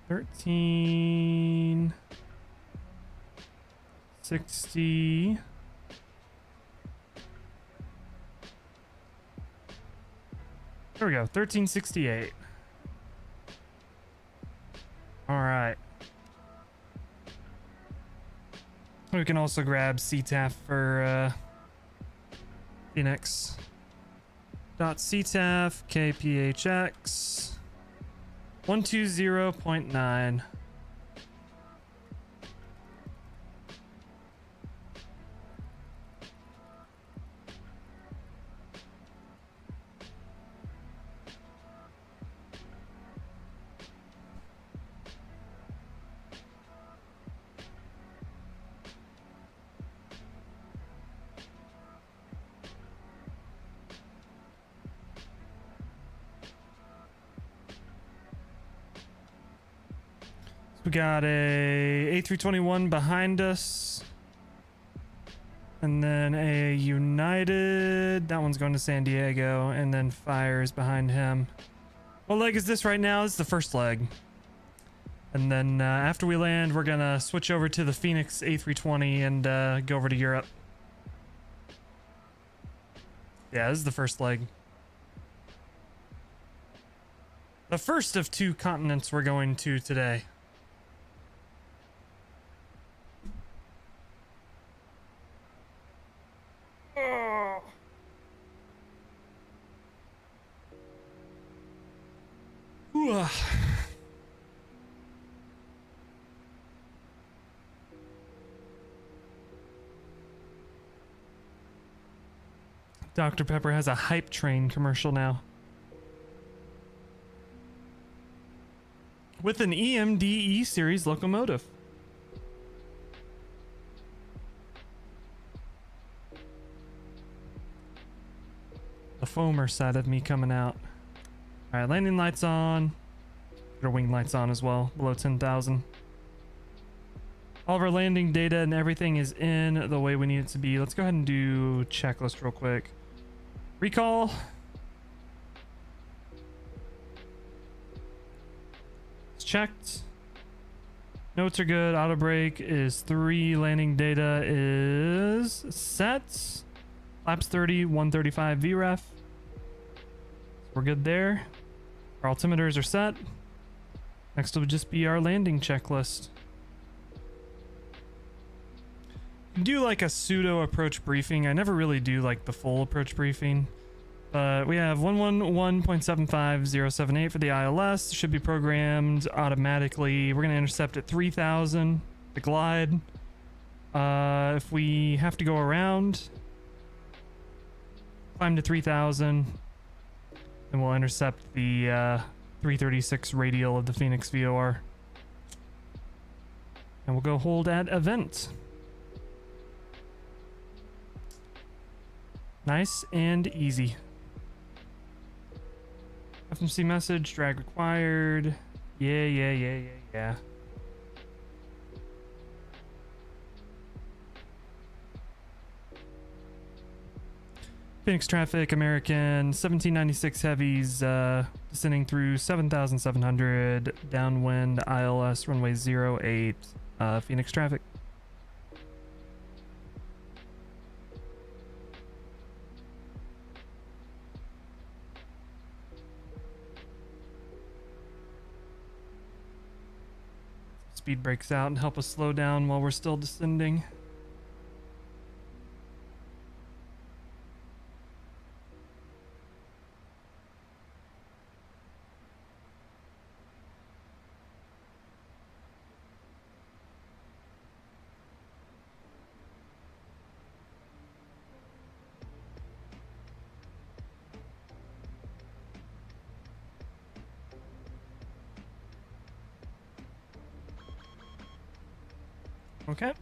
$13.60. There we go, 1368. All right. We can also grab CTAF for Phoenix. .CTAF KPHX 120.9. We got a A321 behind us. And then a United. That one's going to San Diego. And then Fires behind him. What leg is this right now? This is the first leg. And then after we land, we're going to switch over to the Phoenix A320 and go over to Europe. Yeah, this is the first leg. The first of 2 continents we're going to today. Dr. Pepper has a hype train commercial now. With an EMD series locomotive. The foamer side of me coming out. Alright, landing lights on. Get our wing lights on as well, below 10,000. All of our landing data and everything is in the way we need it to be. Let's go ahead and do checklist real quick. Recall. It's checked. Notes are good. Auto brake is 3. Landing data is set. Flaps 30, 135 VREF. We're good there. Our altimeters are set. Next will just be our landing checklist. Do like a pseudo approach briefing. I never really do like the full approach briefing, but we have 111.75078 for the ILS. Should be programmed automatically. We're gonna intercept at 3,000. The glide. If we have to go around, climb to 3,000, then we'll intercept the 336 radial of the Phoenix VOR. And we'll go hold at event. Nice and easy. FMC message, drag required. Yeah. Phoenix traffic, American 1796 heavies, descending through 7,700, downwind, ILS, runway 08, Phoenix traffic. Speed brakes out and help us slow down while we're still descending. Okay.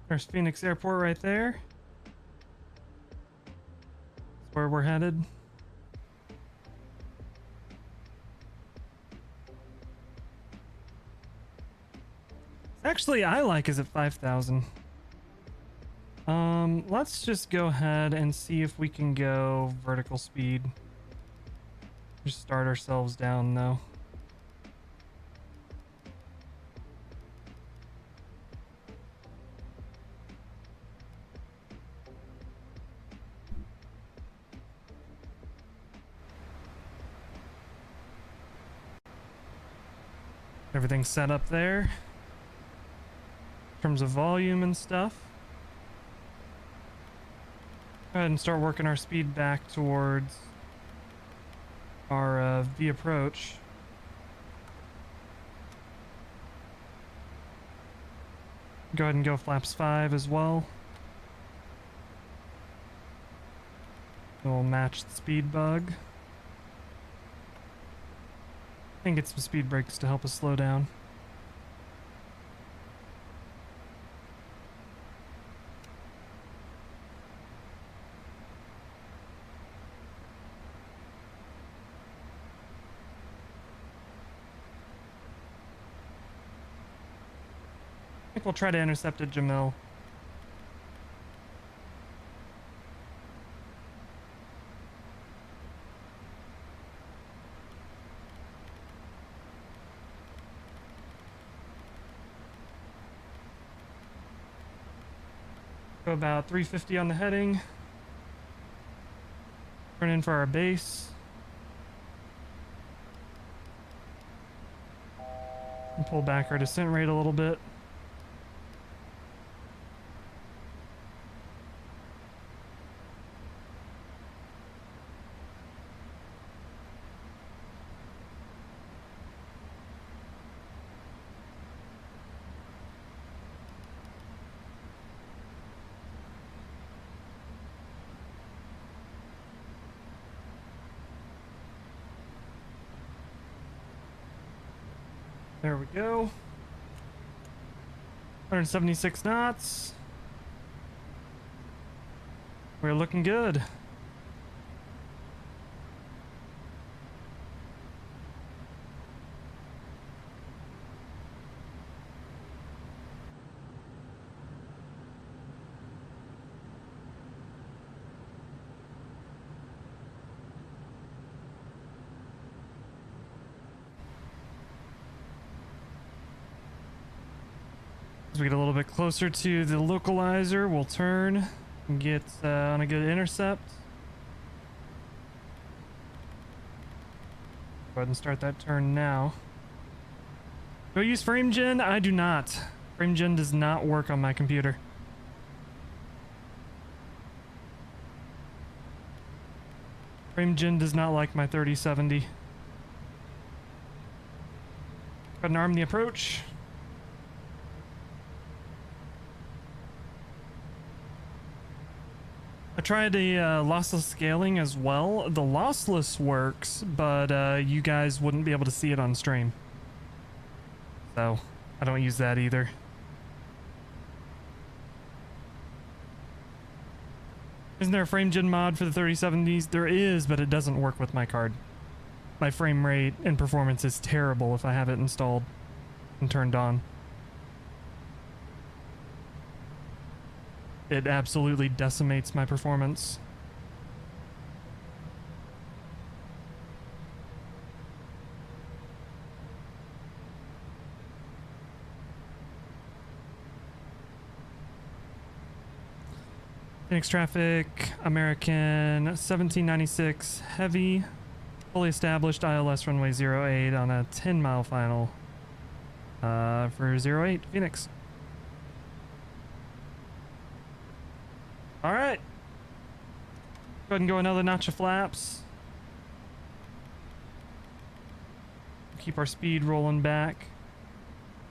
There's Phoenix Airport right there. That's where we're headed. Actually, I like is at 5,000. Let's just go ahead and see if we can go vertical speed. Just start ourselves down though. Everything's set up there in terms of volume and stuff. Go ahead and start working our speed back towards our V approach. Go ahead and go flaps 5 as well. We'll match the speed bug. And get some speed brakes to help us slow down. I think we'll try to intercept at Jamil. Go about 350 on the heading. Turn in for our base. And pull back our descent rate a little bit. There we go. 176 knots. We're looking good. As we get a little bit closer to the localizer, we'll turn and get on a good intercept. Go ahead and start that turn now. Do I use FrameGen? I do not. FrameGen does not work on my computer. FrameGen does not like my 3070. Go ahead and arm the approach. tried a lossless scaling as well. The lossless works, but you guys wouldn't be able to see it on stream. So I don't use that either. Isn't there a frame gen mod for the 3070s? There is, but it doesn't work with my card. My frame rate and performance is terrible if I have it installed and turned on. It absolutely decimates my performance. Phoenix traffic, American 1796 heavy, fully established ILS runway 08 on a 10-mile final for 08 Phoenix. All right. Go ahead and go another notch of flaps. Keep our speed rolling back.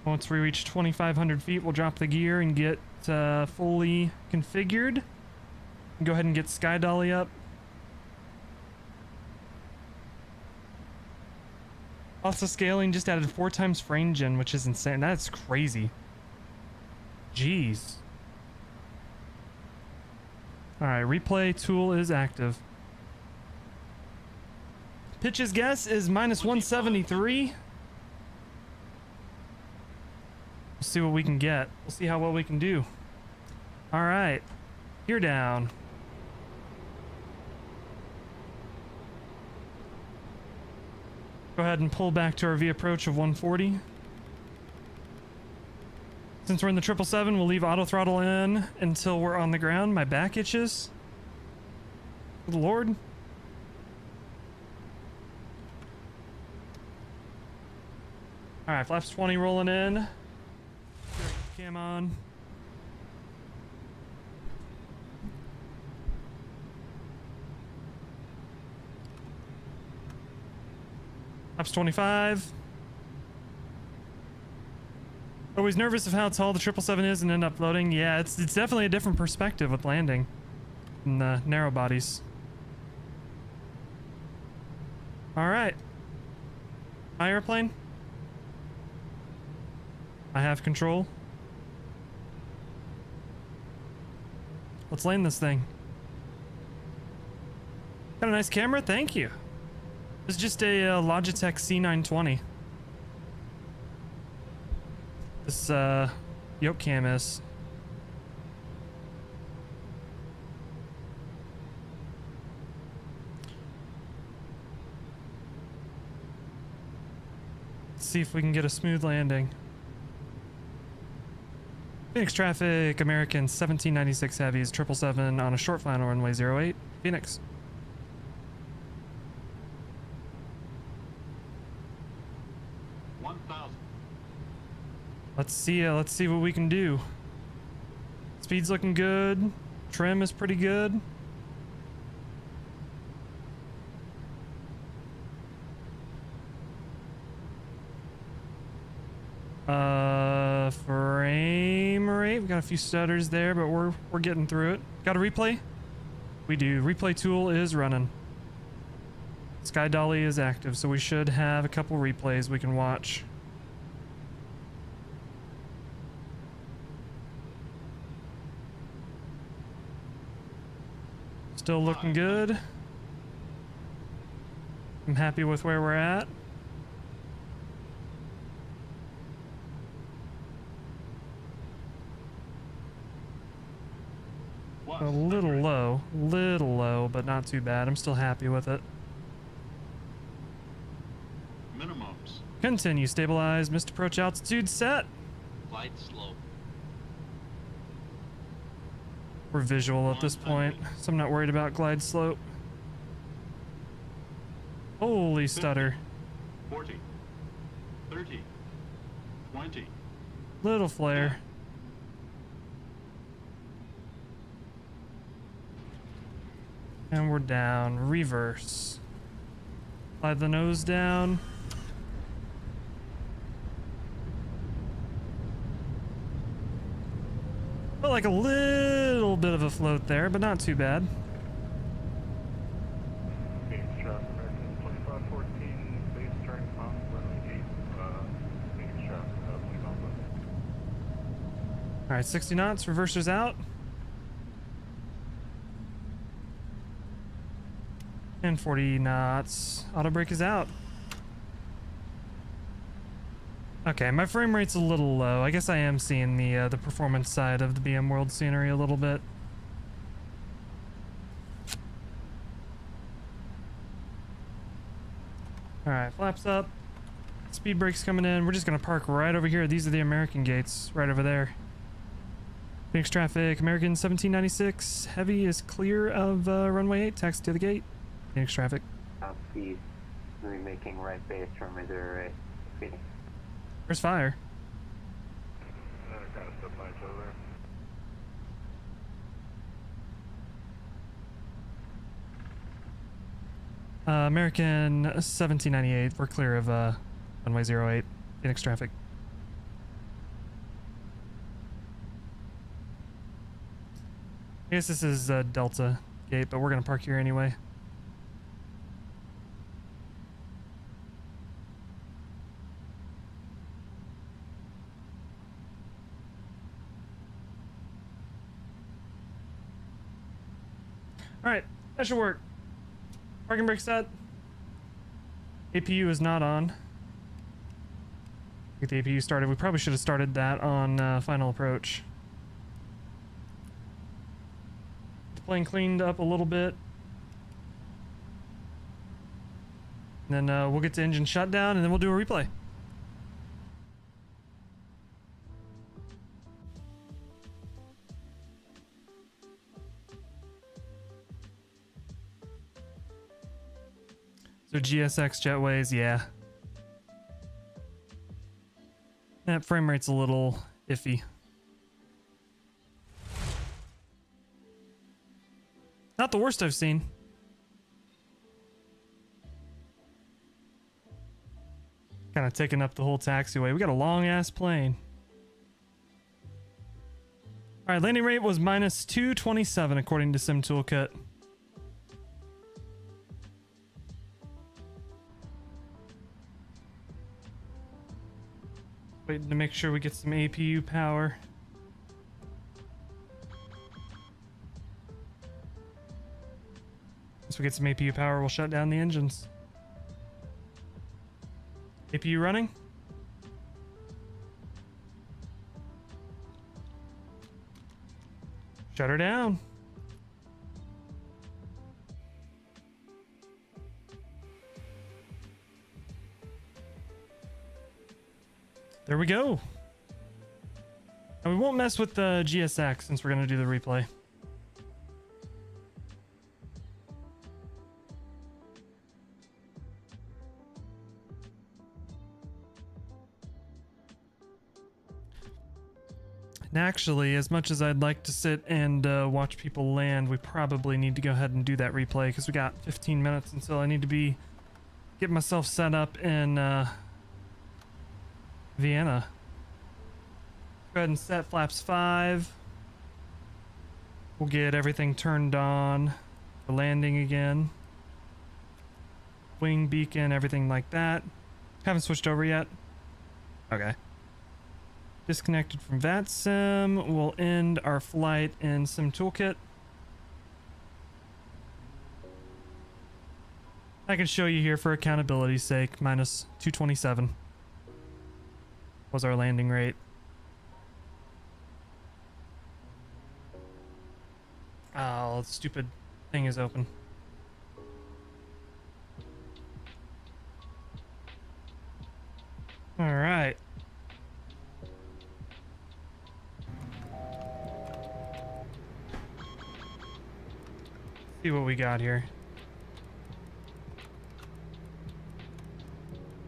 Once we reach 2,500 feet, we'll drop the gear and get fully configured. Go ahead and get Sky Dolly up. Also, scaling just added 4 times frame gen, which is insane. That's crazy. Jeez. Alright, replay tool is active. Pitch's guess is minus 173. We'll see what we can get. We'll see how well we can do. Alright. Gear down. Go ahead and pull back to our V approach of 140. Since we're in the 777, we'll leave auto throttle in until we're on the ground. My back itches. Good Lord. Alright, flaps 20 rolling in. Cam on. Flaps 25. Always nervous of how tall the 777 is and end up floating. Yeah, it's definitely a different perspective with landing in the narrow bodies. Alright. My airplane. I have control. Let's land this thing. Got a nice camera, thank you. It's just a Logitech C920. This yoke cam is. Let's see if we can get a smooth landing. Phoenix traffic, American 1796 heavies, 777 on a short final runway 08, Phoenix. Let's see what we can do. Speed's looking good. Trim is pretty good. Frame rate. We got a few stutters there, but we're getting through it. Got a replay? We do. Replay tool is running. Sky Dolly is active, so we should have a couple replays we can watch. Still looking good. I'm happy with where we're at. A little low, but not too bad. I'm still happy with it. Minimums. Continue, stabilize, missed approach altitude set. Glide slope. We're visual at this point, so I'm not worried about glide slope. Holy stutter. 40. 30. 20. Little flare. And we're down. Reverse. Slide the nose down. Felt like a little bit of a float there, but not too bad. All right, 60 knots, reversers out. And 40 knots, auto brake is out. Okay, my frame rate's a little low. I guess I am seeing the performance side of the BMWorld scenery a little bit. All right, flaps up. Speed brakes coming in. We're just gonna park right over here. These are the American gates, right over there. Phoenix traffic, American 1796. Heavy is clear of runway 8. Taxi to the gate. Phoenix traffic. Southeast, remaking right base from Missouri, Phoenix. Where's fire? Kind of stuff by each other. American 1798. We're clear of runway 08. Phoenix traffic. I guess this is Delta gate, but we're gonna park here anyway. Alright, that should work. Parking brake set. APU is not on. Get the APU started. We probably should have started that on final approach. The plane cleaned up a little bit. And then we'll get to engine shutdown and then we'll do a replay. So GSX jetways, yeah. That frame rate's a little iffy. Not the worst I've seen. Kind of taking up the whole taxiway. We got a long ass plane. All right, landing rate was minus 227 according to Sim Toolkit. Waiting to make sure we get some APU power. Once we get some APU power, we'll shut down the engines. APU running? Shut her down. There we go. And we won't mess with the GSX since we're going to do the replay. And actually, as much as I'd like to sit and watch people land, we probably need to go ahead and do that replay because we got 15 minutes until I need to get myself set up in Vienna. Go ahead and set flaps 5. We'll get everything turned on for landing again. Wing beacon, everything like that. Haven't switched over yet. Okay. Disconnected from VATSIM. We'll end our flight in Sim Toolkit. I can show you here for accountability's sake. Minus 227 was our landing rate. Oh, the stupid thing is open. All right. See what we got here.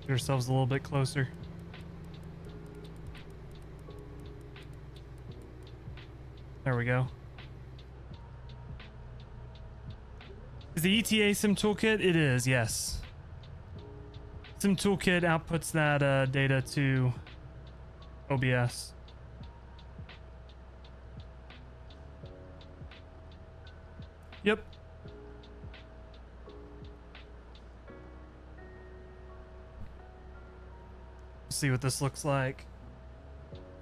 Get ourselves a little bit closer. There we go. Is the ETA Sim Toolkit? It is, yes. Sim Toolkit outputs that data to OBS. Yep. See what this looks like.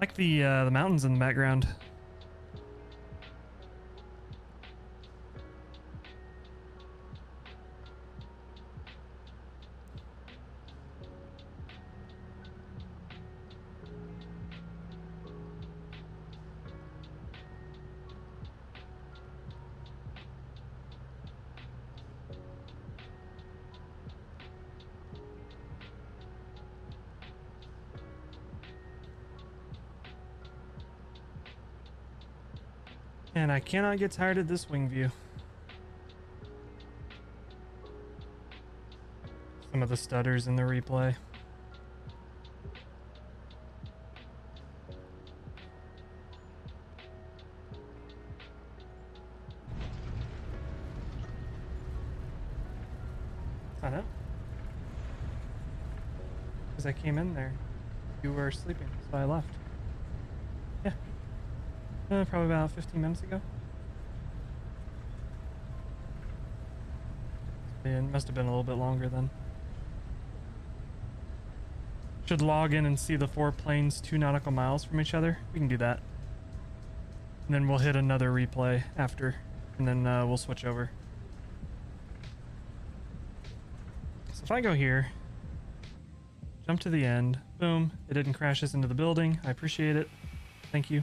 Like the mountains in the background. And I cannot get tired of this wing view. Some of the stutters in the replay. I know. Because I came in there. You were sleeping, so I left. Yeah. Probably about 15 minutes ago. It must have been a little bit longer then. Should log in and see the 4 planes 2 nautical miles from each other. We can do that. And then we'll hit another replay after. And then we'll switch over. So if I go here, jump to the end, boom, it didn't crash us into the building. I appreciate it. Thank you.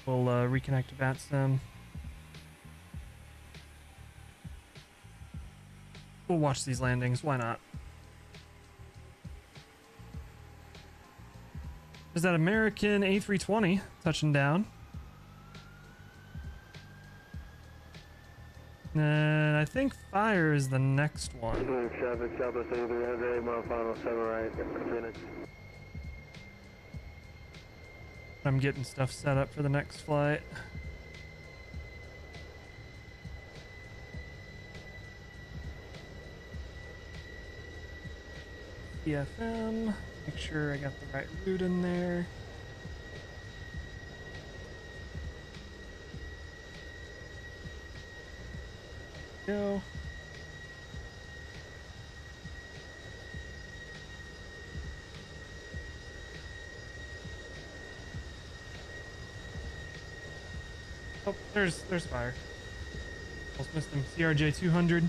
We'll reconnect to VATSIM. We'll watch these landings, why not? There's that American A320 touching down. And I think Fire is the next one. I'm getting stuff set up for the next flight. EFM, make sure I got the right route in there. Go. Oh, there's Fire. Almost missed him. CRJ 200.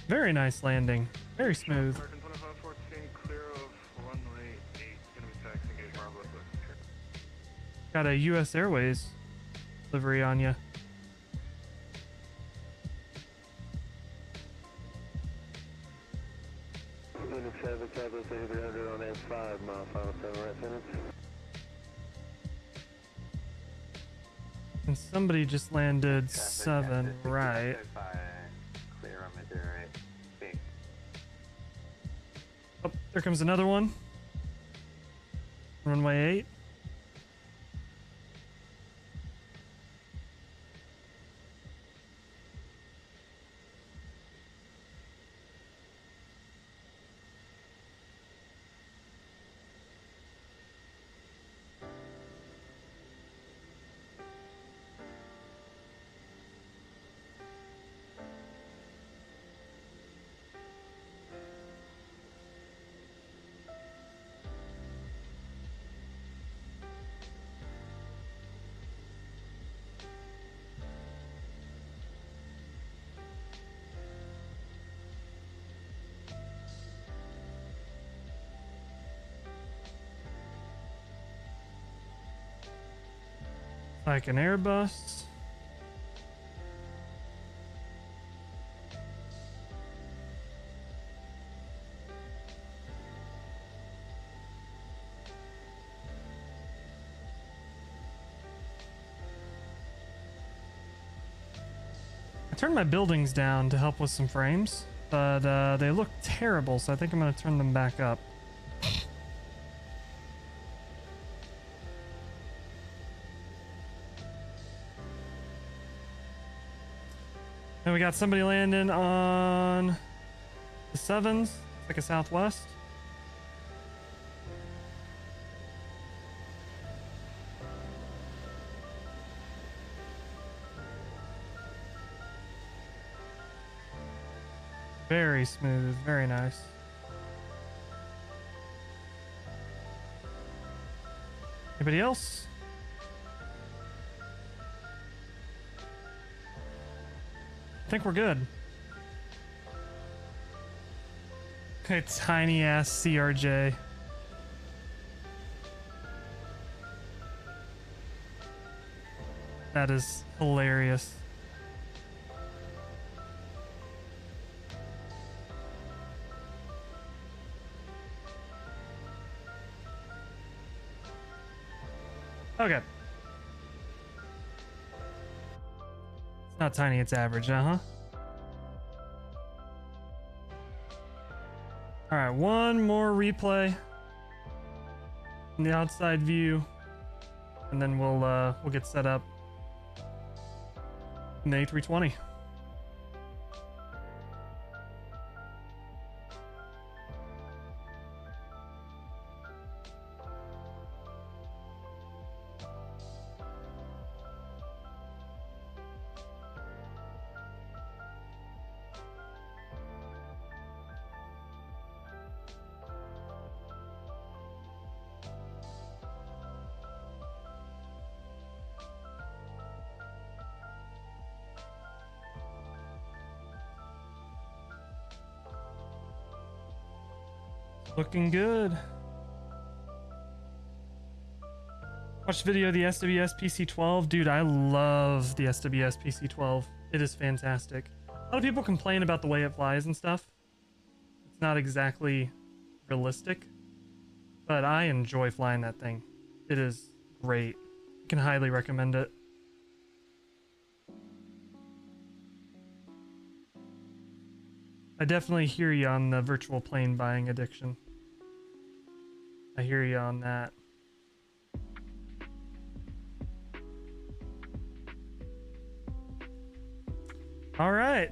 Very nice landing. Very smooth. Got a US Airways livery on you. And somebody just landed 7 right. Oh, there comes another one. Runway 8. Like an Airbus. I turned my buildings down to help with some frames, but they look terrible, so I think I'm going to turn them back up. And we got somebody landing on the 7s, like a Southwest. Very smooth, very nice. Anybody else? I think we're good. A tiny ass CRJ. That is hilarious. Okay. It's not tiny, it's average, uh-huh. Alright, one more replay in the outside view, and then we'll get set up in the A320. Looking good. Watch the video of the SWS PC-12. Dude, I love the SWS PC-12. It is fantastic. A lot of people complain about the way it flies and stuff. It's not exactly realistic, but I enjoy flying that thing. It is great. I can highly recommend it. I definitely hear you on the virtual plane buying addiction. I hear you on that. All right.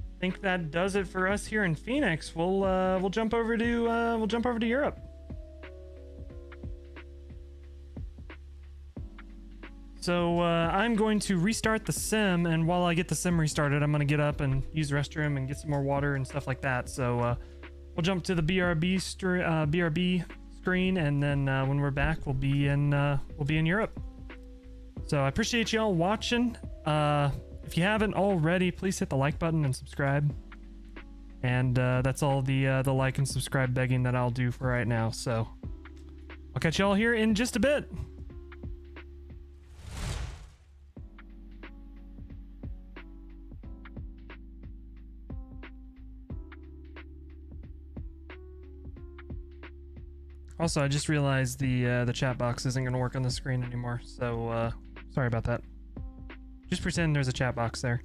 I think that does it for us here in Phoenix. We'll jump over to Europe. So I'm going to restart the sim, and while I get the sim restarted, I'm going to get up and use the restroom and get some more water and stuff like that. So we'll jump to the BRB screen, and then when we're back, we'll be in Europe. So I appreciate y'all watching. If you haven't already, please hit the like button and subscribe. And that's all the like and subscribe begging that I'll do for right now. So I'll catch y'all here in just a bit. Also, I just realized the chat box isn't going to work on the screen anymore, so sorry about that. Just pretend there's a chat box there.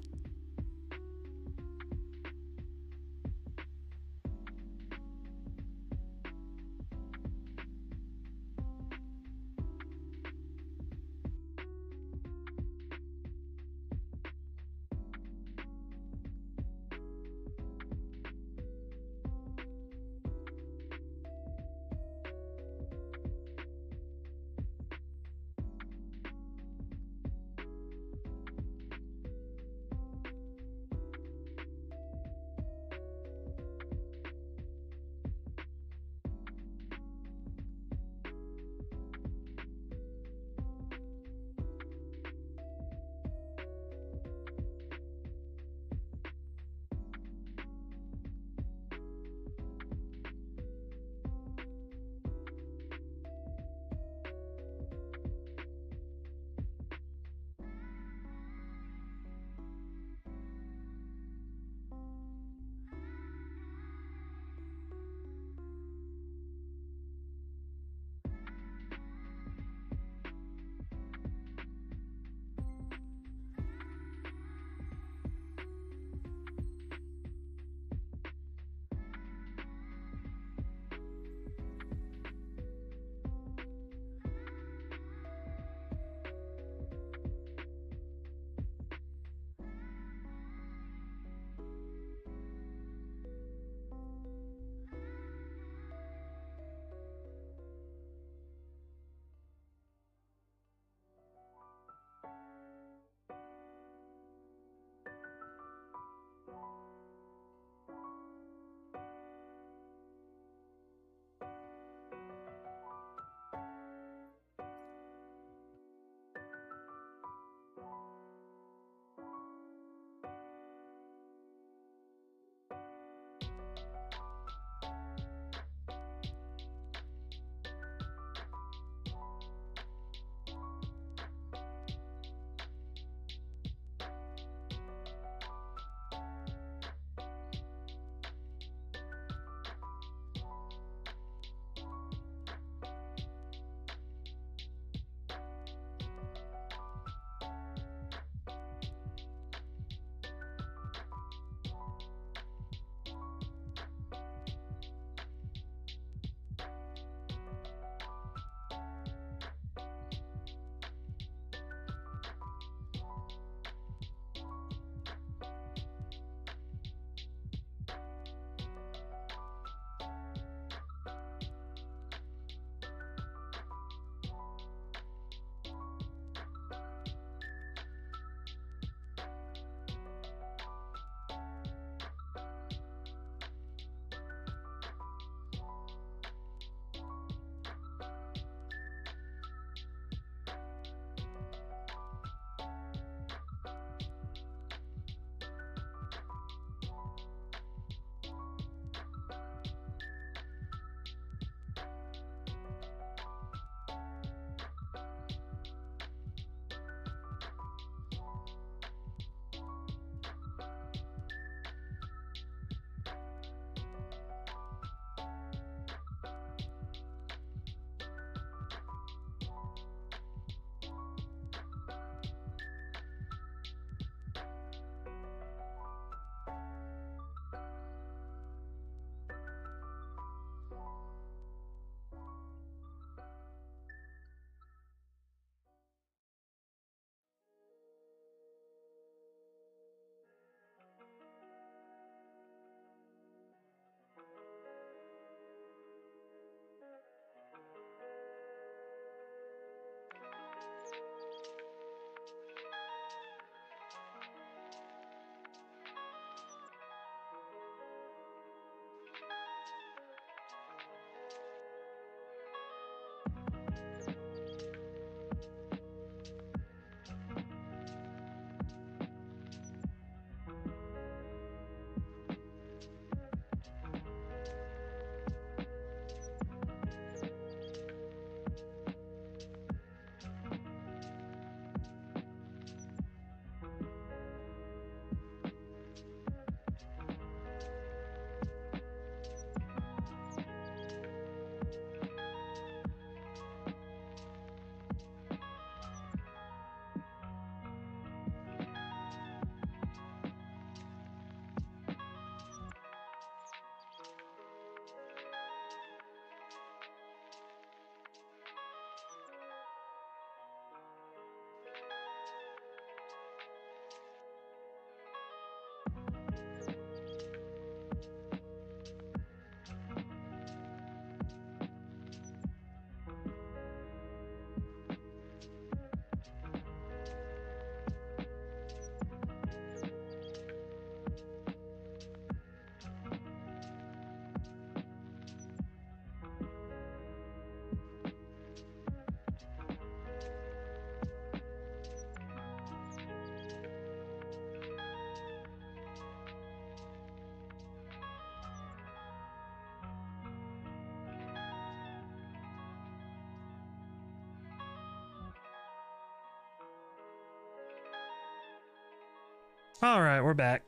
All right, we're back.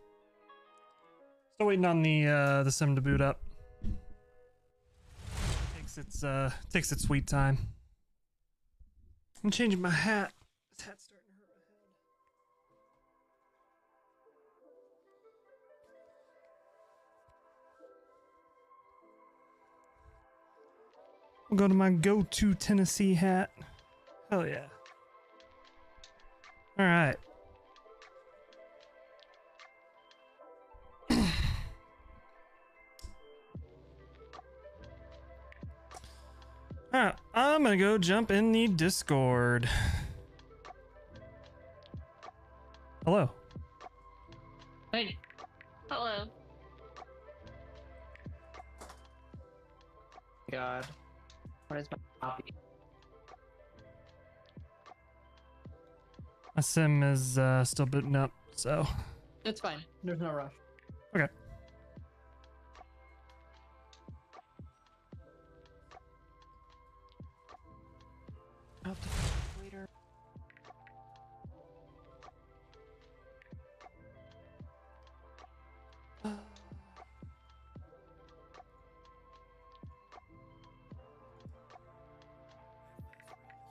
Still waiting on the sim to boot up. Takes its sweet time. I'm changing my hat. This hat's starting to hurt my head. We'll go to my go-to Tennessee hat. Hell yeah. All right. Alright, I'm gonna go jump in the Discord. Hello. Hey. Hello. God. What is my copy? My sim is still booting up, so. It's fine. There's no rush. Okay. I'll have to finish later.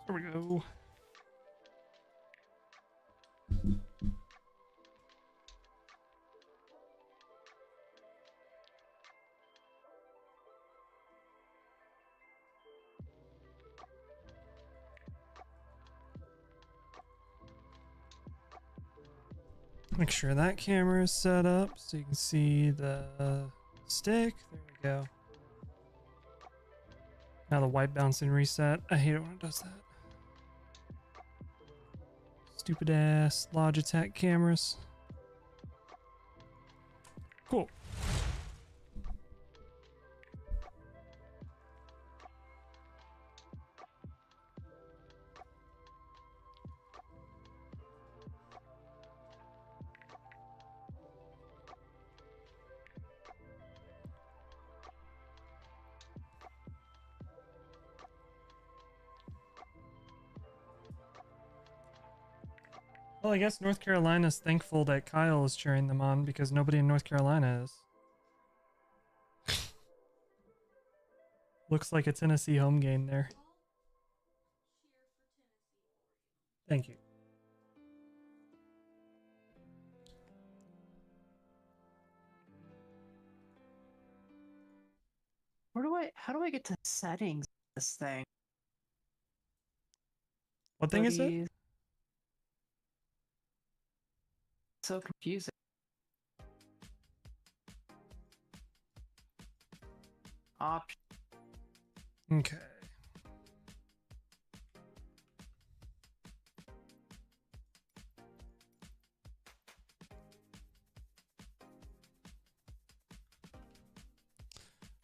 Here we go. Make sure that camera is set up so you can see the stick. There we go. Now the white bounce and reset. I hate it when it does that. Stupid ass Logitech cameras. Cool. Well, I guess North Carolina's thankful that Kyle is cheering them on because nobody in North Carolina is. Looks like a Tennessee home game there. Thank you. How do I get to settings of this thing? What thing is it? So confusing. Option. Okay.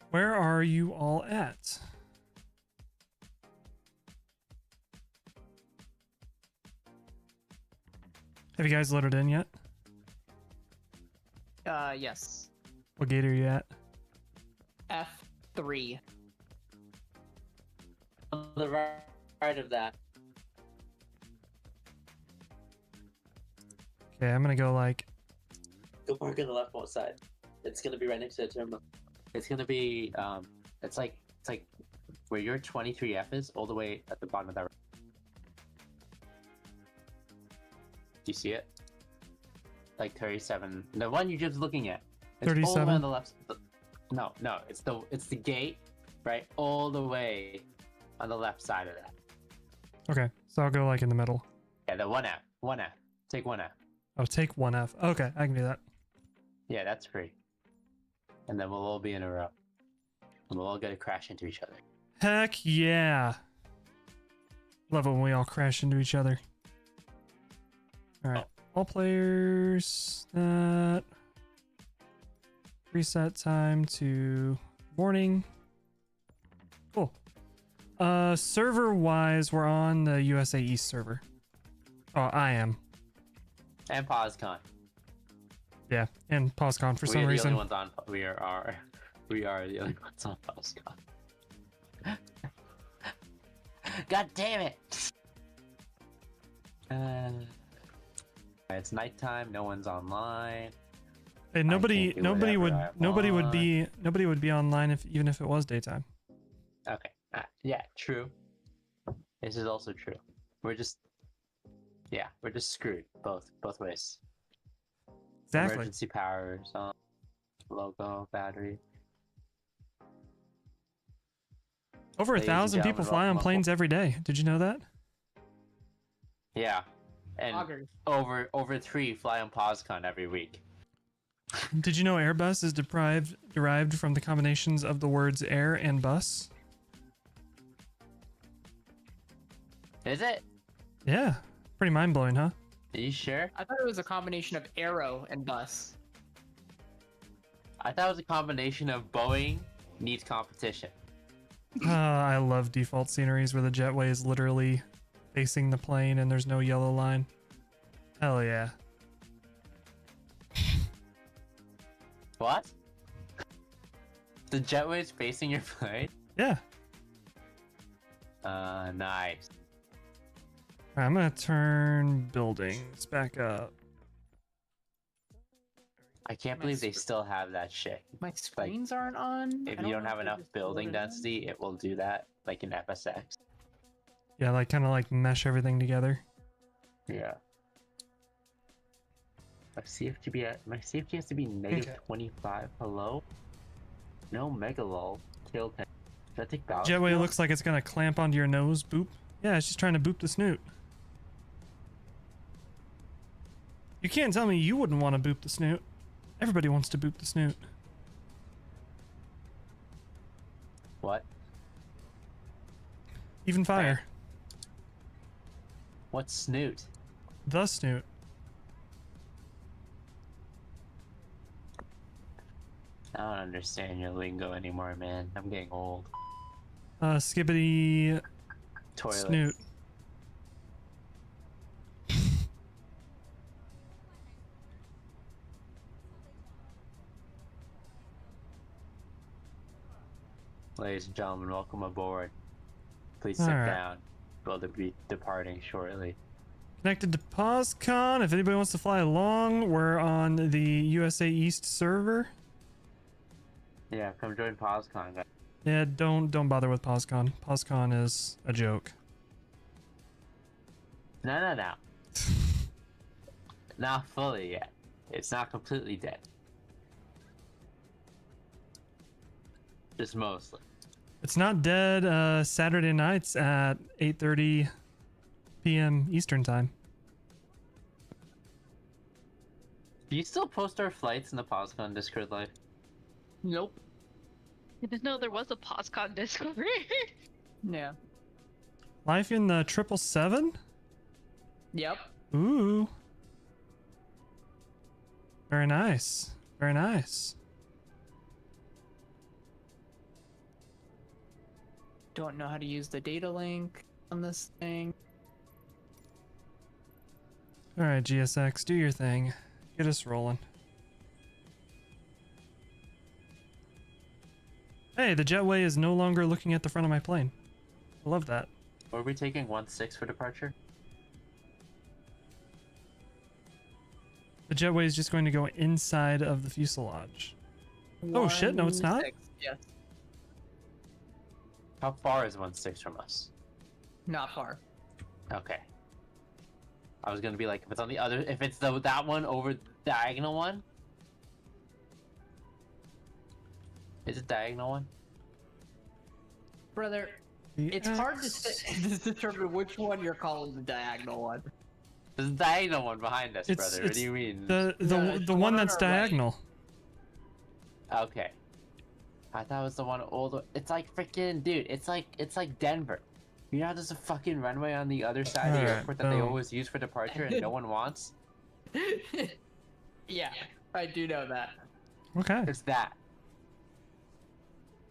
Where are you all at? Have you guys loaded in yet? Yes. What gate are you at? F3. On the right of that. Okay, I'm gonna go like. Go park on the leftmost side. It's gonna be right next to the terminal. It's gonna be it's like where your 23F is, all the way at the bottom of that. Do you see it? Like 37. The one you're just looking at. It's 37. all the way on the left. No, it's the gate, right? All the way on the left side of that. Okay, so I'll go like in the middle. Yeah, the 1F. Take 1F. Oh, take 1F. Okay, I can do that. Yeah, that's free. And then we'll all be in a row. And we'll all get to crash into each other. Heck yeah. Love it when we all crash into each other. Alright, all players, that. Reset time to morning. Cool. Server-wise, we're on the USA East server. Oh, I am. And PosCon. Yeah, and PosCon for some reason. We are the only ones on PosCon. God damn it! It's nighttime. No one's online. Hey, nobody would be online even if it was daytime. Okay. Yeah, true. This is also true. We're just screwed both ways. Exactly. Emergency powers on, logo, battery. Over Ladies and 1,000 people gentlemen, fly on welcome planes every day. Did you know that? Yeah, and over 3 fly on POSCON every week. Did you know Airbus is derived from the combinations of the words air and bus? Is it? Yeah. Pretty mind-blowing, huh? Are you sure? I thought it was a combination of arrow and bus. I thought it was a combination of Boeing needs competition. I love default sceneries where the jetway is literally facing the plane and there's no yellow line. Hell yeah. What? The jetway is facing your plane? Yeah. Nice. Alright, I'm gonna turn buildings back up. I can't believe they still have that shit. My screens aren't on. If you don't have enough building density, it will do that, like in FSX. Yeah, like kind of like mesh everything together. Yeah. My CFG has to be negative 25. Hello? No megalol. Kill 10. Should I take balance? Jetway looks like it's gonna clamp onto your nose. Boop. Yeah, it's just trying to boop the snoot. You can't tell me you wouldn't want to boop the snoot. Everybody wants to boop the snoot. What? Even fire. What snoot? The snoot. I don't understand your lingo anymore, man. I'm getting old. Skibbity Toilet. snoot. Ladies and gentlemen, welcome aboard. Please sit Alright. down. We'll be departing shortly. Connected to POSCON. If anybody wants to fly along, we're on the USA East server. Yeah, come join POSCON, guys. Yeah, don't bother with POSCON. POSCON is a joke. No. Not fully yet. It's not completely dead. Just mostly. It's not dead Saturday nights at 8:30 p.m. Eastern time. Do you still post our flights in the POSCON Discord live? Nope. I didn't know there was a POSCON Discord. Yeah. Life in the 777? Yep. Ooh. Very nice. Very nice. Don't know how to use the data link on this thing. Alright, GSX, do your thing. Get us rolling. Hey, the jetway is no longer looking at the front of my plane. I love that. Were we taking 1-6 for departure? The jetway is just going to go inside of the fuselage. Oh shit, no it's not? 1-6, yes. How far is 1-6 from us? Not far. Okay. I was gonna be like, if it's on the other, if it's that one over the diagonal one. Is it diagonal one? Brother, it's hard to determine which one you're calling the diagonal one. There's a diagonal one behind us, brother. What It's do you mean? the one that's diagonal. Okay. I thought it was the one older. It's like freaking, dude. It's like Denver. You know how there's a fucking runway on the other side of the airport that they always use for departure and no one wants? Yeah, I do know that. Okay. It's that.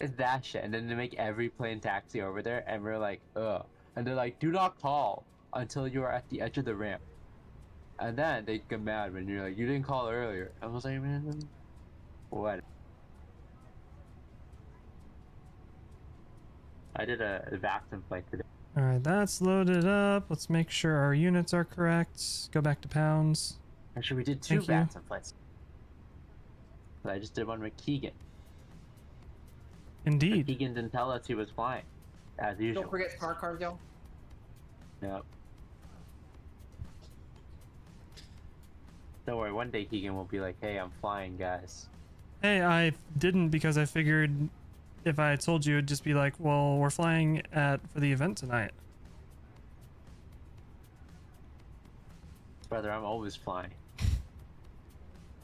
It's that shit. And then they make every plane taxi over there and we're like, ugh. And they're like, do not call until you are at the edge of the ramp. And then they get mad when you're like, you didn't call earlier. I was like, man, what? I did a VATSIM flight today. Alright, that's loaded up. Let's make sure our units are correct. Go back to pounds. Actually, we did 2 Thank you. VATSIM flights. But I just did one with Keegan. Indeed. But Keegan didn't tell us he was flying, as usual. Don't forget smart cars, yo. Yep. Don't worry, one day Keegan will be like, hey, I'm flying, guys. Hey, I didn't because I figured if I had told you, it'd just be like, well, we're flying for the event tonight. Brother, I'm always flying.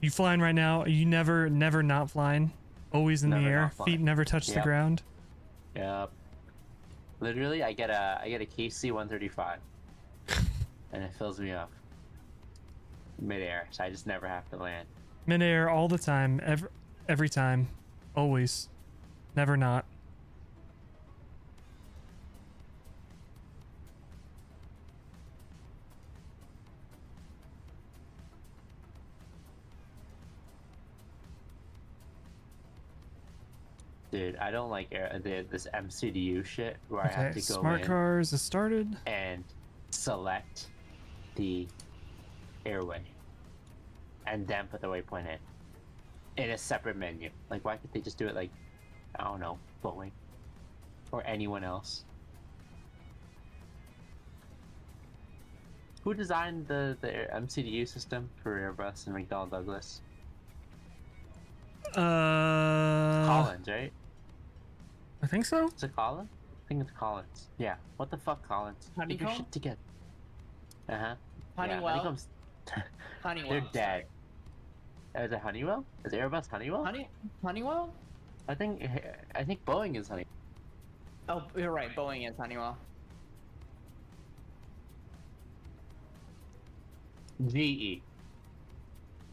You flying right now? Are you never not flying? Always in the air? Feet never touch the ground? Yep. Literally, I get a KC-135. And it fills me up. Mid-air, so I just never have to land. Mid-air all the time, every time, always, never not. Dude, I don't like this MCDU shit where I have to go smart in cars is started and select the airway and then put the waypoint in a separate menu. Like, why can't they just do it like, I don't know, Boeing or anyone else? Who designed the MCDU system for Airbus and McDonnell Douglas? Collins, right? I think so. Is it Collins? I think it's Collins. Yeah. What the fuck, Collins? Get your Honeycomb? shit together. Uh-huh. Honeywell? Yeah, Honeycomb's... Honeywell. They're dead. Is it Honeywell? Is Airbus Honeywell? Honeywell? I think Boeing is Honeywell. Oh, you're right. Boeing is Honeywell. GE.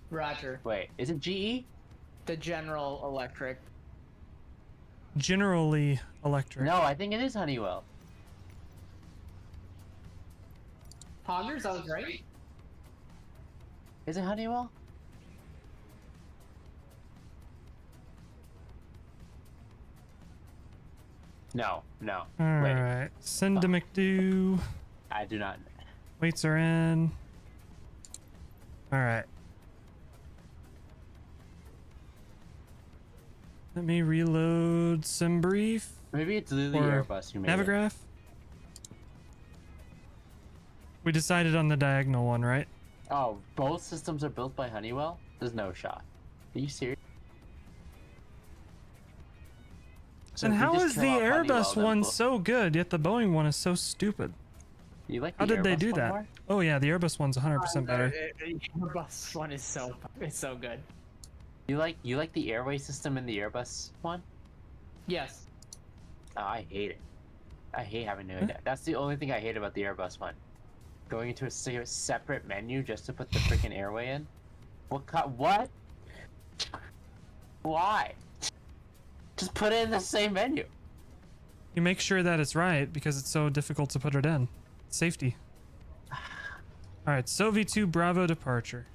Roger. Wait, is it GE? The General Electric. Generally Electric. No, I think it is Honeywell. Hoggers, I was right. Is it Honeywell? No. Alright, send to McDo. I do not. Weights are in. Alright. Let me reload some brief. Maybe it's Lily Airbus who made it. Navigraph. We decided on the diagonal one, right? Oh, both systems are built by Honeywell? There's no shot. Are you serious? So and if we how just is the kill off Honeywell, Airbus then one we'll- so good, yet the Boeing one is so stupid? You like How the did they Airbus do one that? more? Oh yeah, the Airbus one's 100% better. The Airbus one is so good. You like the airway system in the Airbus one? Yes. Oh, I hate it. I hate having to do that. That's the only thing I hate about the Airbus one. Going into a separate menu just to put the freaking airway in. What? Why? Just put it in the same menu. You make sure that it's right because it's so difficult to put it in. Safety. Alright, SOV2 Bravo departure.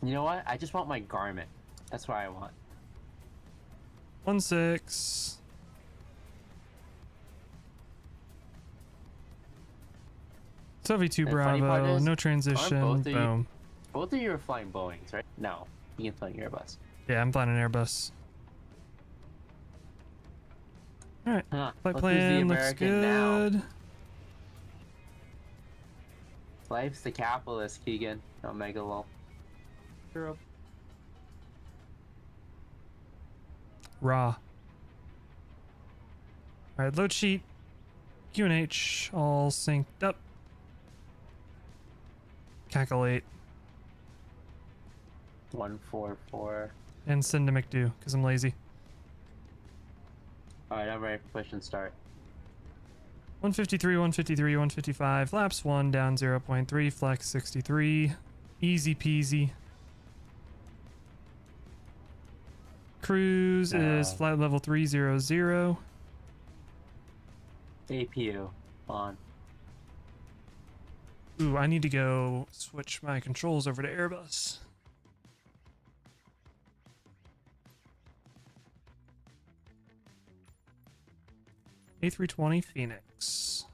You know what? I just want my garment. That's what I want. 16. SOV2 And the funny part Bravo, is, no aren't transition, boom. Both of you are flying Boeings, right? No. You can fly Airbus. Yeah, I'm flying an Airbus. Alright, Huh. flight Let's use the plan looks American now. good. Life's the capitalist, Keegan. No mega lol. Europe. Raw. Alright, load sheet. QNH all synced up. Calculate. 144. And send to McDo, because I'm lazy. Alright, I'm ready for push and start. 153, 153, 155. Flaps 1 down 0.3. Flex 63. Easy peasy. Cruise is flight level 300. APU on. Ooh, I need to go switch my controls over to Airbus. A320 Phoenix.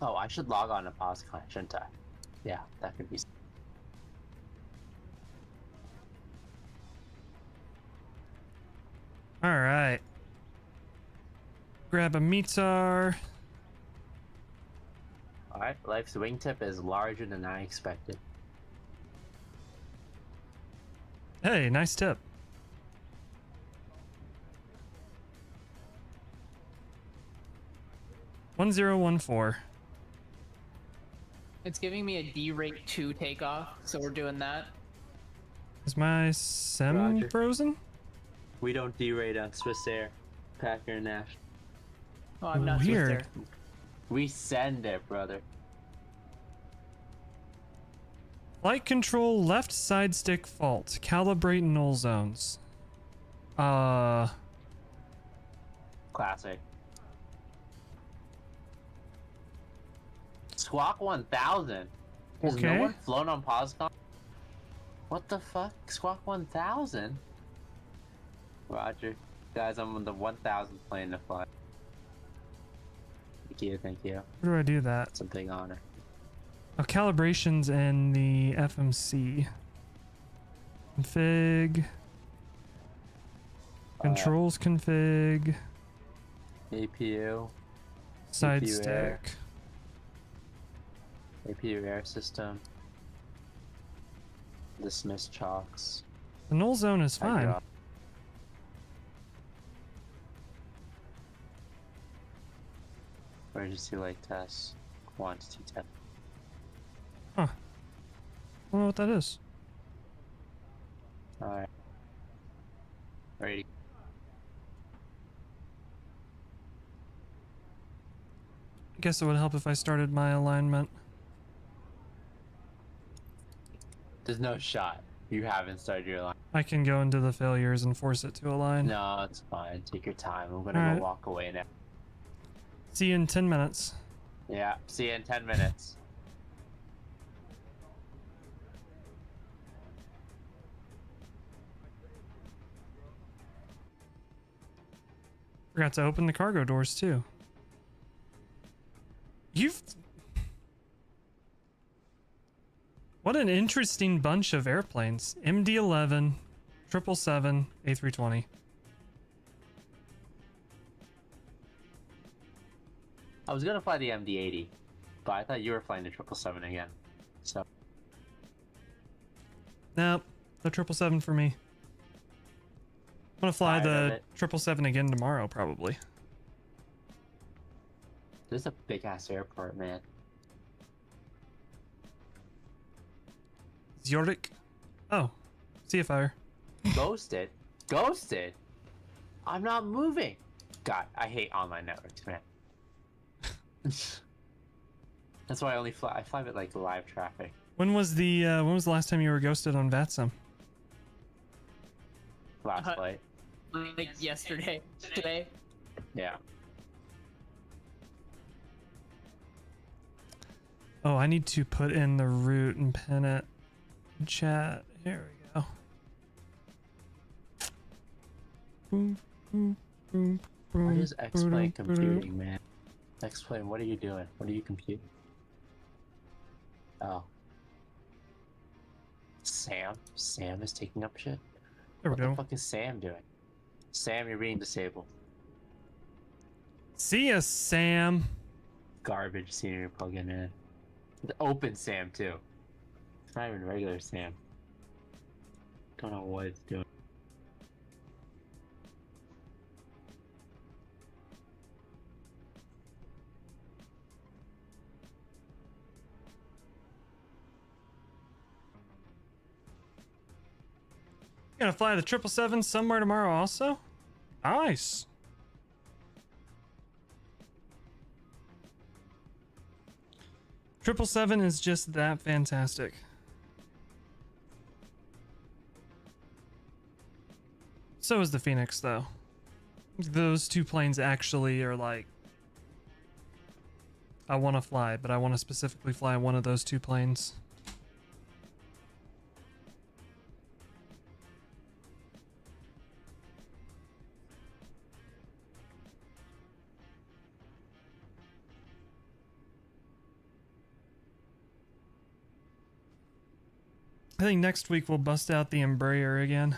Oh, I should log on to POSCON, shouldn't I? Yeah, that could be. All right. Grab a METAR. Alright, life's wingtip is larger than I expected. Hey, nice tip. $1014. It's giving me a D rate 2 takeoff, so we're doing that. Is my sim Roger. frozen? We don't derate on Swiss Air, Packer International. Oh, I'm not Weird. Swiss Air. We send it, brother. Flight control left side stick fault. Calibrate null zones. Classic. Squawk 1000. Has Okay. no one flown on POSCON? What the fuck? Squawk 1000? Roger. Guys, I'm on the 1000 plane to fly. Thank you, thank you. Where do I do that? It's a big honor. Oh, calibrations in the FMC. Config. Controls config. APU. Side APU stick. air. APU air system. Dismiss chocks. The null zone is I fine. drop. Emergency light test. Quantity test. Huh. I don't know what that is. Alright. Ready. I guess it would help if I started my alignment. There's no shot. You haven't started your line. I can go into the failures and force it to align. No, it's fine. Take your time. I'm gonna Alright. go walk away now. See you in 10 minutes. Yeah, see you in 10 minutes. Forgot to open the cargo doors too. What an interesting bunch of airplanes. MD-11, 777, A320. I was gonna fly the MD-80, but I thought you were flying the 777 again. So Nope, the 777 for me. I'm gonna fly Tired of the it. 777 again tomorrow, probably. this is a big ass airport, man. Zurich. Oh, CFR. Ghosted? Ghosted? I'm not moving. God, I hate online networks, man. That's why I fly with like live traffic. When was the last time you were ghosted on VATSIM? Last flight. Like yesterday. Today. Yeah. Oh, I need to put in the route and pin it in chat. Here we go. Boom, boom, boom, What boom, is X-Plane boom, boom. computing, man? X-Plane, what are you doing? What are you computing? Oh. Sam? Sam is taking up shit? There we What go. the fuck is Sam doing? Sam, you're being disabled. See ya, Sam. Garbage senior you're plugging in. The open Sam, too. It's not even regular Sam. Don't know what it's doing. You gonna fly the 777 somewhere tomorrow also? Nice. Triple seven is just that fantastic. So is the Phoenix, though. Those two planes actually are like, I want to fly, but I want to specifically fly one of those two planes. I think next week we'll bust out the Embraer again.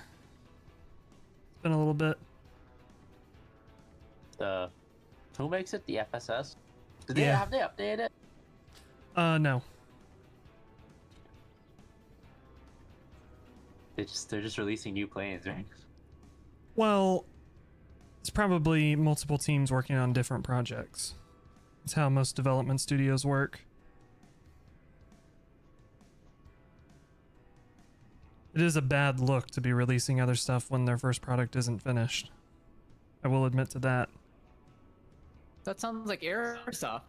It's been a little bit. Who makes it? The FSS? Have they updated it? No. They're just releasing new planes, right? Well, it's probably multiple teams working on different projects. It's how most development studios work. It is a bad look to be releasing other stuff when their first product isn't finished. I will admit to that. That sounds like Airsoft.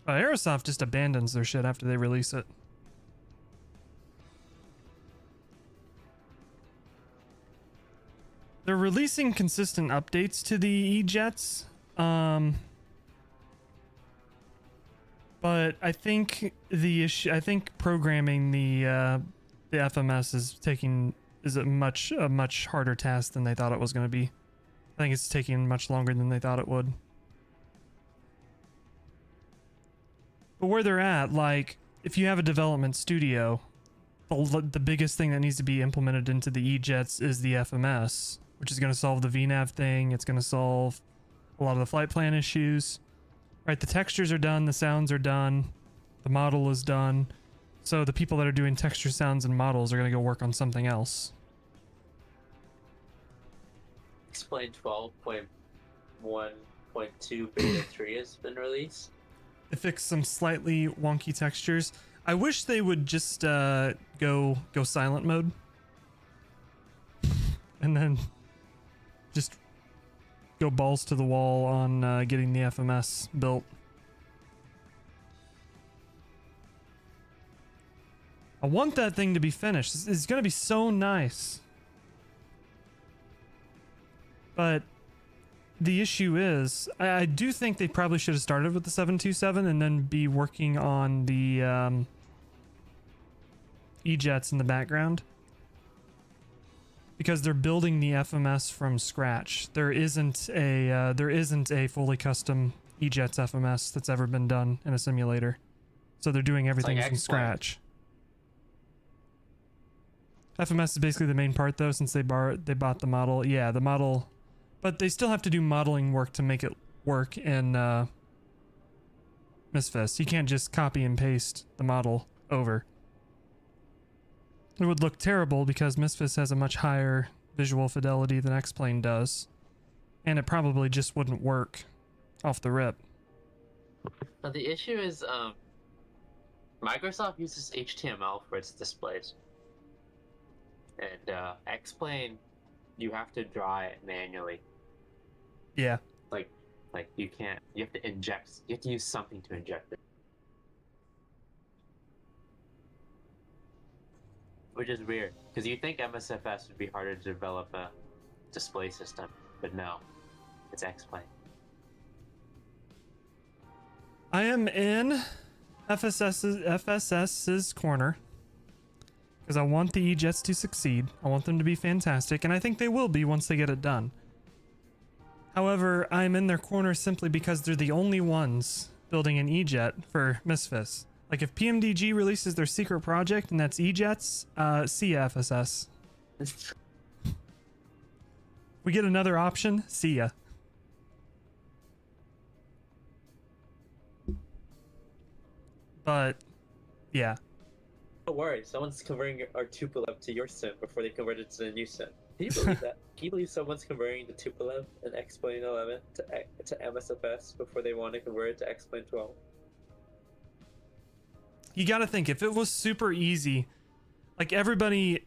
Airsoft just abandons their shit after they release it. They're releasing consistent updates to the E-Jets, but I think I think programming the FMS is a much harder task than they thought it was going to be. I think it's taking much longer than they thought it would. But where they're at, like, if you have a development studio, the biggest thing that needs to be implemented into the E-Jets is the FMS, which is going to solve the VNAV thing. It's going to solve a lot of the flight plan issues. Right, the textures are done, the sounds are done, the model is done. So the people that are doing texture, sounds, and models are going to go work on something else. Explain 12.1.2 beta 3 has been released. They fixed some slightly wonky textures. I wish they would just go silent mode. And then just go balls to the wall on getting the FMS built. I want that thing to be finished. It's going to be so nice. But the issue is, I do think they probably should have started with the 727 and then be working on the E-Jets in the background. Because they're building the FMS from scratch. There isn't a fully custom E-Jets FMS that's ever been done in a simulator. So they're doing everything from scratch. FMS is basically the main part though, since they bought the model. Yeah, the model, but they still have to do modeling work to make it work in Misfits. You can't just copy and paste the model over. It would look terrible because Misfits has a much higher visual fidelity than X-Plane does, and it probably just wouldn't work off the rip. But the issue is, Microsoft uses HTML for its displays. And X-Plane, you have to draw it manually. Yeah. Like you can't. You have to inject. You have to use something to inject it. Which is weird, because you think MSFS would be harder to develop a display system, but no, it's X-Plane. I am in FSS's corner. Because I want the E-Jets to succeed. I want them to be fantastic, and I think they will be once they get it done. However, I'm in their corner simply because they're the only ones building an E-Jet for Misfits. Like, if PMDG releases their secret project and that's E-Jets, see ya, FSS. We get another option, see ya. But, yeah. Don't worry, someone's converting our Tupolev to your sim before they convert it to the new sim. Can you believe that? Can you believe someone's converting the Tupolev and X-Plane 11 to MSFS before they want to convert it to X-Plane 12? You gotta think, if it was super easy, like everybody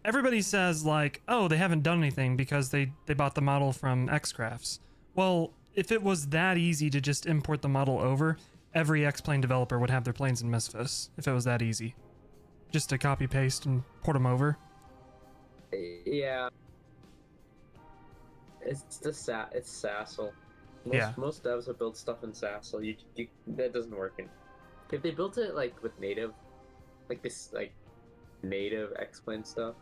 says like, oh, they haven't done anything because they bought the model from X-Crafts. Well, if it was that easy to just import the model over, every X-Plane developer would have their planes in Misfits, if it was that easy. Just to copy paste and port them over. Yeah. It's Sassel. Most devs have built stuff in Sassel. That doesn't work. If they built it like with native, native X-Plane stuff,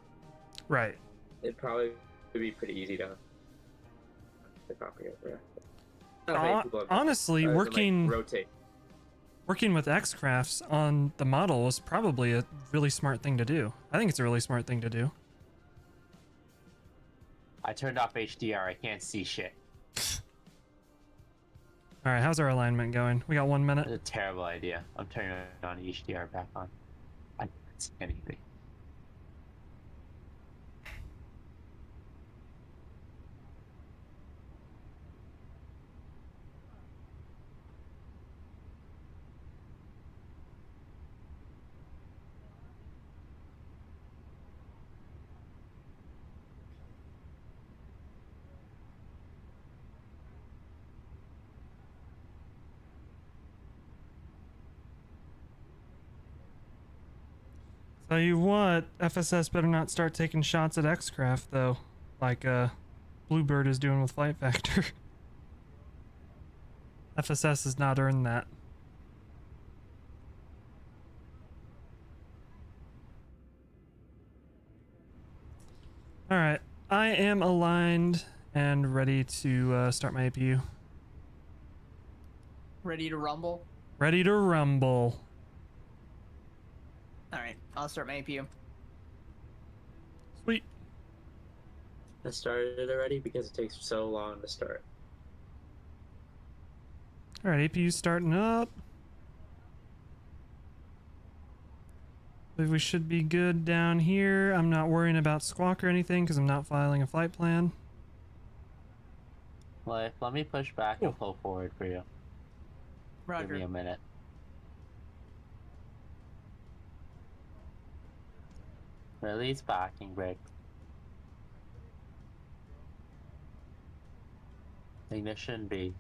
right? It probably would be pretty easy to copy over. Honestly, working rotate. working with X-Crafts on the model was probably a really smart thing to do. I think it's a really smart thing to do. I turned off HDR. I can't see shit. All right, how's our alignment going? We got 1 minute. It's a terrible idea. I'm turning on HDR back on. I can't see anything. Tell you what, FSS better not start taking shots at X-Craft though, like Bluebird is doing with Flight Factor. FSS has not earned that. All right, I am aligned and ready to start my APU. Ready to rumble? Ready to rumble. Alright, I'll start my APU. Sweet. I started already because it takes so long to start. All right, APU starting up. Believe we should be good down here. I'm not worrying about squawk or anything because I'm not filing a flight plan. Let me push back and pull forward for you. Roger. Give me a minute. Release parking brake. Ignition B.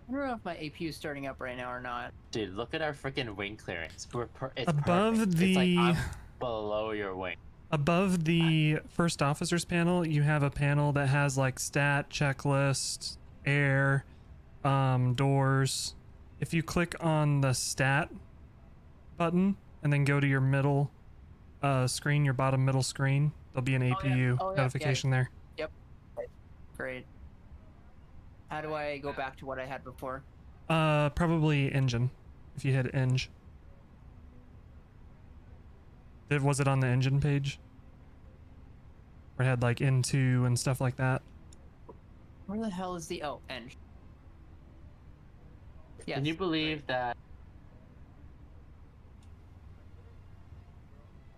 I don't know if my APU is starting up right now or not. Dude, look at our freaking wing clearance. It's Above perfect. the- It's like I'm below your wing. Above the first officer's panel, you have a panel that has like stat, checklist, air, doors. If you click on the stat button and then go to your middle screen, your bottom middle screen, there'll be an APU notification there. Yep. Great. How do I go back to what I had before? Probably engine. If you hit eng. Was it on the engine page? Where it had like N2 and stuff like that? Where the hell is the engine? Yes. Can you believe that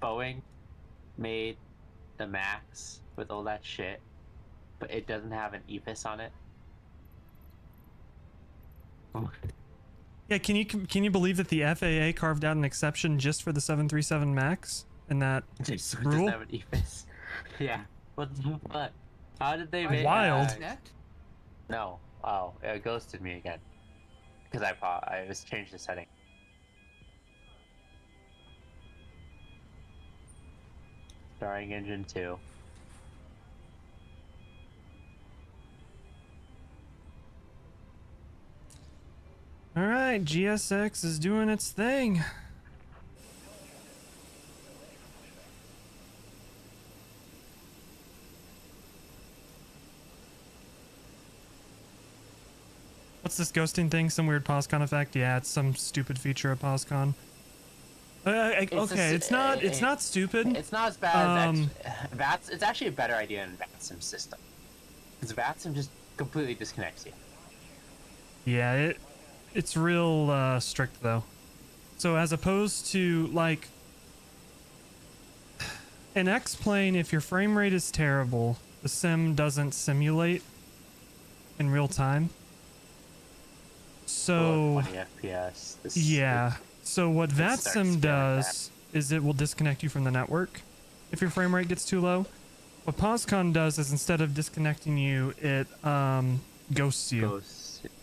Boeing made the Max with all that shit, but it doesn't have an EFIS on it? Yeah, can you believe that the FAA carved out an exception just for the 737 Max and that Just rule? doesn't have an EFIS. Yeah. What the fuck? How did they make Wild. No. Oh, it ghosted me again. Because I was changed the setting. Starting engine 2. All right, GSX is doing its thing. What's this ghosting thing? Some weird POSCON effect? Yeah, it's some stupid feature of POSCON. Okay, it's not stupid. It's not as bad as it's actually a better idea in VATSIM system. Because VATSIM just completely disconnects you. Yeah, it's real strict though. So as opposed to like an X-plane, if your frame rate is terrible, the sim doesn't simulate in real time. So 20 FPS. yeah. So what starts VATSIM scaling does is it will disconnect you from the network if your frame rate gets too low. What POSCON does is instead of disconnecting you, it ghosts you.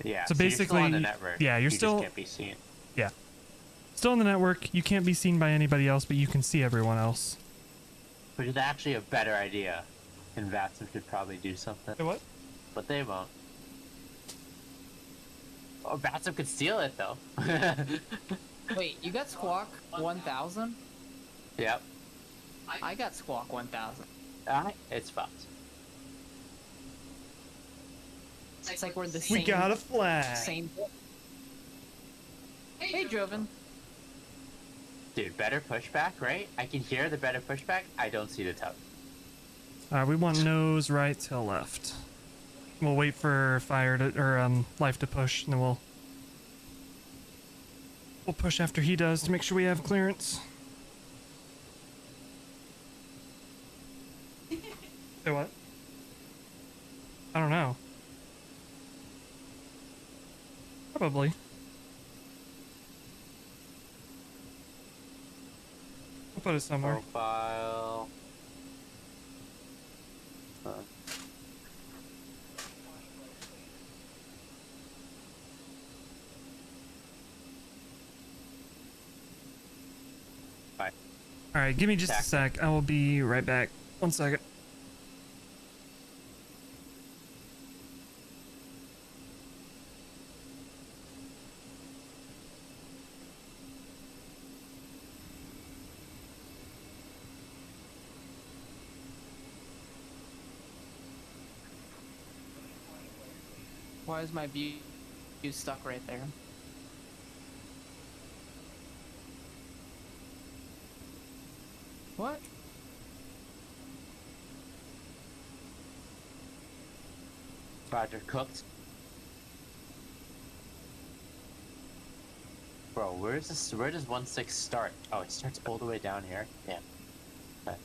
Yeah. So you're basically, still on the network. yeah, you're you still just can't be seen. Yeah. Still on the network. You can't be seen by anybody else, but you can see everyone else. Which is actually a better idea. And VATSIM should probably do something. What? But they won't. Or VATSIM could steal it though. Wait, you got Squawk 1000? Yep. I got Squawk 1000. It's fucked. It's like we're the same. We got a flag. Same. Hey, Joven. Dude, better pushback, right? I can hear the better pushback. I don't see the tug. We want nose right till left. We'll wait for fire to, or life to push, and then we'll push after he does to make sure we have clearance. Say what? I don't know. Probably. I'll put it somewhere. Profile. Bye. Alright, give me just a sec. I will be right back. 1 second. Why is my view stuck right there? What? Roger, cooked. Bro, where does 1-6 start? Oh, it starts all the way down here. Damn. Okay.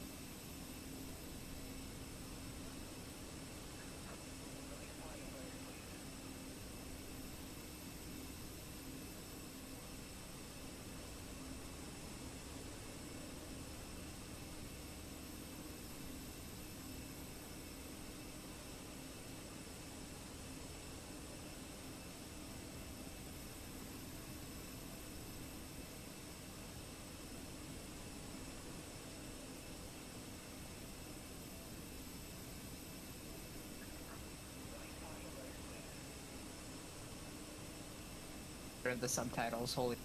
The subtitles, holy.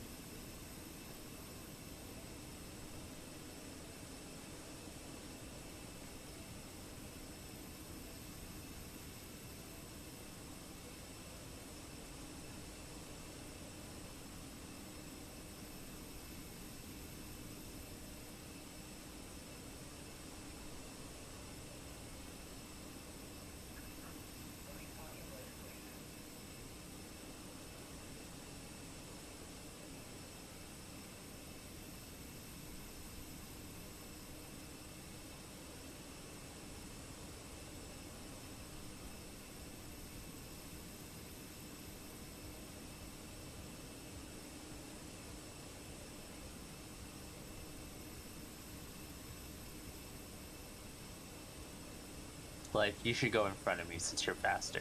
Like, you should go in front of me since you're faster.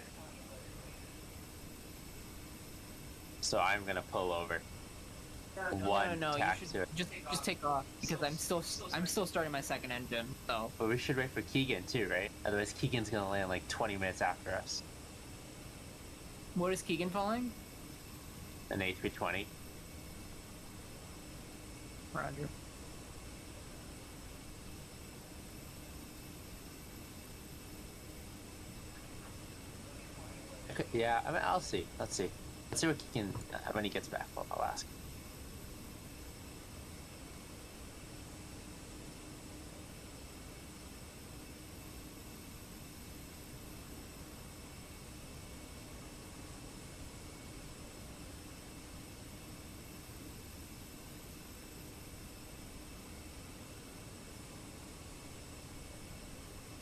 So I'm gonna pull over. No, you should just take off because I'm still starting my second engine. So. But we should wait for Keegan too, right? Otherwise, Keegan's gonna land like 20 minutes after us. What is Keegan falling? An A320. Roger. Okay, yeah, I mean, I'll see. Let's see. Let's see what Keegan, when he gets back. I'll ask.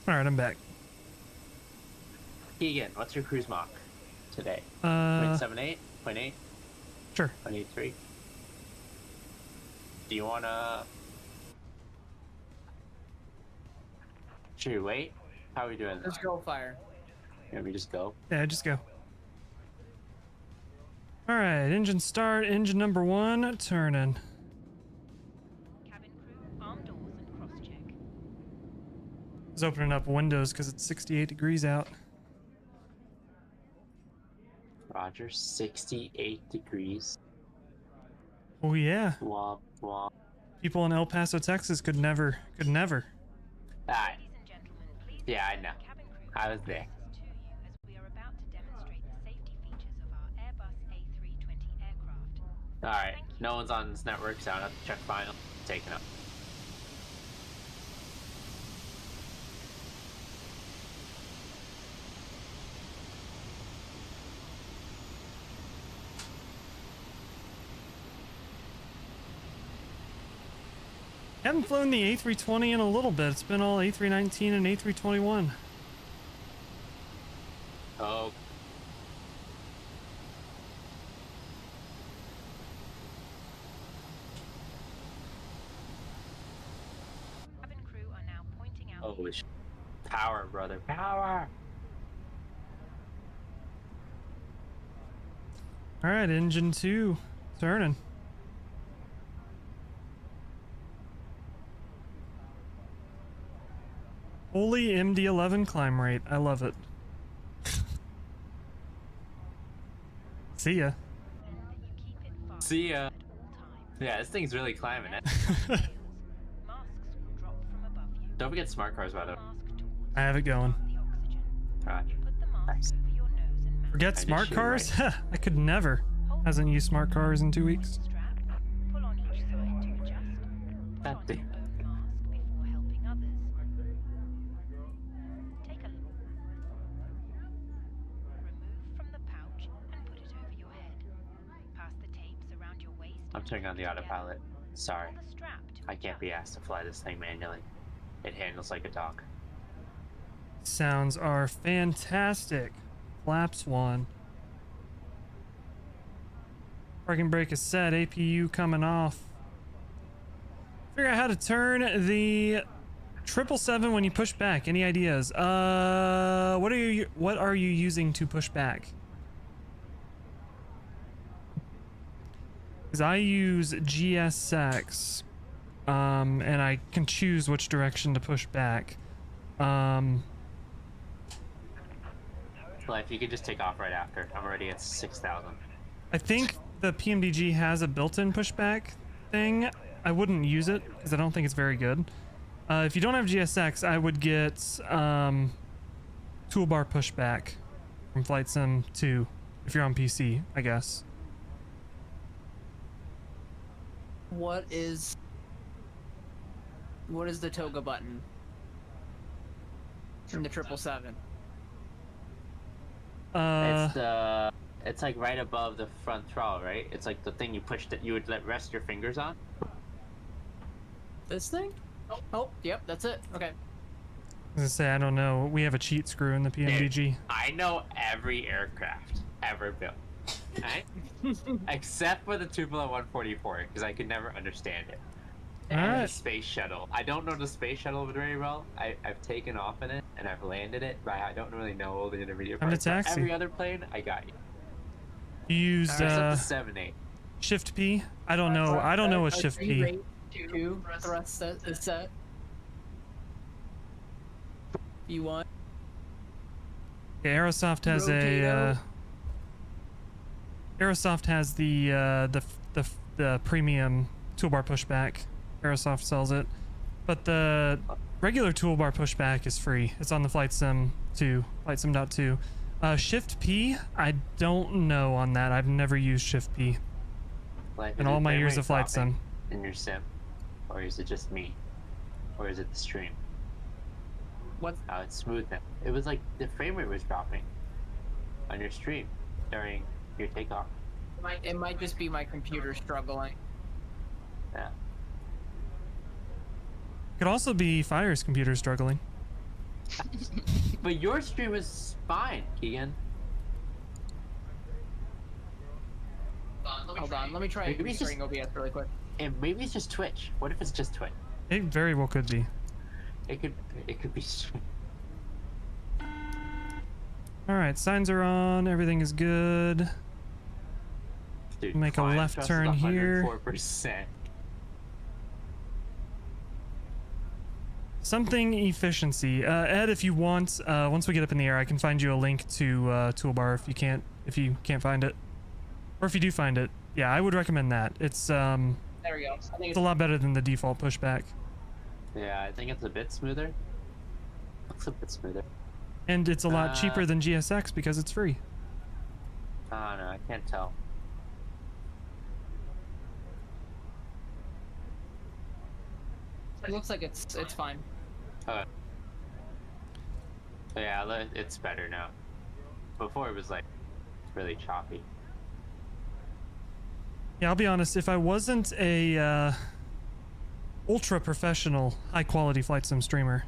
Alright, I'm back. Keegan, what's your cruise Mach today? 0.78? 0.8? Sure. 0.83? Do you wanna... Should we wait? How are we doing? Let's go fire. Can we just go? Yeah, just go. Alright, engine start, engine number 1, turning. Cabin crew, arm doors and cross-check. It's opening up windows because it's 68 degrees out. Roger, 68 degrees. Oh yeah. Womp womp. People in El Paso, Texas could never. Ah, yeah, I know. I was there. Alright, no one's on this network, so I don't have to check final. Taking up. Haven't flown the A320 in a little bit. It's been all A319 and A321. Oh. Cabin crew are now pointing out. Holy sh! Power, brother, power! All right, engine 2, turning. Holy MD-11 climb rate. I love it. See ya. See ya. Yeah, this thing's really climbing it. Don't forget smart cars, by the way. I have it going. Roger. Nice. Forget smart cars? I could never. Hasn't used smart cars in 2 weeks. God damn. I'm turning on the autopilot. Sorry. I can't be asked to fly this thing manually. It handles like a dog. Sounds are fantastic. Flaps 1. Parking brake is set. APU coming off. Figure out how to turn the 777 when you push back. Any ideas? What are you using to push back? Because I use GSX, and I can choose which direction to push back. Well, if you could just take off right after. I'm already at 6,000. I think the PMDG has a built-in pushback thing. I wouldn't use it because I don't think it's very good. If you don't have GSX, I would get toolbar pushback from Flight Sim 2 if you're on PC, I guess. What is the toga button in the 777? It's like right above the front throttle, right? It's like the thing you push that you would rest your fingers on. This thing? Oh, yep, that's it. Okay. I was gonna say, I don't know. We have a cheat screw in the PMDG. Dude, I know every aircraft ever built. Right? Except for the Tupolev 144, because I could never understand it. And the space shuttle. I don't know the space shuttle very well. I've taken off in it and I've landed it, but I don't really know all the intermediate I'm a parts. But taxi. every other plane, I got you. You used Except the 7-8. Shift P? I don't know. I don't know what Shift P. Two thrust is set. V1. Yeah, Aerosoft has a Aerosoft has the premium toolbar pushback. Aerosoft sells it, but the regular toolbar pushback is free. It's on the Flight Sim 2, Flight Sim.2. Shift P, I don't know on that. I've never used Shift P in all my years of Flight Sim. In your sim, or is it just me, or is it the stream? What? Oh, it's smooth now. It was like the frame rate was dropping on your stream during your takeoff. It might just be my computer struggling. Yeah. Could also be Fire's computer struggling. But your stream is fine, Keegan. Hold on, let me try restarting OBS really quick. And maybe it's just Twitch. What if it's just Twitch? It very well could be. It could be. All right, signs are on. Everything is good. Dude, make a left turn here. 104%. Something efficiency. Ed, if you want, once we get up in the air, I can find you a link to toolbar if you can't find it, or if you do find it. Yeah, I would recommend that. It's there we go. I think it's a lot better than the default pushback. Yeah, I think it's a bit smoother. Looks a bit smoother. And it's a lot cheaper than GSX because it's free. I don't know. I can't tell. It looks like it's fine. Yeah, it's better now. Before it was like really choppy. Yeah, I'll be honest. If I wasn't a ultra professional, high quality flight sim streamer,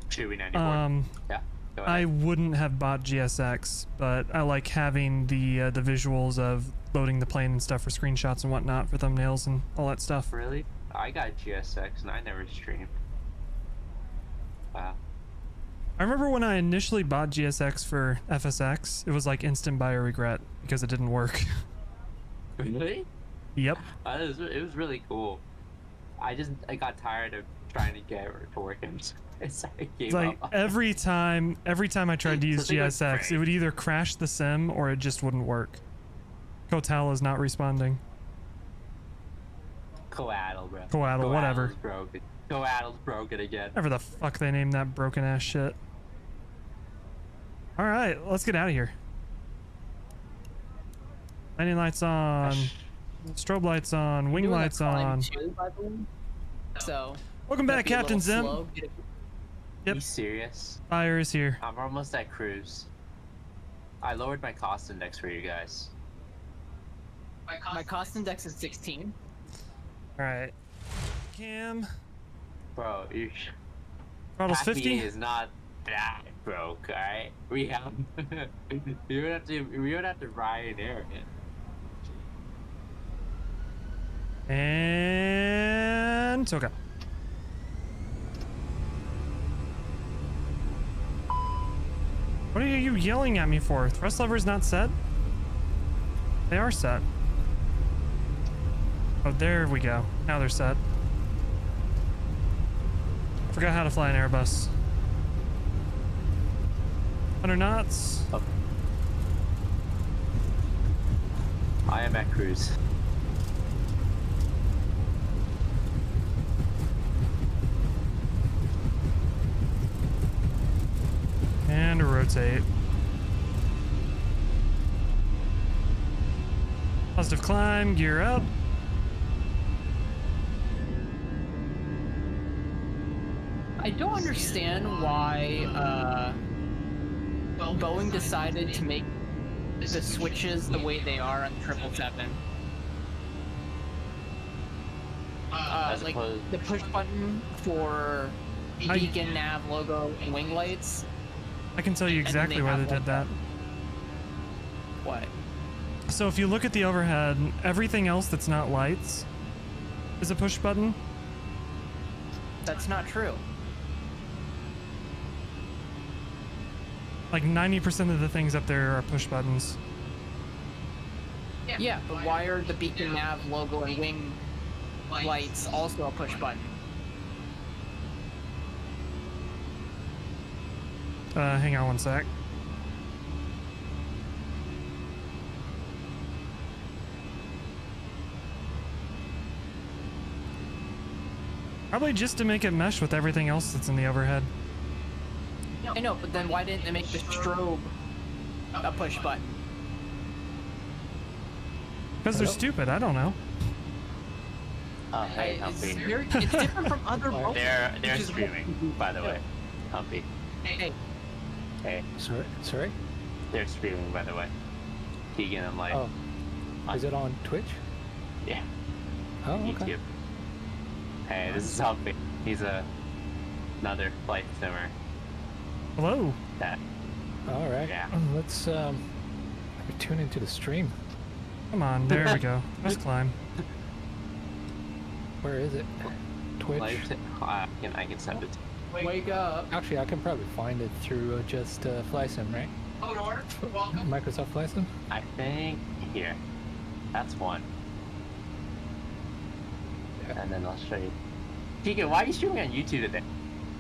Chewy 94. Yeah. I wouldn't have bought GSX, but I like having the visuals of loading the plane and stuff for screenshots and whatnot for thumbnails and all that stuff. Really? I got GSX and I never streamed. Wow. I remember when I initially bought GSX for FSX, it was like instant buyer regret because it didn't work. Really? Yep. It was really cool. I got tired of trying to get it to work and it's like every time I tried to use GSX, it would either crash the sim or it just wouldn't work. Kotal is not responding. Coaddle, bro. Coaddle, whatever. Broken. Coaddle's broken again. Whatever the fuck they named that broken ass shit. All right, let's get out of here. Landing lights on. Strobe lights on. Wing lights on. So. Welcome back, Captain Zim. Yep. Are you serious? Fire is here. I'm almost at cruise. I lowered my cost index for you guys. My cost index is 16. Alright. Cam. Bro, throttle's 50? is not that broke, alright? We have we would have to Ryanair it. And Toka. What are you yelling at me for? Thrust lever's not set? They are set. Oh, there we go. Now they're set. Forgot how to fly an Airbus. 100 knots. Oh. I am at cruise. And rotate. Positive climb, gear up. I don't understand why Boeing decided to make the switches the way they are on 777. Like the push button for beacon, nav, logo, and wing lights. I can tell you exactly why they did that. What? So if you look at the overhead, everything else that's not lights is a push button. That's not true. Like 90% of the things up there are push buttons. Yeah, but why are the beacon, nav, logo, and wing lights also a push button? Hang on one sec. Probably just to make it mesh with everything else that's in the overhead. I know, but then why didn't they make the strobe a push button? Because they're stupid, I don't know. Hey, Humpy. It's different from other boats. They're streaming, by the way. Humpy. Hey. Hey. Sorry? They're streaming, by the way. Keegan and Light. Oh. Is it on Twitch? Yeah. Oh, okay. YouTube. Hey, this is Humpy. He's another flight simmer. Hello. All right. Yeah. Let's tune into the stream. Come on, there we go. Let's climb. Where is it? Twitch? I can send it. Wake up. Actually, I can probably find it through just FlySim, right? Microsoft FlySim? I think here. That's one. Yeah. And then I'll show you. Keegan, why are you streaming on YouTube today?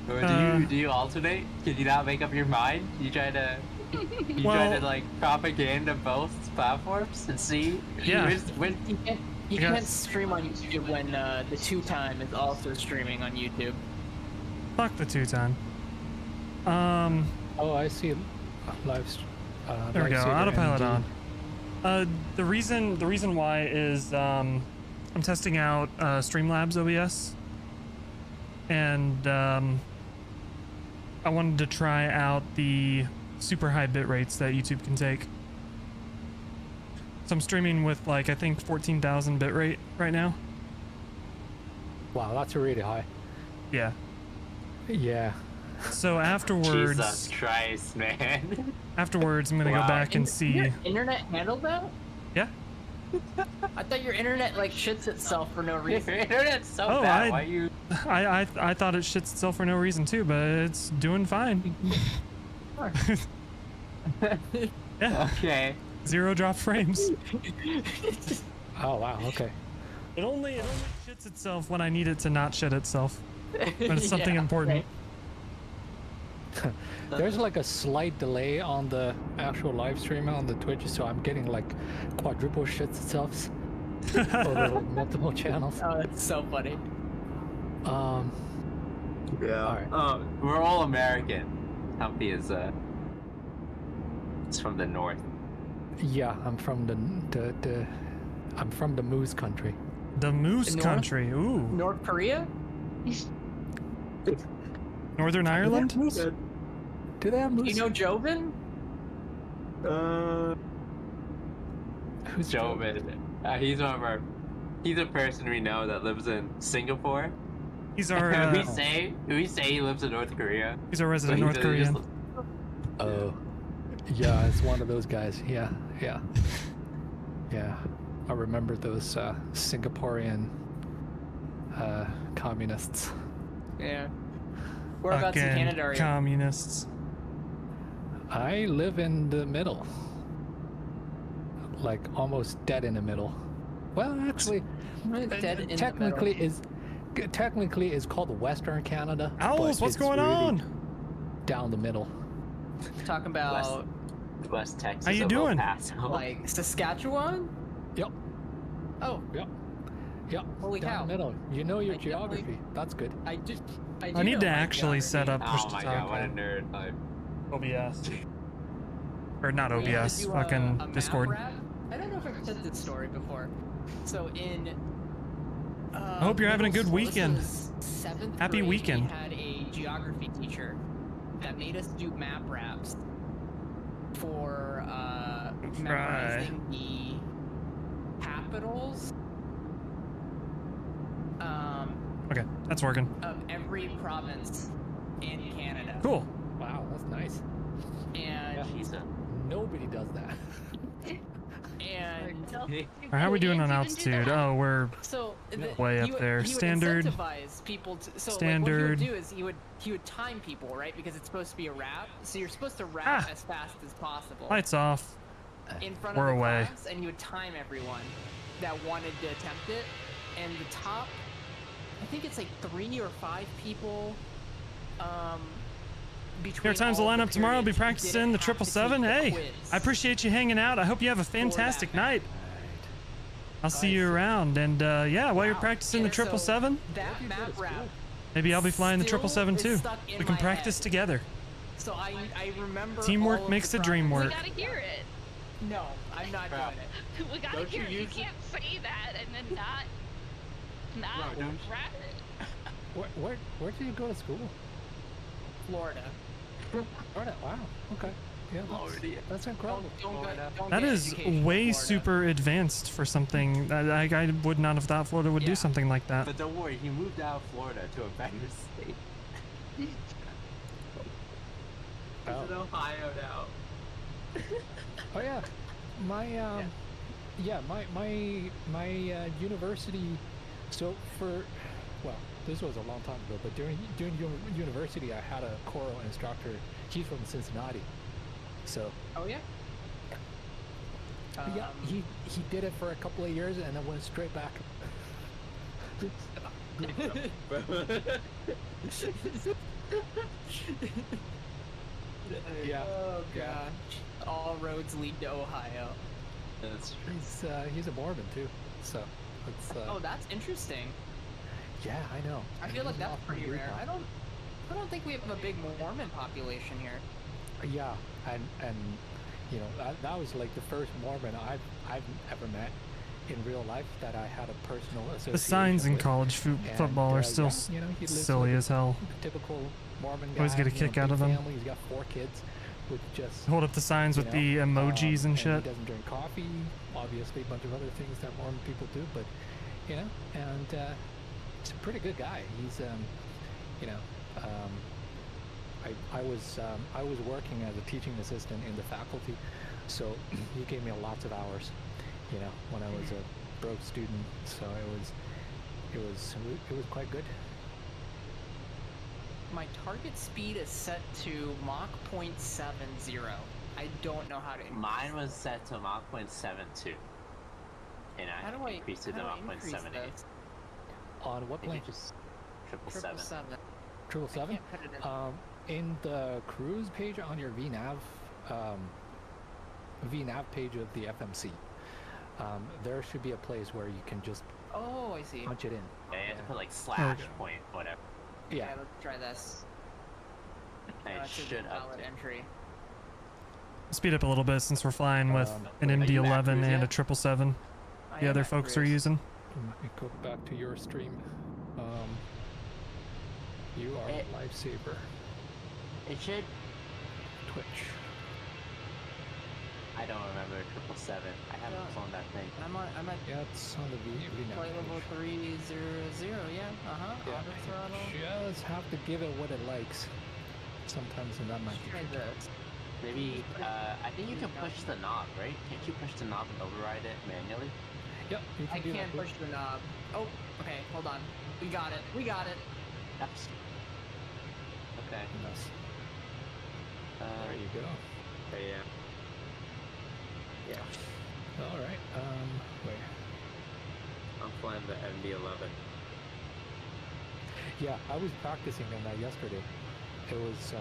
Or do you alternate? Can you not make up your mind? You try to like propaganda both platforms and see? Yeah. You can't stream on YouTube when the 2-time is also streaming on YouTube. Fuck the 2-time. Oh, I see. Live. There we go. Autopilot on. The reason why is I'm testing out Streamlabs OBS, and I wanted to try out the super high bit rates that YouTube can take. So I'm streaming with like I think 14,000 bit rate right now. Wow, that's really high. Yeah. Yeah. So afterwards, Jesus Christ, man. Afterwards, I'm gonna go back and see. Your internet handle that? Yeah. I thought your internet like shits itself for no reason. Your internet's so bad. Why you? I thought it shits itself for no reason too, but it's doing fine. Yeah. Okay. 0 drop frames. Oh wow. Okay. It only shits itself when I need it to not shit itself. When it's something important. There's like a slight delay on the actual live stream on the Twitch, so I'm getting like quadruple shits itself over multiple channels. Oh, that's so funny. Yeah. Right. We're all American. Humpy is it's from the north. Yeah, I'm from I'm from the Moose Country. The Moose Country. Ooh. North Korea? Northern Ireland? Do they have moose? You know Joven? Who's Joven? He's one of our. He's a person we know that lives in Singapore. He's our. we say he lives in North Korea. He's a resident North Korean. Oh, yeah, it's one of those guys. Yeah. I remember those Singaporean communists. Yeah. Whereabouts in Canada are you? Communists. I live in the middle. Like almost dead in the middle. Well, actually, technically is called Western Canada. Owls, what's going on? Down the middle. Talking about West Texas. How you doing? Like Saskatchewan? Yep. Oh. Yep. Holy down cow. the middle. You know your geography. That's good. I need to actually set up push Oh to my talk god, what a on nerd. OBS. Or not We had to OBS, do fucking a map Discord. rap. I don't know if I've said this story before. So in I hope you're having a good weekend. Seventh Happy grade, weekend. We had a geography teacher that made us do map raps for memorizing the capitals Okay, that's working. of every province in Canada. Cool. Wow, that's nice. And Nobody does that. and How are we doing on altitude? Oh, we're so way up there. Standard. He would incentivize people to, so Standard. Like what he would do is he would time people, right? Because it's supposed to be a rap. So you're supposed to rap as fast as possible. Lights off. In front We're of the away. class, and he would time everyone that wanted to attempt it. And the top, I think it's like 3 or 5 people. Here times the all lineup tomorrow. I'll be periods practicing the didn't have to 777. take the Hey, quiz. I appreciate you hanging out. I hope you have a fantastic night. I'll see you around. And yeah, while you're practicing the 777, That map rap. maybe I'll be flying the still 777 is too. stuck in We can my practice head. together. So I remember. Teamwork all of makes the problems. dream work. We gotta hear it. No, I'm not doing it. We gotta Don't hear you it. You use it? can't say that and then not No, don't- rap it. Where did you go to school? Florida. Florida. Wow. Okay. Yeah. That's incredible. That is way super advanced for something. I would not have thought Florida would do something like that. But don't worry, he moved out of Florida to a better state. He's in Ohio now. Oh yeah, my university. So this was a long time ago, but during university, I had a choral instructor. He's from Cincinnati, so. Oh yeah. Yeah, he did it for a couple of years and then went straight back. Yeah. Oh gosh. All roads lead to Ohio. That's true. He's a Mormon too, so it's. Oh, that's interesting. Yeah, I know. I feel like He's that's off from pretty rare. Utah. I don't think we have a big Mormon population here. Yeah, and you know that was like the first Mormon I've ever met, in real life that I had a personal association The signs in with. college And, football are still yeah, you know, he lives silly like as hell. Typical Mormon guy. Always get a you know, kick out big of them. family. He's got 4 kids with just Hold up the signs you with know, the emojis and shit. He doesn't drink coffee. Obviously, a bunch of other things that Mormon people do, but you know, and he's a pretty good guy. He's you know, I was working as a teaching assistant in the faculty, so he gave me lots of hours, you know, when I was a broke student. So it was quite good. My target speed is set to Mach 0.70. I don't know how to increase. Mine was set to Mach 0.72. And How do I I increased it to how do I Mach increase 0.78. this? On what plane? Just 777. 777. 777. Put it in. In the cruise page on your VNav page of the FMC, there should be a place where you can just Oh, I see. punch it in. Yeah, you have to put like slash point, whatever. Yeah. Okay, let's try this. And it It's a should valid update. entry. Speed up a little bit since we're flying with an are you at MD-11 cruise and yet? a 777. I The am other at folks are cruise. using. Let me go back to your stream. You are a lifesaver. It should. Twitch. I don't remember 777. I haven't flown that thing. I'm at Yeah, it's on the VNav flight level page. 300. Yeah. Yeah, Auto throttle. you just have to give it what it likes. Sometimes and that might be Try tricky. this. Maybe, I think you can push the knob, right? Can't you push the knob and override it manually? Yep, you can I do can't that. push the knob. Oh, okay, hold on. We got it. We got it. That's... Okay. Nice. There you go. Yeah. Yeah. All right. Wait. I'm flying the MD-11. Yeah, I was practicing on that yesterday. It was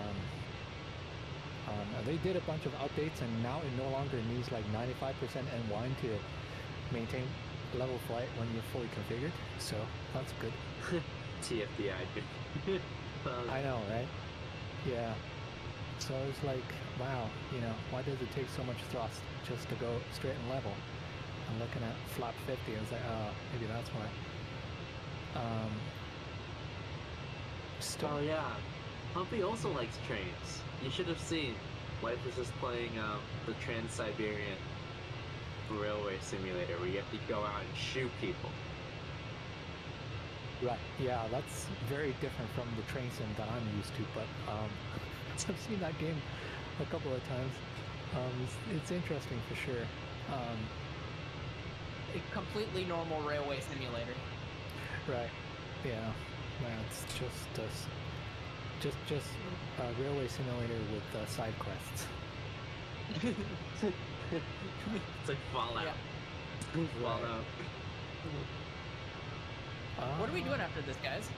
they did a bunch of updates, and now it no longer needs like 95% N1 to maintain level flight when you're fully configured. So that's good. TFDI, dude. I know, right? Yeah. So it's like, wow, you know, why does it take so much thrust just to go straight and level? I'm looking at flap 50, I was like, oh, maybe that's why. Oh yeah, Humpy also likes trains. You should have seen. Wife was just playing the Trans-Siberian Railway Simulator where you have to go out and shoot people. Right, yeah, that's very different from the train sim that I'm used to, but I've seen that game a couple of times. It's interesting for sure. A completely normal railway simulator. Right, yeah, man, it's just a railway simulator with side quests. It's like Fallout. Yeah. Fallout. What are we doing after this, guys?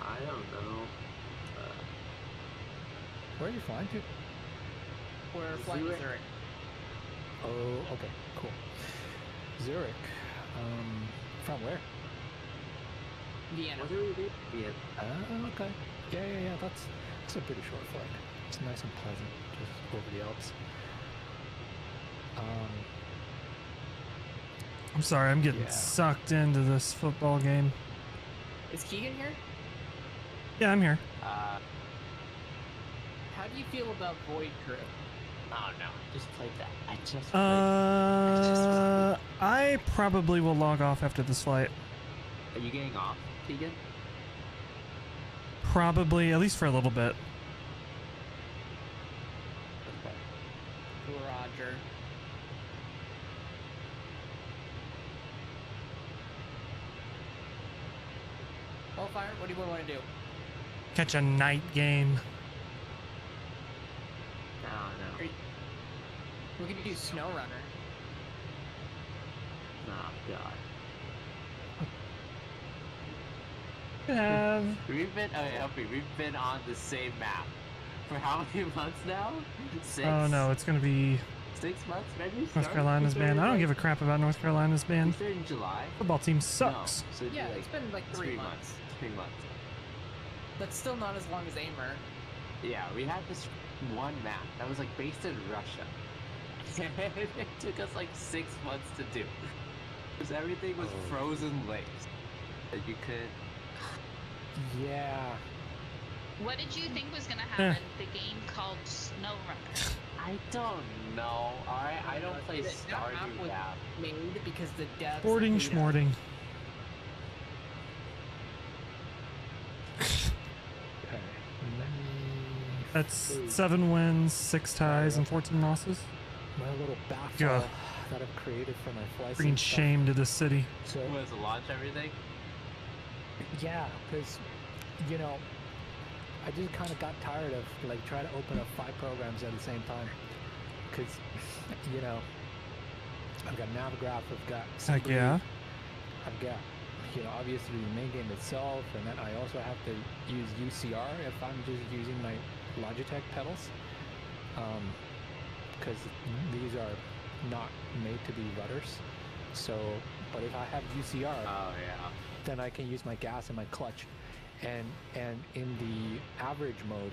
I don't know. Where are you flying to? We're flying to Zurich. Zurich. Oh, okay, cool. Zurich. From where? Vienna. What do we do? Vienna. Okay. Yeah. That's a pretty short flight. It's nice and pleasant, just over the Alps. I'm sorry, I'm getting sucked into this football game. Is Keegan here? Yeah, I'm here. How do you feel about Void Crew? Oh no, just played that. I just I probably will log off after this flight. Are you getting off, Keegan? Probably, at least for a little bit. Okay. Roger. Hellfire, what do you want to do? Catch a night game. Oh no. We could do SnowRunner. Oh god. We've been on the same map for how many months now? 6? Oh no, it's gonna be 6 months maybe? North Carolina's band. I don't give a crap about North Carolina's We band. started in July? Football team sucks. No, so it'd be Yeah, like it's been like 3 months. 3 months. That's still not as long as Aimer. Yeah, we had this one map that was like based in Russia. It took us like 6 months to do. Because everything was frozen lakes that you could. Yeah. What did you think was gonna happen? The game called SnowRunner. I don't know. Alright, I don't play That app Stardew was now. made because the devs. Sporting hate us. schmorting. Okay. Let me. That's 7 wins, 6 ties, and 14 losses. My little battle Yeah. that I've created for my flights. Bringing shame to the city. So Was to launch everything? yeah, because you know, I just kind of got tired of like trying to open up 5 programs at the same time. Because you know, I've got Navigraph, I've got Heck yeah. I've got, you know, obviously the main game itself, and then I also have to use UCR if I'm just using my Logitech pedals, because these are not made to be rudders. So, but if I have UCR, then I can use my gas and my clutch, and in the average mode,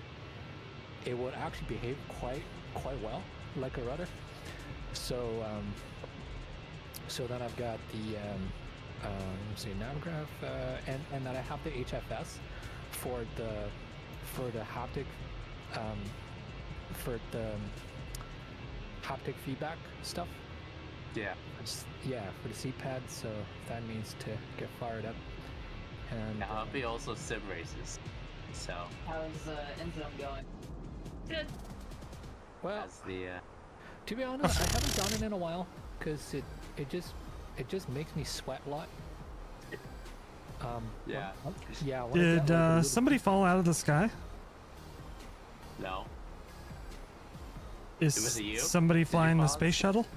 it would actually behave quite well like a rudder. So, so then I've got the let's see, Navigraph, and then I have the HFS for the haptic for the haptic feedback stuff. Yeah. Yeah, for the seat pad, so that needs to get fired up. And Now it'll be also sim races. So How's Endzone going? Good. well, as the to be honest, I haven't done it in a while because it just makes me sweat a lot. Yeah. Yeah. Did somebody fall out of the sky? No. Is was it you? somebody flying the fall? space shuttle?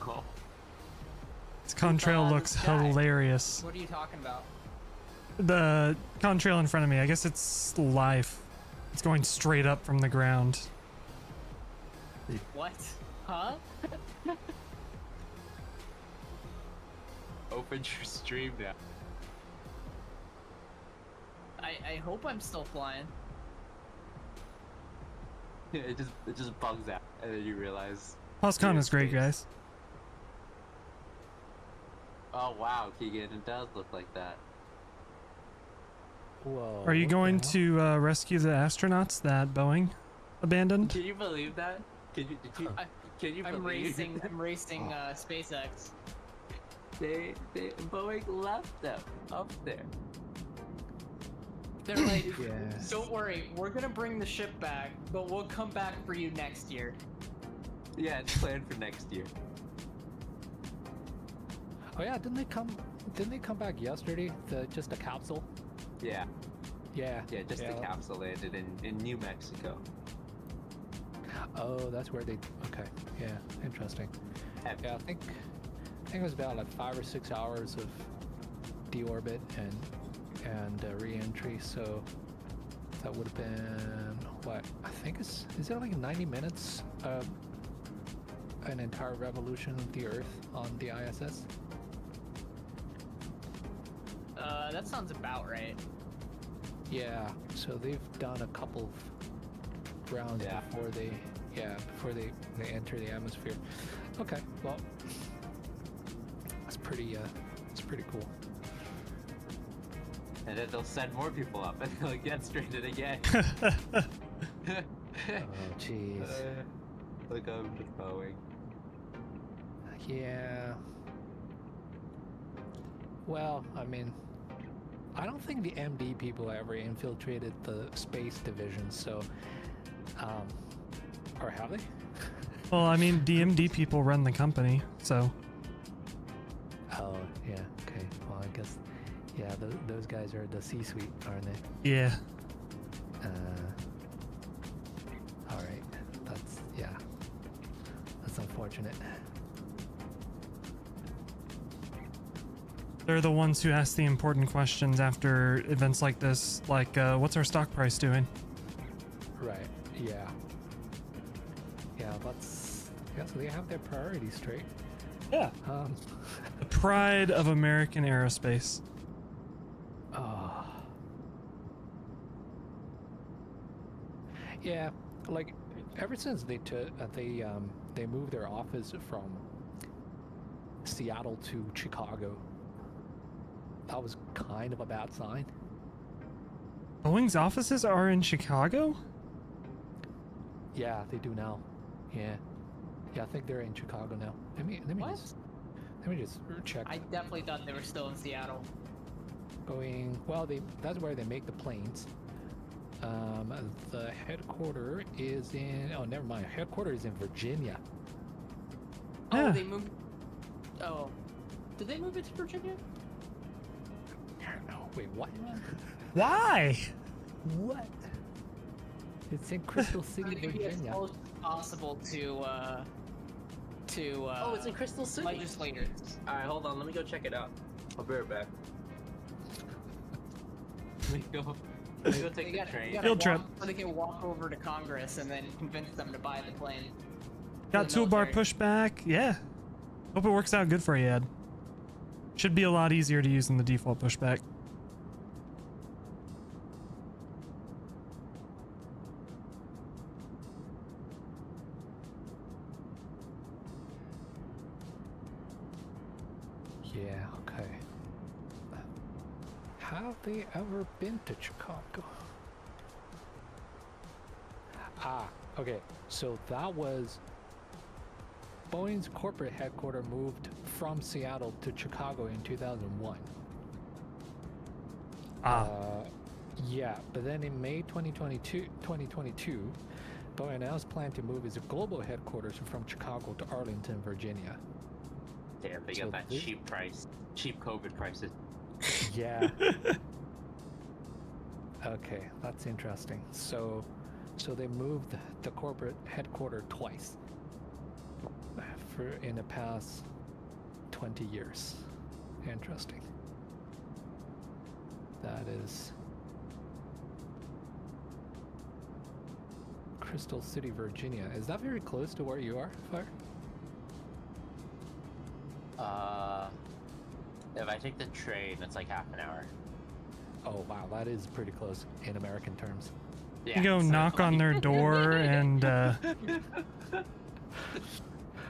No. This fell out contrail of the looks sky? hilarious. What are you talking about? The contrail in front of me, I guess it's live. It's going straight up from the ground. What? Huh? Open your stream now. I hope I'm still flying. It just bugs out, and then you realize. PosCon you're is great, in space. guys. Oh wow, Keegan, it does look like that. Whoa. Are you what the going hell? to rescue the astronauts that Boeing abandoned? Can you believe that? Can you I'm believe? racing SpaceX. They Boeing left them up there. They're like, Yes. don't worry, we're gonna bring the ship back, but we'll come back for you next year. Yeah, it's planned for next year. Oh yeah, didn't they come back yesterday? Just a capsule? Yeah. Yeah. Yeah, just yeah. the capsule landed in New Mexico. Oh, that's where they. Okay. Yeah. Interesting. Heavy. Yeah, I think it was about like 5 or 6 hours of deorbit and re-entry. So that would have been what? I think is it like 90 minutes? An entire revolution of the Earth on the ISS. That sounds about right. Yeah, so they've done a couple of rounds before they enter the atmosphere. Okay, well, that's pretty cool. And then they'll send more people up, and they'll get stranded again. Oh, jeez. Look over to Boeing. Yeah. Well, I mean, I don't think the MD people ever infiltrated the space division, so, or have they? Well, I mean, DMD people run the company, so. Oh, yeah, okay. Well, I guess, yeah, those guys are the C-suite, aren't they? Yeah. Alright. That's unfortunate. They're the ones who ask the important questions after events like this, like, what's our stock price doing? Right, yeah. Yeah, so they have their priorities straight. Yeah. The pride of American aerospace. Oh. Yeah, like ever since they moved their office Seattle to Chicago. That was kind of a bad sign. Boeing's offices are in Chicago? Yeah, they do now. Yeah. Yeah, I think they're in Chicago now. Let me just check. I definitely thought they were still in Seattle. Boeing, well, that's where they make the planes. The headquarters is in, oh, never mind. Headquarters is in Virginia. Oh, they moved. Oh, did they move it to Virginia? No, wait, what? Why? What? It's in Crystal City, Virginia. As close as possible to oh, it's in Crystal City. Legislators. All right, hold on. Let me go check it out. I'll be right back. Let me go take the train. Field trip. So they can walk over to Congress and then convince them to buy the plane. Got toolbar pushback. Yeah. Hope it works out good for you, Ed. Should be a lot easier to use than the default pushback. Yeah, okay. Have they ever been to Chicago? Ah, okay. So that was Boeing's corporate headquarters moved from Seattle to Chicago in 2001. Yeah, but then in May 2022, Boeing announced plan to move its global headquarters from Chicago to Arlington, Virginia. Damn, they got that cheap price, cheap COVID prices. Yeah. Okay, that's interesting. So they moved the corporate headquarters twice in the past 20 years. Interesting. That is Crystal City, Virginia. Is that very close to where you are, Fire? If I take the train, it's like half an hour. Oh wow, that is pretty close in American terms. Yeah, You go knock on their door and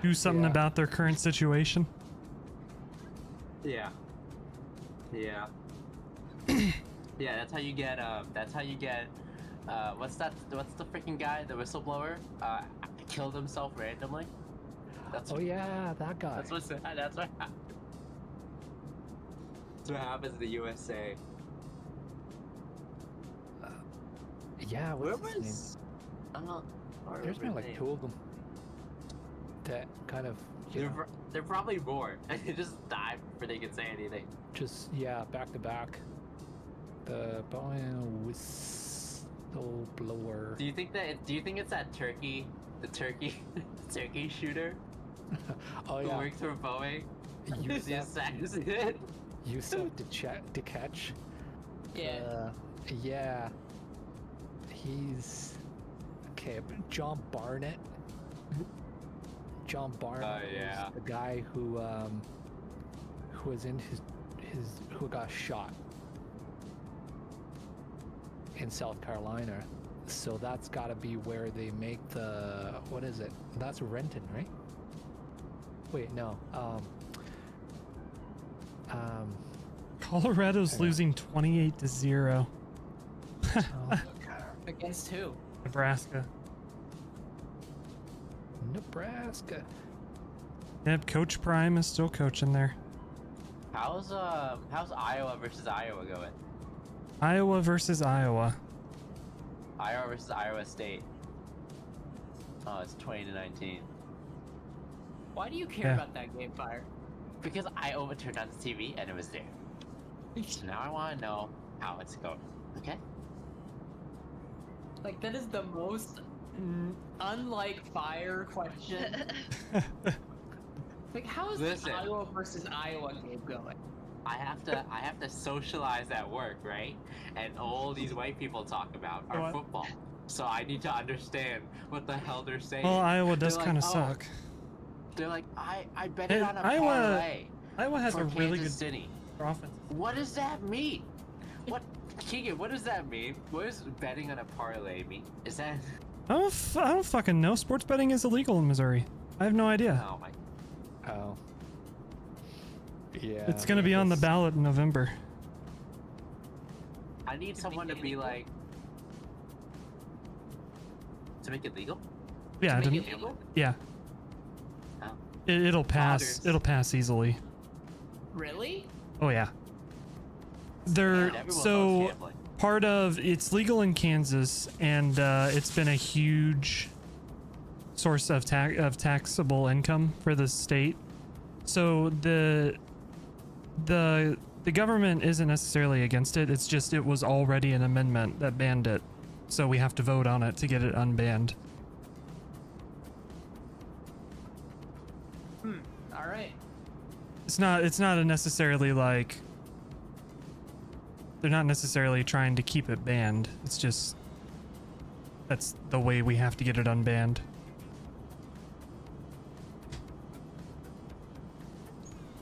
do something about their current situation. Yeah. Yeah. Yeah, that's how you get, what's the freaking guy, the whistleblower, killed himself randomly? Oh yeah, that guy. That's what happens in the USA. Yeah, what's his name? I don't know. There's been like two of them that kind of, they're probably more. They just die before they can say anything. Just, yeah, back to back. The Boeing whistleblower. Do you think it's that turkey shooter? Oh who yeah. works for Boeing? Yusuf to catch. Yeah. Yeah. He's okay. John Barnett. John Barnett yeah. is the guy who was in who got shot in South Carolina. So that's got to be where they make the, what is it? That's Renton, right? Wait, no. Colorado's losing 28-0. Against who? Nebraska. Nebraska. Yep, Coach Prime is still coaching there. How's Iowa versus Iowa going? Iowa versus Iowa. Iowa versus Iowa State. Oh, it's 20-19. Why do you care about that game, Fire? Because I overturned on the TV and it was there. So now I want to know how it's going. Okay? Like, that is the most unlike Fire question. Like, how is the Iowa versus Iowa game going? I have to socialize at work, right? And all these white people talk about are football. So I need to understand what the hell they're saying. Well, Iowa does They're kind of like, suck. They're like, I bet it on a parlay. Iowa has for a really Kansas good City. offense. What does that mean? What, Keegan? What does that mean? What does betting on a parlay mean? Is that? I don't fucking know. Sports betting is illegal in Missouri. I have no idea. Oh my. Oh. Yeah. It's gonna be on the ballot in November. I need someone to be like to make it legal. Yeah, to make it legal? yeah. Oh. It'll pass. Fathers. It'll pass easily. Really? Oh yeah. They're Everyone loves so gambling. part of it's legal in Kansas, and it's been a huge source of taxable income for the state. So the government isn't necessarily against it. It's just it was already an amendment that banned it, so we have to vote on it to get it unbanned. All right. It's not a necessarily like they're not necessarily trying to keep it banned. It's just that's the way we have to get it unbanned.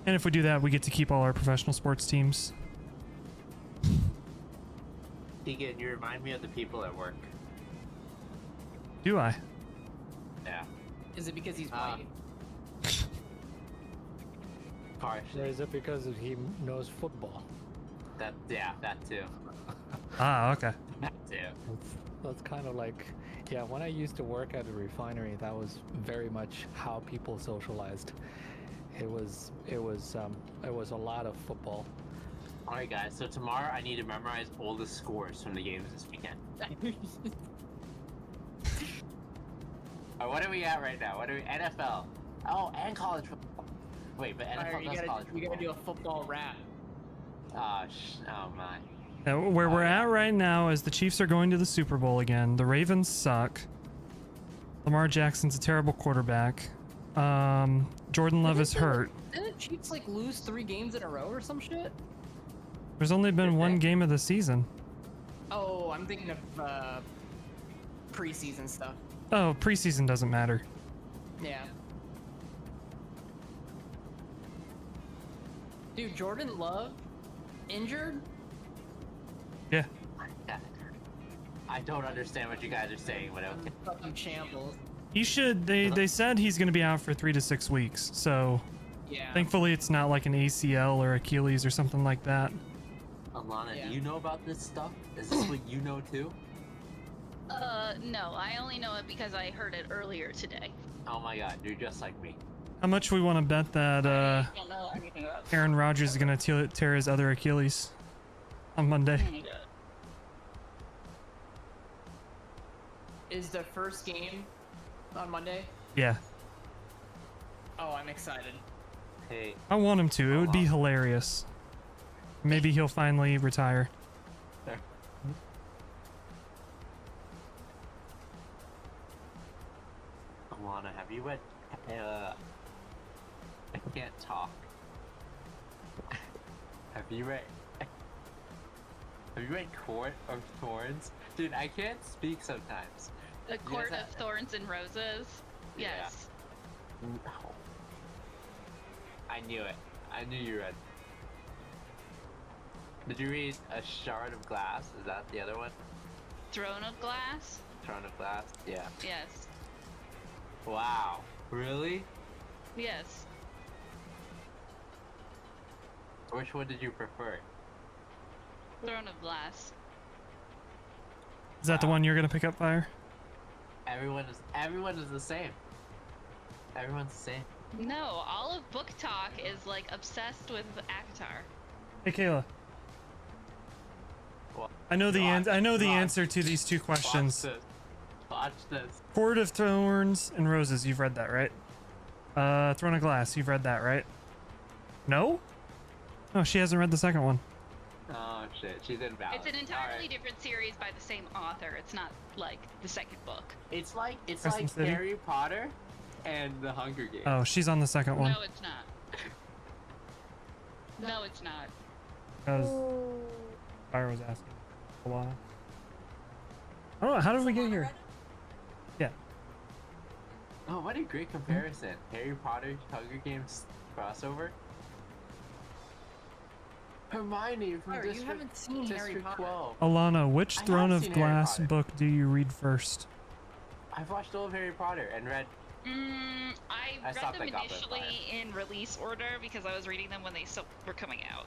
And if we do that, we get to keep all our professional sports teams. Keegan, you remind me of the people at work. Do I? Yeah. Is it because he's white? Partially. Or is it because he knows football? That too. Ah, okay. That too. That's kind of like, yeah, when I used to work at a refinery, that was very much how people socialized. It was a lot of football. All right, guys. So tomorrow I need to memorize all the scores from the games this weekend. What are we at right now? What are we? NFL. Oh, and college football. Wait, but NFL Alright, does college you football. gotta do a football rap. Oh my. Now, where we're at right now is the Chiefs are going to the Super Bowl again. The Ravens suck. Lamar Jackson's a terrible quarterback. Jordan Love is hurt. Didn't the Chiefs like lose 3 games in a row or some shit? There's only been one game of the season. Oh, I'm thinking of preseason stuff. Oh, preseason doesn't matter. Yeah. Dude, Jordan Love injured? Yeah. I don't understand what you guys are saying, but okay. Fucking shambles. He should. They said he's going to be out for 3 to 6 weeks. So, yeah. Thankfully, it's not like an ACL or Achilles or something like that. Alana, do you know about this stuff? Is this what you know too? No, I only know it because I heard it earlier today. Oh my god, you're just like me. How much we want to bet that I don't know anything about it. Aaron Rodgers is going to tear his other Achilles on Monday? Oh my god. Is the first game on Monday? Yeah. Oh, I'm excited. Hey. I want him to. It would be hilarious. Maybe he'll finally retire. Alana, have you read? I can't talk. Have you read Court of Thorns? Dude, I can't speak sometimes. The Court of Thorns and Roses? Yes. No. I knew it. I knew you read. Did you read A Shard of Glass? Is that the other one? Throne of Glass? Throne of Glass? Yeah. Yes. Wow. Really? Yes. Which one did you prefer? Throne of Glass. Is that the one you're going to pick up, Fire? Everyone is the same. Everyone's the same. No, all of Book Talk is like obsessed with Avatar. Hey, Kayla. What? I know the answer to these 2 questions. Watch this. Court of Thorns and Roses. You've read that, right? Throne of Glass. You've read that, right? No? No, she hasn't read the second one. Oh shit, she's invalid. It's an entirely different series by the same author. It's not like the second book. It's like Crescent City? Harry Potter and the Hunger Games. Oh, she's on the second one. No, it's not. No, it's not. Because Fire was asking a while. I don't know. How did we get here? Yeah. Oh, what a great comparison. Harry Potter, Hunger Games crossover. Hermione from You District, haven't seen Harry District Potter. 12. Alana, which I Throne have of seen Harry Glass Potter. book do you read first? I've watched all of Harry Potter and read I read stopped them at Goblin initially in release order because I was reading them when they still were coming out.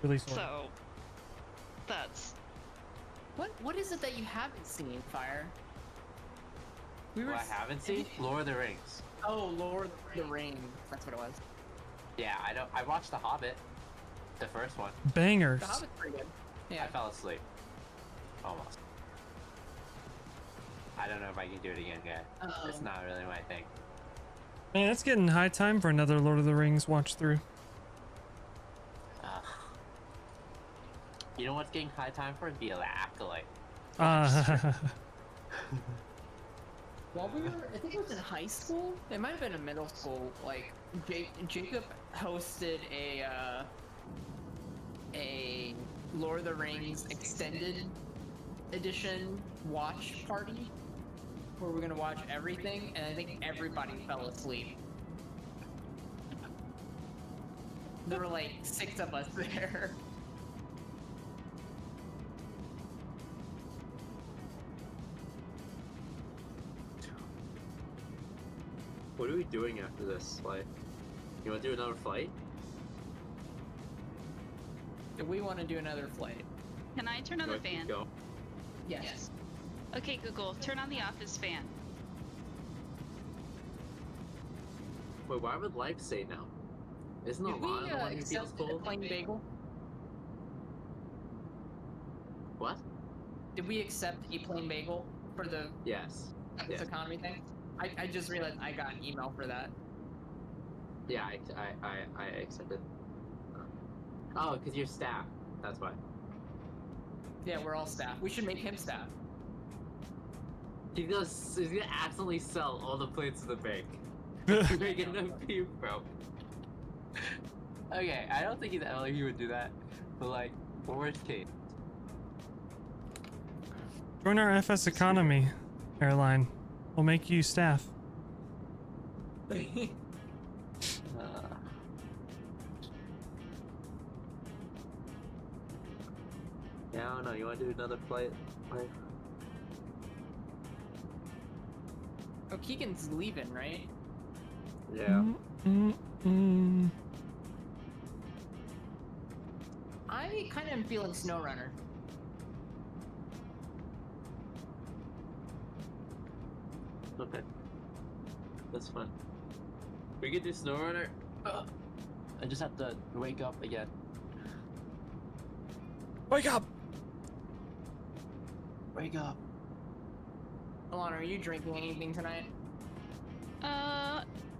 Release order. So, that's... What is it that you haven't seen, Fire? What I haven't seen? Lord of the Rings. Oh, Lord of the Rings. That's what it was. Yeah, I watched The Hobbit. The first one. Bangers. The Hobbit's pretty good. Yeah. I fell asleep. Almost. I don't know if I can do it again, guys. It's not really my thing. Man, it's getting high time for another Lord of the Rings watch through. You know what's getting high time for? The Acolyte. While we were, I think it was in high school. It might have been in middle school. Like Jacob hosted a Lord of the Rings extended edition watch party where we're gonna watch everything, and I think everybody fell asleep. There were like 6 of us there. What are we doing after this? Like, you want to do another flight? We want to do another flight. Can I turn on the fan? Go. Yes. Okay, Google, turn on the office fan. Wait, why would Life say no? Isn't Did Alana we the one who feels accept the cold? plain bagel? What? Did we accept a plain bagel for the Yes. this economy thing? I just realized I got an email for that. Yeah, I accepted. Oh, because you're staff. That's why. Yeah, we're all staff. We should make him staff. He's gonna accidentally sell all the plates to the bank. Making them puke, bro. Okay, I don't think he would do that. But like, worst case. Join our FS economy, Airline. We'll make you staff. Yeah, I don't know. You want to do another flight? Like, Oh, Keegan's leaving, right? yeah. I kind of am feeling SnowRunner. Okay. That's fun. We could do SnowRunner. I just have to wake up again. Wake up! Wake up. Alana, are you drinking anything tonight?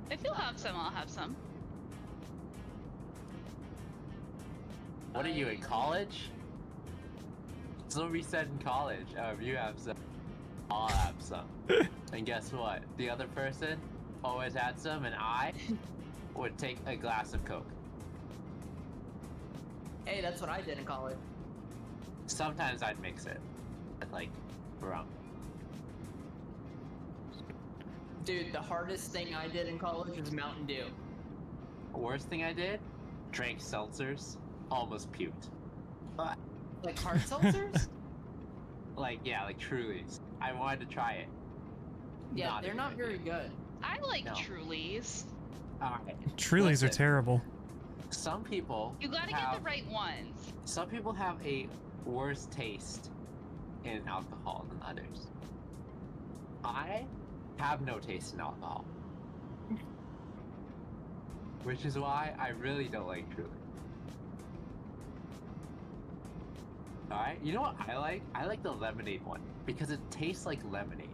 If you'll have some, I'll have some. What are you in college? Somebody said in college, you have some. I'll have some. And guess what? The other person always had some, and I would take a glass of Coke. Hey, that's what I did in college. Sometimes I'd mix it with like rum. Dude, the hardest thing I did in college was Mountain Dew. Worst thing I did? Drank seltzers. Almost puked. Like hard seltzers? Like, yeah, like Trulies. I wanted to try it. Yeah, they're not very good. I like Trulies. Trulies are terrible. Some people You gotta get the right ones. Some people have a worse taste in alcohol than others. I have no taste in alcohol. Which is why I really don't like Truly. Alright, you know what I like? I like the lemonade one because it tastes like lemonade.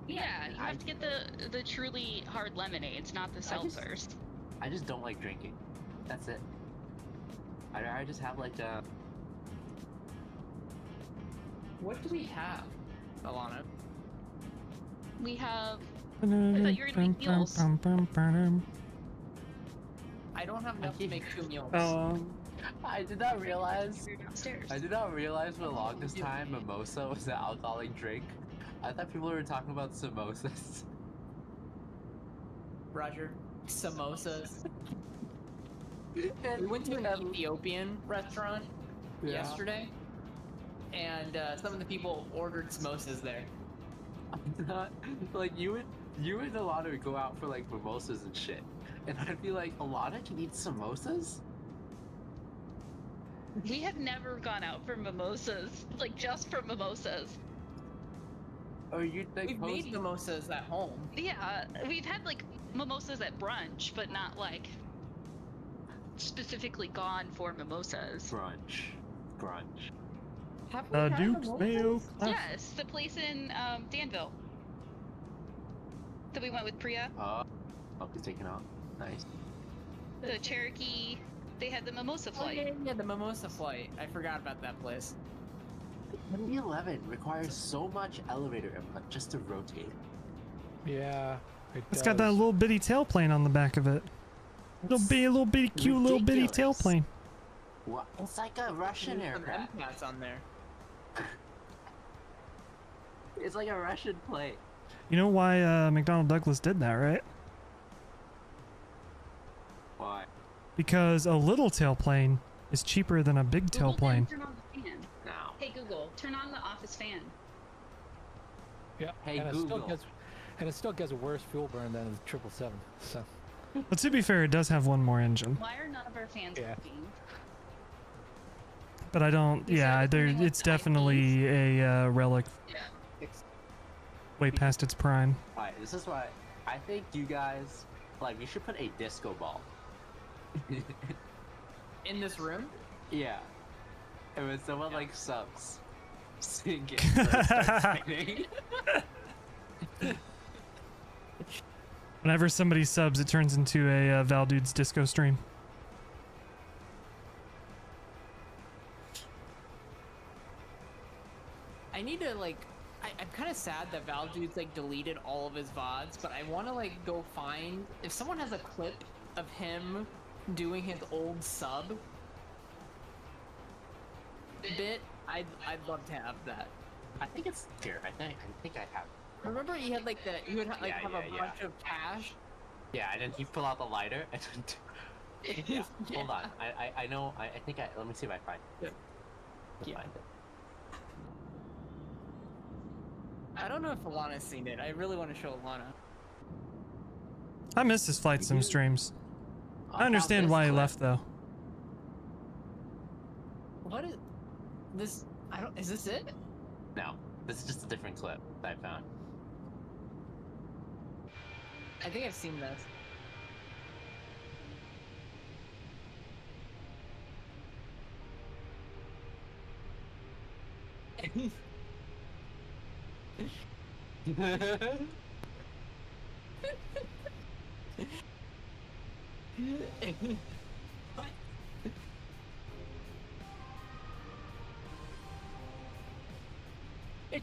Yeah, you have to get the truly hard lemonades, not the seltzers. I just don't like drinking. That's it. I just have like a... What do we have, Alana? We have... I thought you were gonna make meals. I don't have enough to make 2 meals. I did not realize. I did not realize for the longest time mimosa was an alcoholic drink. I thought people were talking about samosas. Roger, samosas. We went to an Ethiopian restaurant yesterday, and some of the people ordered samosas there. Like you would You and Alana would go out for like mimosas and shit. And I'd be like, Alana can eat samosas? We have never gone out for mimosas, like just for mimosas. Or you'd like We've made mimosas at home. Yeah, we've had like mimosas at brunch, but not like specifically gone for mimosas. Brunch. Have we had Duke's mimosas? Mayo Classic. Yes, the place in Danville that we went with Priya. Oh, he's taking off. Nice. The Cherokee, they had the mimosa flight. Oh, yeah, the mimosa flight. I forgot about that place. The MD-11 requires so much elevator input just to rotate. Yeah, It's got that little bitty tailplane on the back of it. Little bitty cute little bitty tailplane. What? It's like a Russian aircraft. That's on there. It's like a Russian plane. You know why McDonnell Douglas did that, right? Why? Because a little tailplane is cheaper than a big Google, tailplane. Turn on the fan. No. Hey Google, turn on the office fan. Yeah. Hey, and Google. It still gets worse fuel burn than the 777. So. But to be fair, it does have one more engine. Why are none of our fans working? But I don't. Yeah, it's definitely a relic. Yeah. Way past its prime. Alright, this is why I think you guys, like, we should put a disco ball. In this room? Yeah. And when someone like subs, sing it or starts singing. Whenever somebody subs, it turns into a Val Dude's disco stream. I need to like. I'm kind of sad that Val Dude's like deleted all of his VODs, but I want to like go find if someone has a clip of him doing his old sub bit. I'd love to have that. I think it's here. I think I have. Remember he had like he would like have a bunch of cash. Yeah, and then he pull out the lighter and then. Yeah. Hold on. I know. I think I. Let me see if I find it. Yeah. Find it. I don't know if Alana's seen it. I really want to show Alana. I miss his flight sim streams. I understand why he left though. What is this? I don't. Is this it? No, this is just a different clip that I found. I think I've seen this.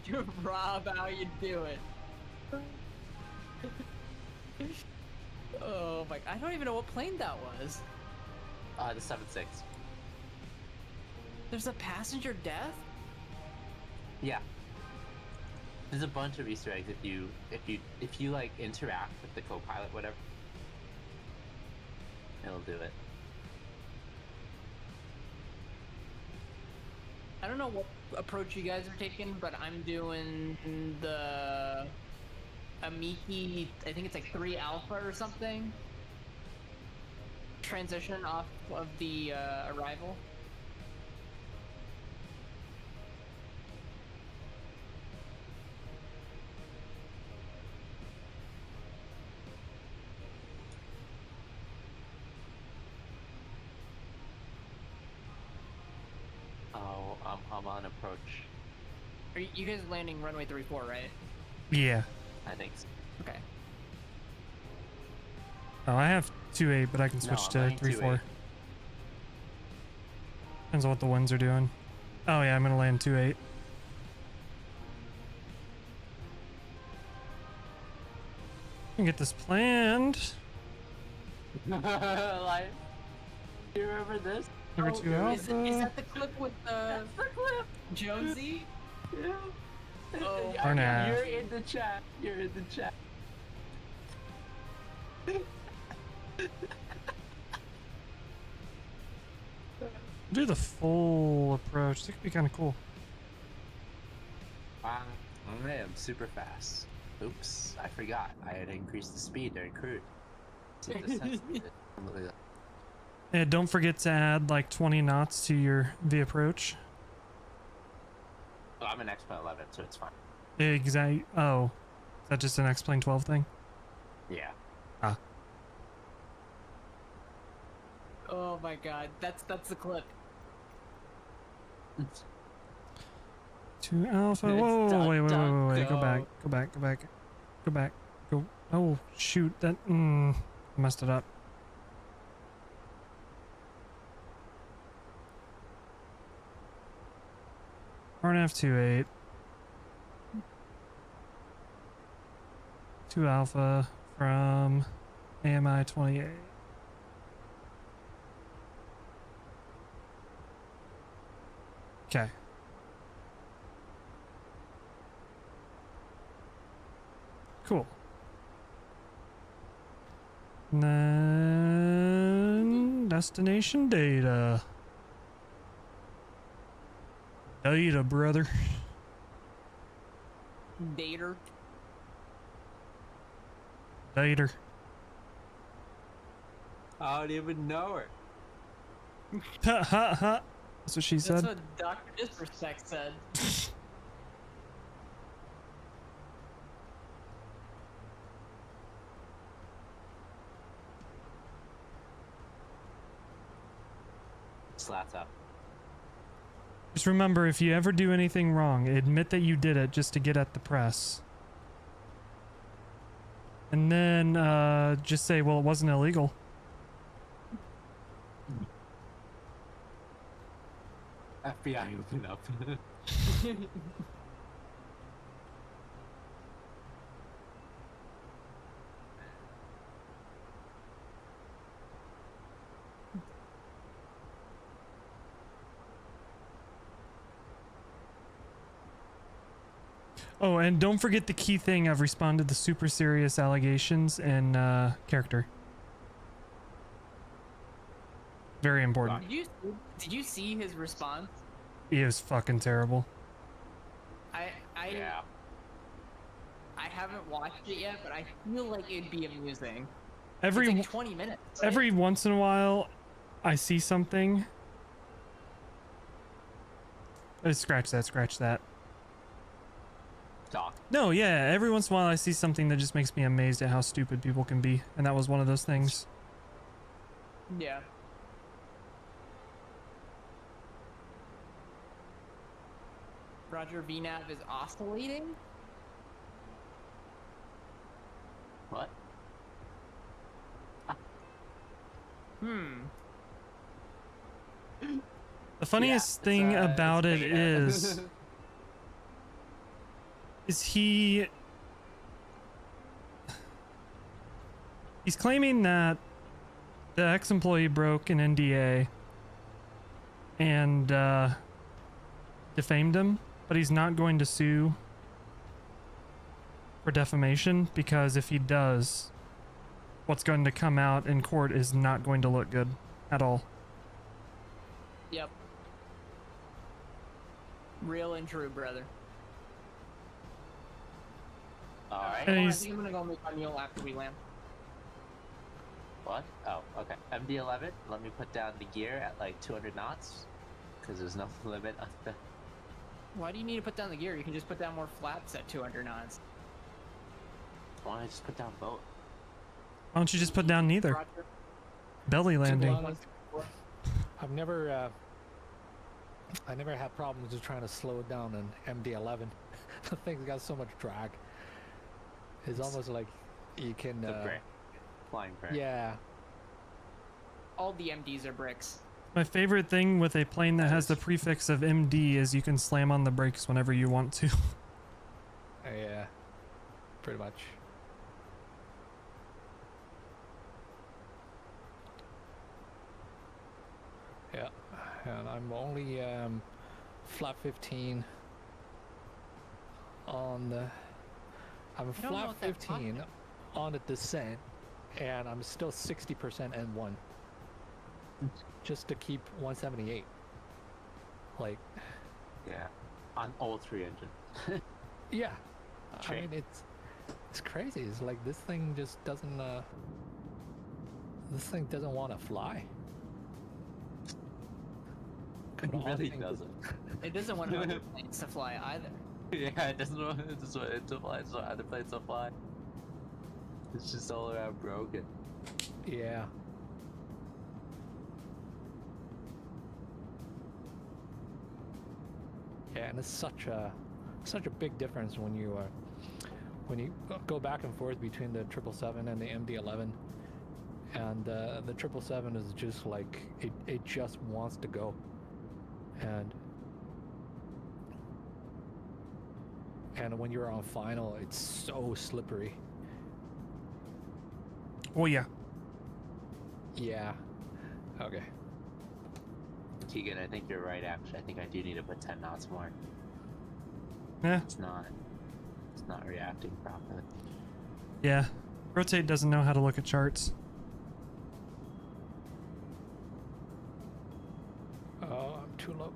You're Rob, how you doing? Oh my! I don't even know what plane that was. The 7.6. There's a passenger death. Yeah. There's a bunch of Easter eggs if you like interact with the co-pilot, whatever. It'll do it. I don't know what approach you guys are taking, but I'm doing the Amiki, I think it's like 3 Alpha or something. Transition off of the arrival. Oh, I'm on approach. Are you guys landing runway 34, right? Yeah. I think so. Okay. Oh, I have 2.8, but I can No, switch I'm to running 3.4. 2.8. Depends on what the winds are doing. Oh yeah, I'm gonna land 2.8. Can get this planned. Like, you remember this? Number 2 Alpha. Is that the clip with the Jonesy? Yeah. Oh, Arnav. You're in the chat. You're in the chat. Do the full approach. This could be kind of cool. Wow, I am super fast. Oops, I forgot. I had increased the speed during cruise. See, the sense of it. Yeah, don't forget to add like 20 knots to your V approach. Oh, I'm an X-Plane 11, so it's fine. Exactly. Oh, is that just an X-Plane 12 thing? Yeah. Ah. Oh my god, that's the clip. 2 Alpha. Whoa, wait, go back. Go. Oh, shoot, that, messed it up. RNF28. 2 Alpha from AMI 28. Okay. Cool. And then destination data. Data, brother. Dater. Data. I don't even know her. Ha ha ha. That's what she said. That's what Dr. Disrespect said. Slats up. Just remember, if you ever do anything wrong, admit that you did it just to get at the press. And then just say, well, it wasn't illegal. FBI open up. Oh, and don't forget the key thing. I've responded to super serious allegations and character. Very important. Did you see his response? He is fucking terrible. I haven't watched it yet, but I feel like it'd be amusing. It's like 20 minutes. Right? Every once in a while, I see something. Scratch that. Doc. No, yeah, every once in a while I see something that just makes me amazed at how stupid people can be, and that was one of those things. Yeah. Roger, VNAV is oscillating? What? The funniest thing about it is he's claiming that the ex-employee broke an NDA and defamed him, but he's not going to sue for defamation because if he does, what's going to come out in court is not going to look good at all. Yep. Real and true, brother. Alright. And I think I'm gonna go make my meal after we land. What? Oh, okay. MD-11, let me put down the gear at like 200 knots, because there's no limit on the... Why do you need to put down the gear? You can just put down more flaps at 200 knots. Why don't I just put down both? Why don't you just put down neither? Roger. Belly landing. I've never had problems with trying to slow it down in MD-11. The thing's got so much drag. It's almost like you can... Flying brake. Yeah. All the MDs are bricks. My favorite thing with a plane that has the prefix of MD is you can slam on the brakes whenever you want to. Yeah. Pretty much. Yeah. And I'm only flat 15 on the... I'm flat 15 on the descent, and I'm still 60% N1. Just to keep 178. Like... Yeah. On all three engines. Yeah. Train. I mean, It's crazy. It's like this thing just doesn't. This thing doesn't want to fly. It really doesn't. It doesn't want other planes to fly either. Yeah, it doesn't want it to fly. It's not other planes to fly. It's just all around broken. Yeah. Yeah, and it's such a big difference when you go back and forth between the 777 and the MD-11, and the 777 is just like it just wants to go, and when you're on final, it's so slippery. Oh yeah. Yeah. Okay. Keegan, I think you're right. Actually, I think I do need to put 10 knots more. Yeah. It's not reacting properly. Yeah. Rotate doesn't know how to look at charts. Oh, I'm too low.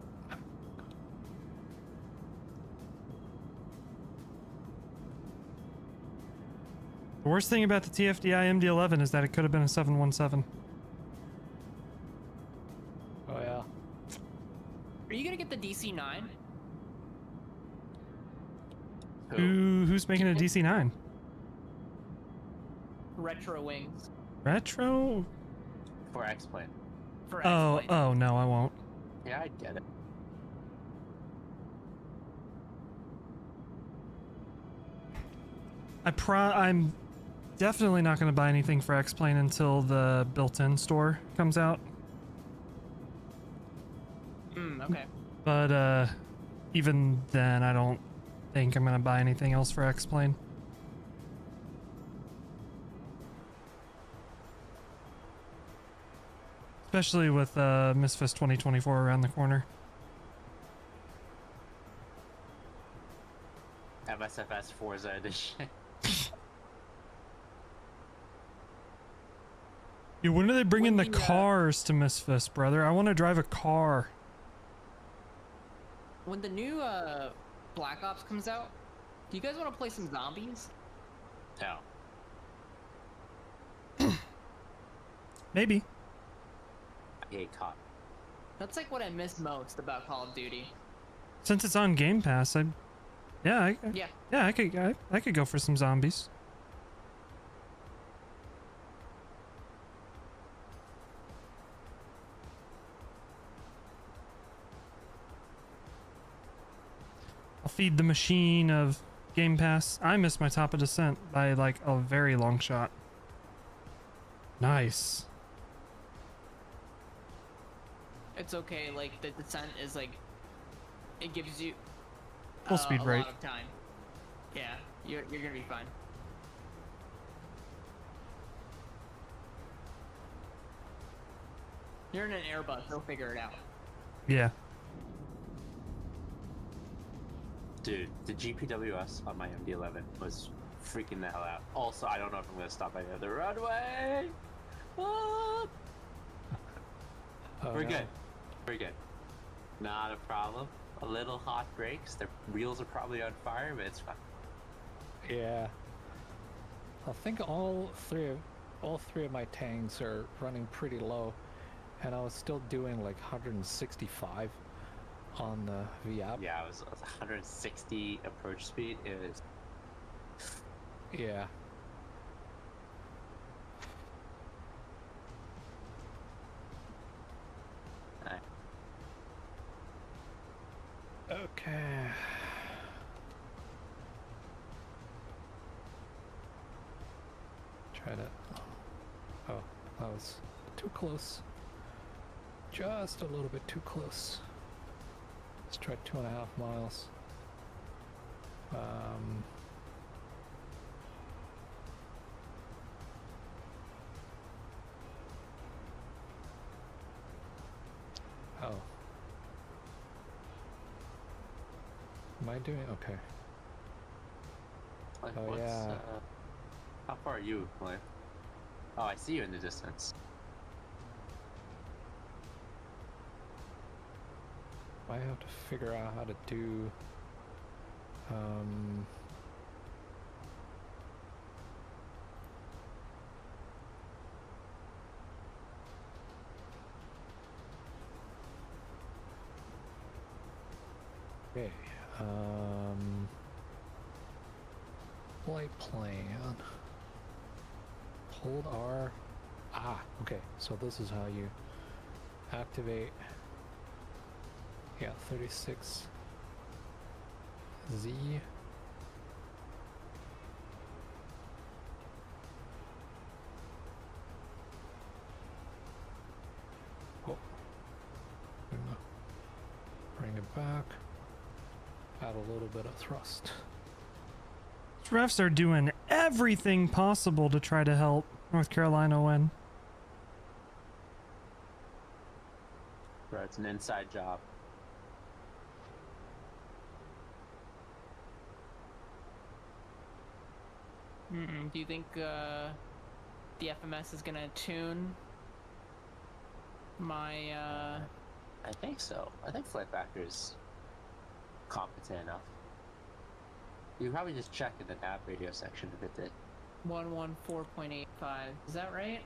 The worst thing about the TFDI MD-11 is that it could have been a 717. Oh yeah. Are you gonna get the DC-9? Who's making a DC-9? Retro wings. Retro? For X-Plane. For Oh, X-Plane. oh no, I won't. Yeah, I get it. I'm definitely not going to buy anything for X-Plane until the built-in store comes out. Okay. But even then, I don't think I'm going to buy anything else for X-Plane. Especially with Misfits 2024 around the corner. MSFS Forza Edition. Yeah, when are they bringing the cars to Misfits, brother? I want to drive a car. When the new Black Ops comes out, do you guys want to play some zombies? No. Maybe. I hate COD. That's like what I miss most about Call of Duty. Since it's on Game Pass, I could go for some zombies. I'll feed the machine of Game Pass. I missed my top of descent by like a very long shot. Nice. It's okay, like the descent is like, it gives you Full speed a rate. lot of time. Yeah, you're gonna be fine. You're in an Airbus, they'll figure it out. Yeah. Dude, the GPWS on my MD-11 was freaking the hell out. Also, I don't know if I'm gonna stop any other runway. Ah! We're good. We're good. Not a problem. A little hot brakes. The wheels are probably on fire, but it's fine. Yeah. I think all three of my tanks are running pretty low, and I was still doing like 165 on the VAP. Yeah, it was 160 approach speed. It is. Yeah. Okay. Try to. Oh, that was too close. Just a little bit too close. Let's try 2.5 miles. Oh. Am I doing okay? Like, Oh, what's, yeah. How far are you, Clay? Oh, I see you in the distance. I have to figure out how to do Okay. Flight plan. Hold R. Ah, okay. So this is how you activate. Yeah, 36 Z. Oh. Bring it back. Add a little bit of thrust. Refs are doing everything possible to try to help North Carolina win. Bro, it's an inside job. Do you think the FMS is gonna tune my I think so. I think flight factor is competent enough. You probably just check in the nav radio section if it did. 114.85. Is that right?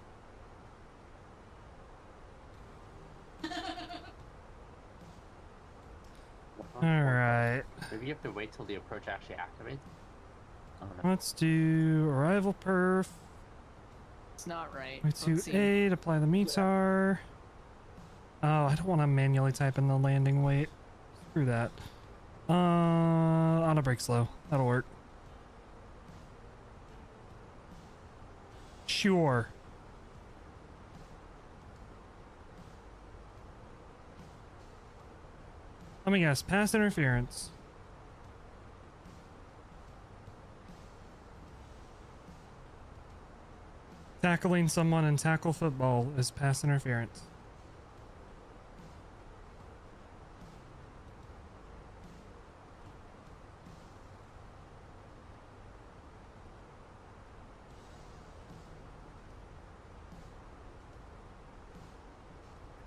Alright. Maybe you have to wait till the approach actually activates. I don't know. Let's do arrival perf. It's not right. Let's Let's see. 8, apply the METAR. Oh, I don't want to manually type in the landing weight. Screw that. Auto brake slow. That'll work. Sure. Let me guess. Pass interference. Tackling someone in tackle football is pass interference.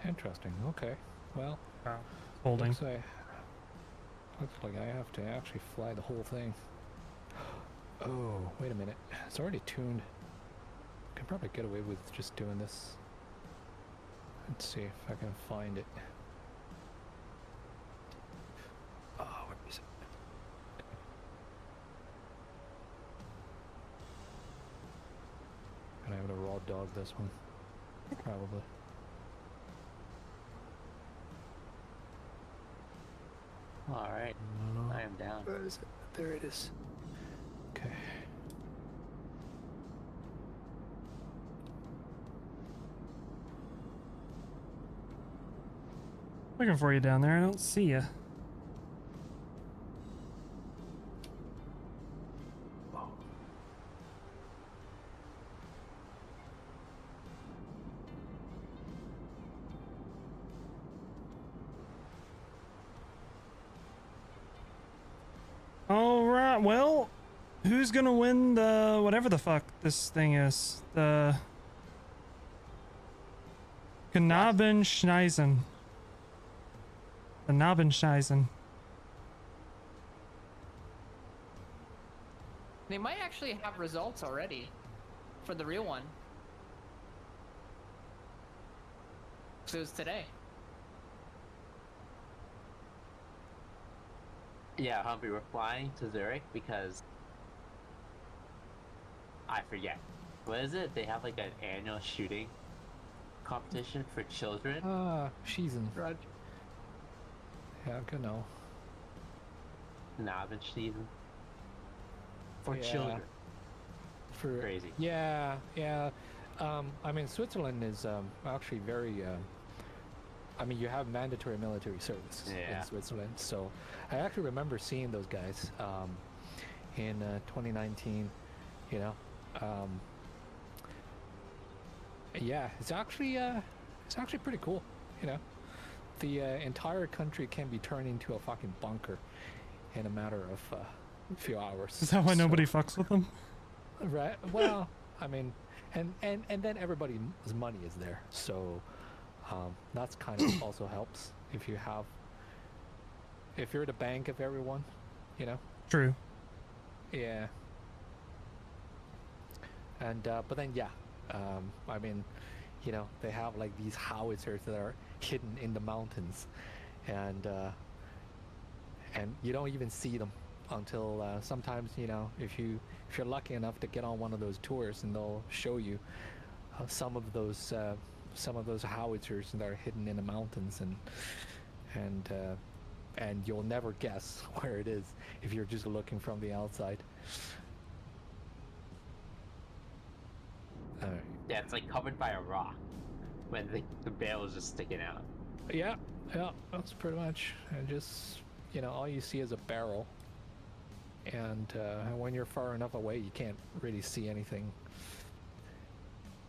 Interesting. Okay. Well, holding. Looks like I have to actually fly the whole thing. Oh, wait a minute. It's already tuned. Can probably get away with just doing this. Let's see if I can find it. Oh, where is it? Gonna have to raw dog this one. Probably. Alright. I am down. Where is it? There it is. Okay. Looking for you down there. I don't see you. All right. Well, who's gonna win the whatever the fuck this thing is? The Knabenschneisen. The Knabenschneisen. They might actually have results already for the real one. So it was today. Yeah, Humpy, we're flying to Zurich because I forget. What is it? They have like an annual shooting competition for children. Schießen. Right. Ja, genau. Knabenschießen. For Yeah. children. For Crazy. Yeah, yeah. I mean, Switzerland is actually very. I mean, you have mandatory military service in Switzerland, so I actually remember seeing those guys in 2019. You know, yeah, it's actually pretty cool. You know, the entire country can be turned into a fucking bunker in a matter of a few hours. Is that why nobody fucks with them? Right. Well, I mean, and then everybody's money is there, so that's kind of also helps if you're the bank of everyone, you know. True. Yeah. And but then yeah, I mean, you know, they have like these howitzers that are hidden in the mountains, and and you don't even see them until sometimes, you know, if you're lucky enough to get on one of those tours, and they'll show you some of those howitzers that are hidden in the mountains, and you'll never guess where it is if you're just looking from the outside. Yeah, it's like covered by a rock when the barrel is just sticking out. Yeah, that's pretty much. And just, you know, all you see is a barrel, and when you're far enough away, you can't really see anything.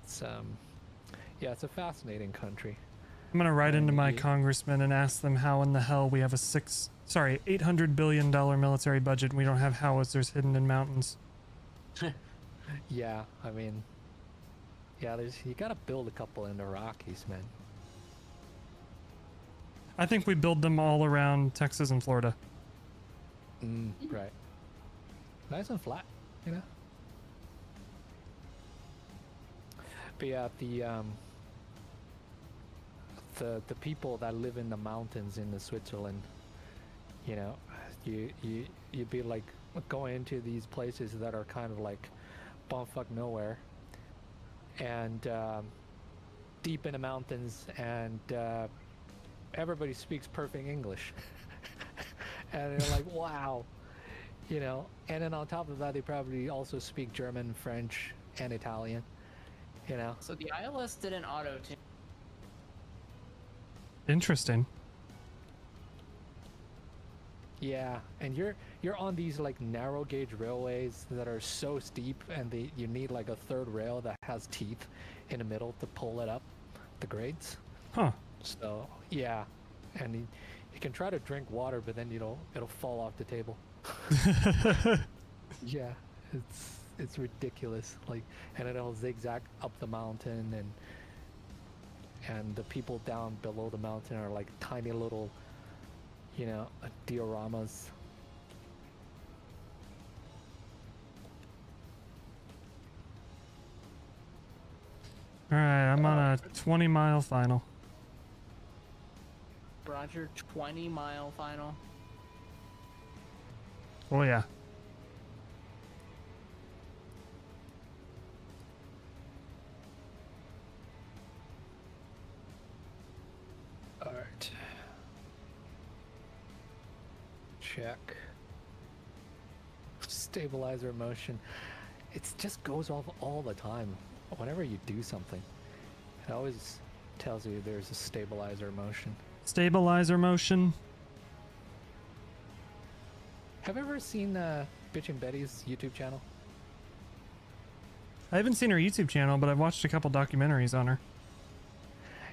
It's yeah, it's a fascinating country. I'm gonna write into my congressman and ask them how in the hell we have a $800 billion military budget and we don't have howitzers hidden in mountains. Yeah, I mean, yeah, you gotta build a couple in the Rockies, man. I think we build them all around Texas and Florida. Right. Nice and flat, you know. But yeah, the people that live in the mountains in the Switzerland, you know, you'd be like going into these places that are kind of like bumfuck nowhere, and deep in the mountains, and everybody speaks perfect English. And they're like, wow, you know. And then on top of that, they probably also speak German, French, and Italian, you know. So the ILS didn't auto-tune. Interesting. Yeah, and you're on these like narrow gauge railways that are so steep, and you need like a third rail that has teeth in the middle to pull it up the grades. Huh. So yeah, and you can try to drink water, but then it'll fall off the table. Yeah, it's ridiculous. Like, and it'll zigzag up the mountain, and the people down below the mountain are like tiny little, you know, dioramas. All right, I'm on a 20-mile final. Roger, 20-mile final. Oh yeah. All right. Check. Stabilizer motion. It just goes off all the time. Whenever you do something, it always tells you there's a stabilizer motion. Stabilizer motion. Have you ever seen Bitchin' Betty's YouTube channel? I haven't seen her YouTube channel, but I've watched a couple documentaries on her.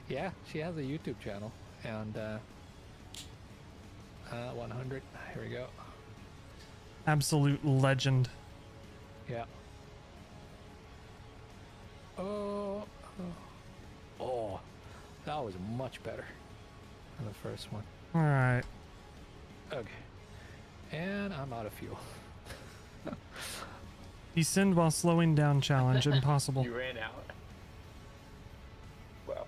Yeah, she has a YouTube channel, and 100. Here we go. Absolute legend. Yeah. Oh, that was much better than the first one. All right. Okay. And I'm out of fuel. Descend while slowing down challenge. Impossible. You ran out. Wow.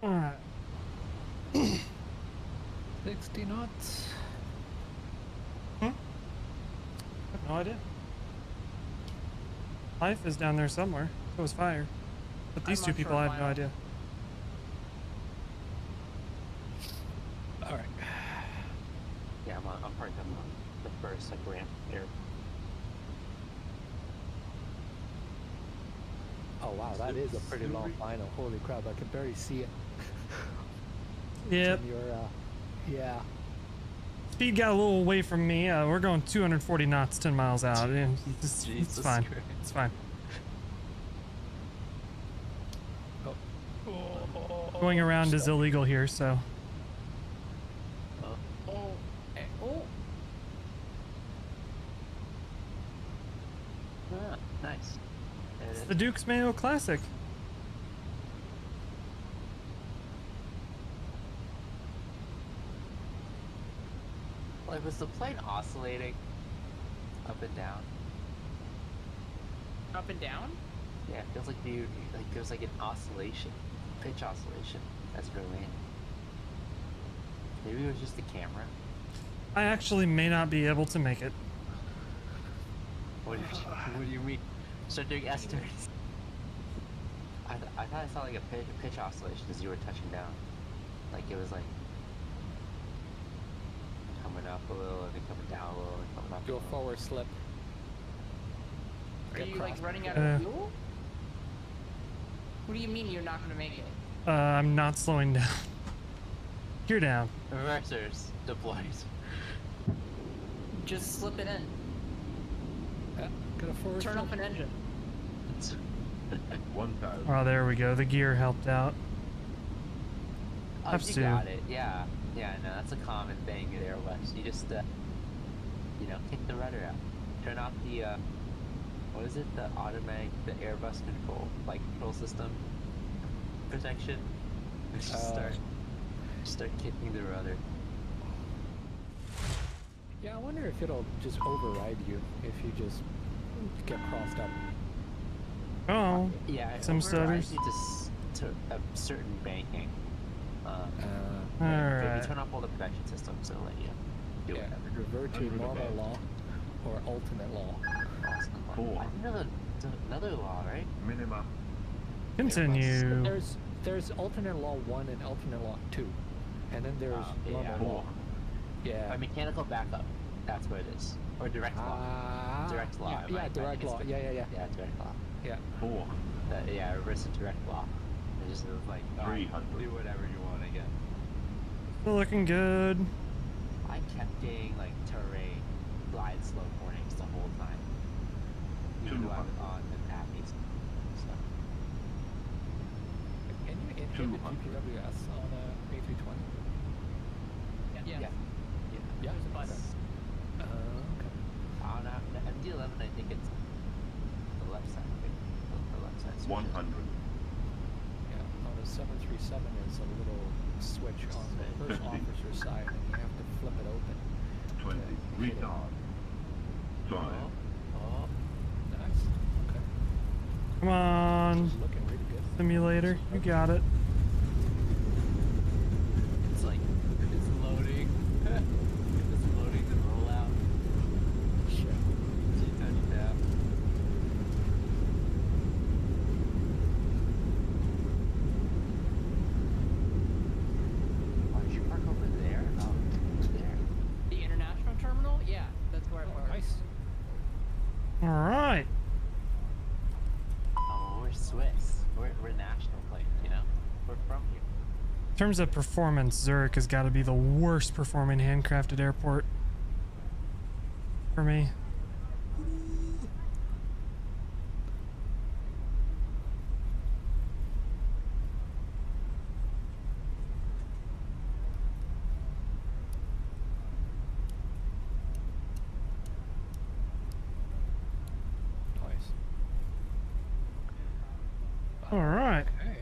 All right. 60 knots. I have no idea. Life is down there somewhere. So is fire. But these two people, I have no idea. All right. Yeah, I'm parked on the first like ramp here. Oh wow, that is a pretty long final. Holy crap, I can barely see it. Yep. Yeah. Speed got a little away from me. We're going 240 knots, 10 miles out. It's fine. Christ. It's fine. Going around is illegal here, so. Ah, nice. It's the Duke's Mayo Classic. Like, was the plane oscillating up and down? Up and down? Yeah, it feels like there was like an oscillation. pitch oscillation. That's really. Maybe it was just the camera. I actually may not be able to make it. What do you mean? Start doing S-turns. I thought I saw like a pitch oscillation as you were touching down. Like it was like coming up a little and then coming down a little and coming up. Do a forward slip. Are you like running out of fuel? What do you mean you're not gonna make it? I'm not slowing down. Gear down. Reversers deployed. Just slip it in. Yeah, got a forward Turn slip. off an engine. 1,000. Oh, there we go. The gear helped out. Oh, Have you to. got it. Yeah. Yeah, no, that's a common thing at Airbus. You just, you know, kick the rudder out. Turn off the, what is it? The automatic, the Airbus control, like control system protection. And just start kicking the rudder. Yeah, I wonder if it'll just override you if you just get crossed up. Oh, yeah, some stutters. You to a certain banking. If Alright. you turn off all the protection systems, it'll let you do it. Revert to normal law or alternate law. Cool. I think another law, right? Minimum. Continue. There's alternate law 1 and alternate law 2, and then there's normal law. Yeah. A mechanical backup. That's what it is. Or direct law. Direct law. Yeah, direct law. Yeah. Yeah, direct law. Yeah. 4. Yeah, reverse to direct law. It just was like, 300. Do whatever you want, I guess. Still looking good. I kept getting like terrain glide slope warnings the whole time. Even though I was on the nappies. So. Can you inhibit GPWS on a A320? Yeah. Yeah. There's a button. Okay. I don't know. The MD-11, I think it's the left side. The left side. 100. Yeah, on a 737 is a little switch on the first 50. officer's side, and you have to flip it open. 20. Retard. 5. Oh, nice. Okay. Come on. Looking really good. Simulator. You got it. It's like, it's loading. It's loading the rollout. Shit. So you touch it down. Oh, did you park over there? Oh, over there. The international terminal? Yeah, that's where I parked. Nice. All right. Oh, we're Swiss. We're national plate, you know? We're from here. In terms of performance, Zurich has got to be the worst performing handcrafted airport for me. Nice. All right. Okay.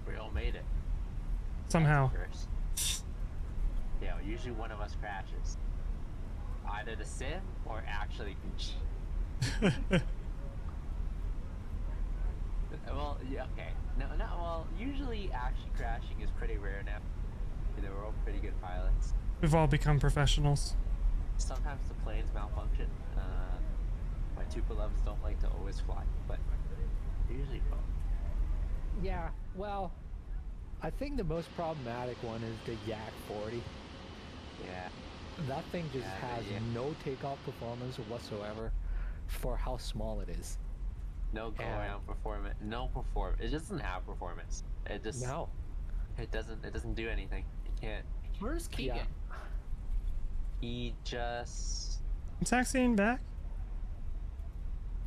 We all made it. Somehow. First. Yeah, usually one of us crashes. Either the sim or actually. Well, yeah, okay. No, well, usually actually crashing is pretty rare now. You know, we're all pretty good pilots. We've all become professionals. Sometimes the planes malfunction. My Tupolevs don't like to always fly, but usually well. Yeah, well, I think the most problematic one is the Yak 40. Yeah. That thing just has no takeoff performance whatsoever for how small it is. No go around performance. No perform. It doesn't have performance. It just. No. It doesn't do anything. It can't. Where's Keegan? Yeah. He just. I'm taxiing back.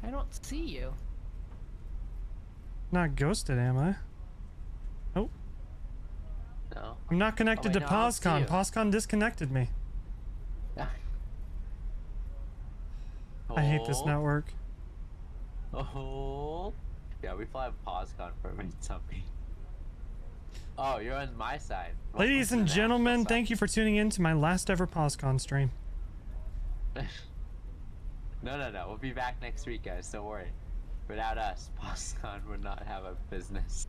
I don't see you. Not ghosted, am I? Nope. No. I'm not connected wait, to no, I don't see POSCON. you. POSCON disconnected me. I hate this network. Oh. Yeah, we fly POSCON for something. Oh, you're on my side. Ladies and gentlemen, thank you for tuning in to my last ever POSCON stream. No. We'll be back next week, guys. Don't worry. Without us, PostCon would not have a business.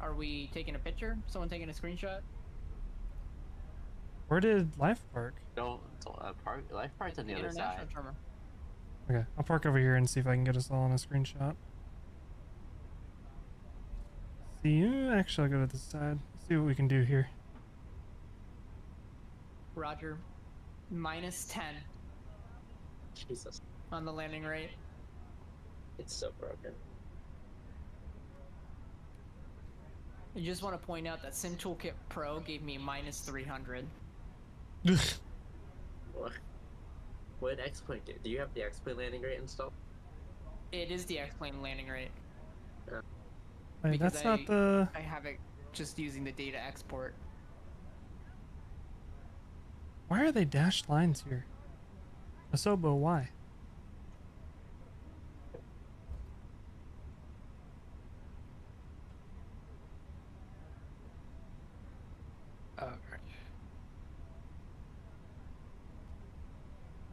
Are we taking a picture? Someone taking a screenshot? Where did Life park? Don't park. Life park's on the other International side. terminal. Okay, I'll park over here and see if I can get us all on a screenshot. See you. Actually, I'll go to this side. See what we can do here. Roger. -10 Jesus. on the landing rate. It's so broken. I just want to point out that Sim Toolkit Pro gave me -300. What? What did X-Plane do? Do you have the X-Plane landing rate installed? It is the X-Plane landing rate. Wait, because that's not the... I have it just using the data export. Why are they dashed lines here? Asobo, why?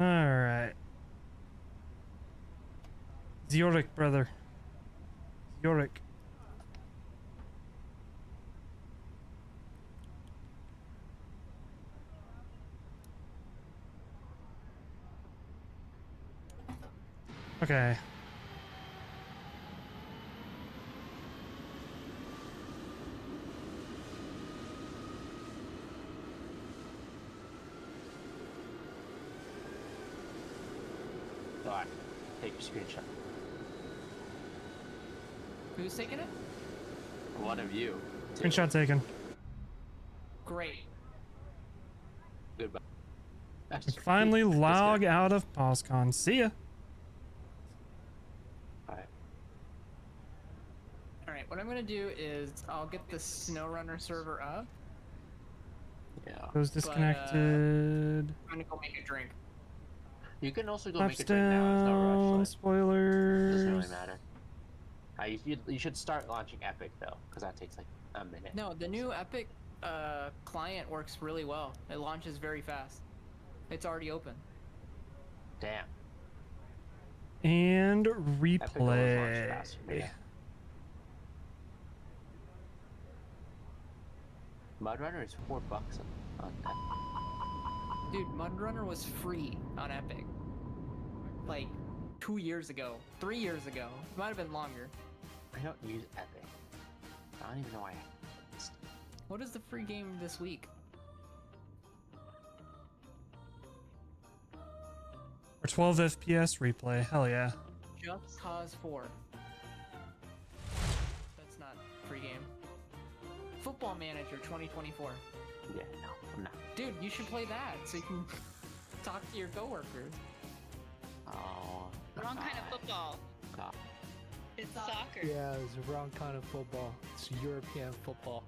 Alright. Zurich, brother. Zurich. Okay. Alright, take your screenshot. Who's taking it? One of you. Screenshot taken. Great. Goodbye. And finally log out of PostCon. See ya. Alright, what I'm gonna do is I'll get the SnowRunner server up. Yeah. Those disconnected. I'm gonna go make a drink. You can also go Flaps make a drink now. It's no rush. Like, spoilers. doesn't really matter. You should start launching Epic though, because that takes like a minute. No, the new Epic client works really well. It launches very fast. It's already open. Damn. And Epic always launches replay. faster, yeah. Mudrunner is $4 on Epic. Dude, Mudrunner was free on Epic. Like 2 years ago, 3 years ago. It might have been longer. I don't use Epic. I don't even know why I have it. What is the free game this week? Or 12 FPS replay. Hell yeah. Just Cause 4. That's not free game. Football Manager 2024. Yeah, no, I'm not. Dude, you should play that so you can talk to your coworkers. Oh. Wrong kind of football. God. It's soccer. Yeah, it's the wrong kind of football. It's European football.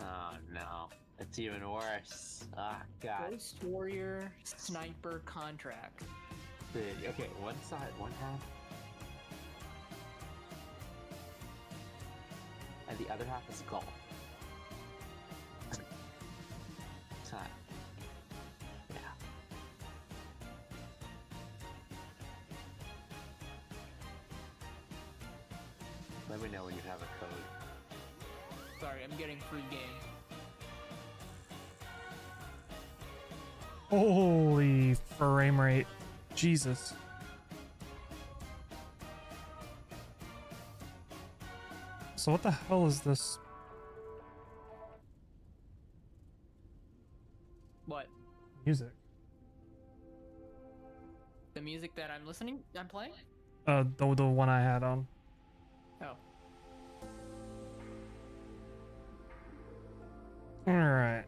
Oh no. It's even worse. Ah, God. Ghost Warrior Sniper Contract. Dude, okay, one side, one half. And the other half is golf. So, yeah. Let me know when you have a code. Sorry, I'm getting free game. Holy frame rate. Jesus. So what the hell is this? What? Music. The music that I'm playing? The one I had on. Oh. Alright.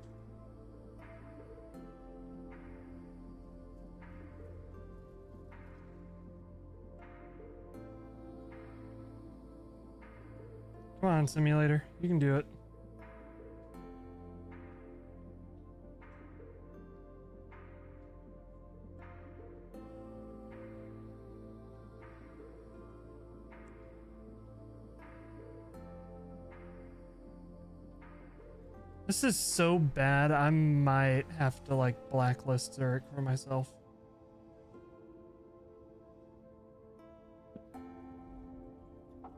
Come on, simulator. You can do it. This is so bad, I might have to like blacklist Zurich for myself.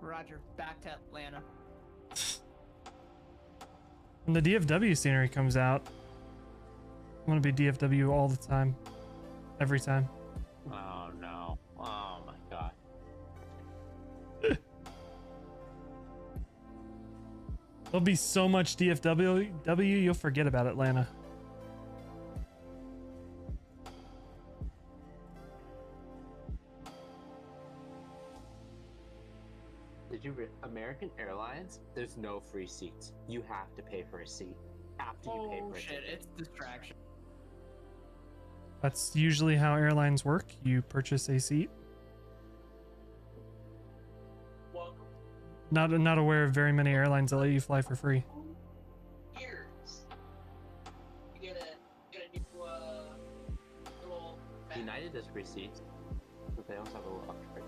Roger, back to Atlanta. When the DFW scenery comes out, I'm gonna be DFW all the time. Every time. Oh no. Oh my god. There'll be so much DFW, you'll forget about Atlanta. Did you American Airlines? There's no free seats. You have to pay for a seat after you pay for a shit, ticket. it's distraction. That's usually how airlines work. You purchase a seat. Not aware of very many airlines that let you fly for free. United does free seats, but they also have a little upgrade.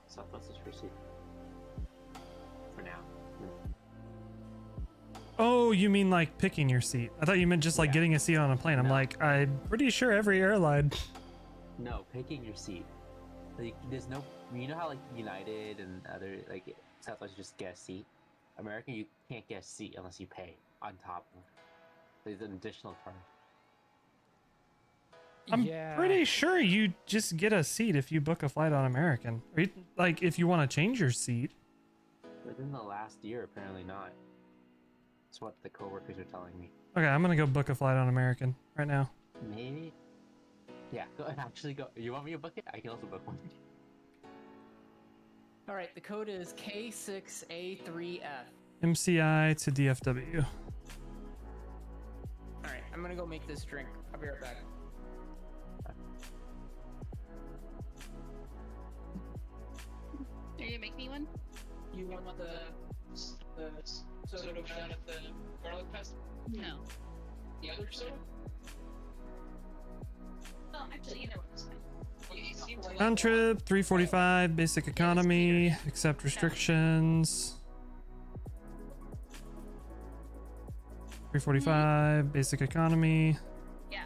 Southwest is free seat. For now. Oh, you mean like picking your seat? I thought you meant just like getting a seat on a plane. I'm like, I'm pretty sure every airline. No, picking your seat. Like, there's no, you know how like United and other like Southwest just get a seat. American, you can't get a seat unless you pay on top of it. There's an additional charge. I'm pretty sure you just get a seat if you book a flight on American. Or you, like if you want to change your seat. Within the last year, apparently not. That's what the coworkers are telling me. Okay, I'm gonna go book a flight on American right now. Maybe. Yeah, go actually go. You want me to book it? I can also book one. All right, the code is K6A3F. MCI to DFW. All right, I'm gonna go make this drink. I'll be right back. Are you gonna make me one? You want the soda down at the garlic fest? No. The other soda? Well, actually, either one's fine. On trip 345, basic economy, accept restrictions. 345, basic economy. Yeah.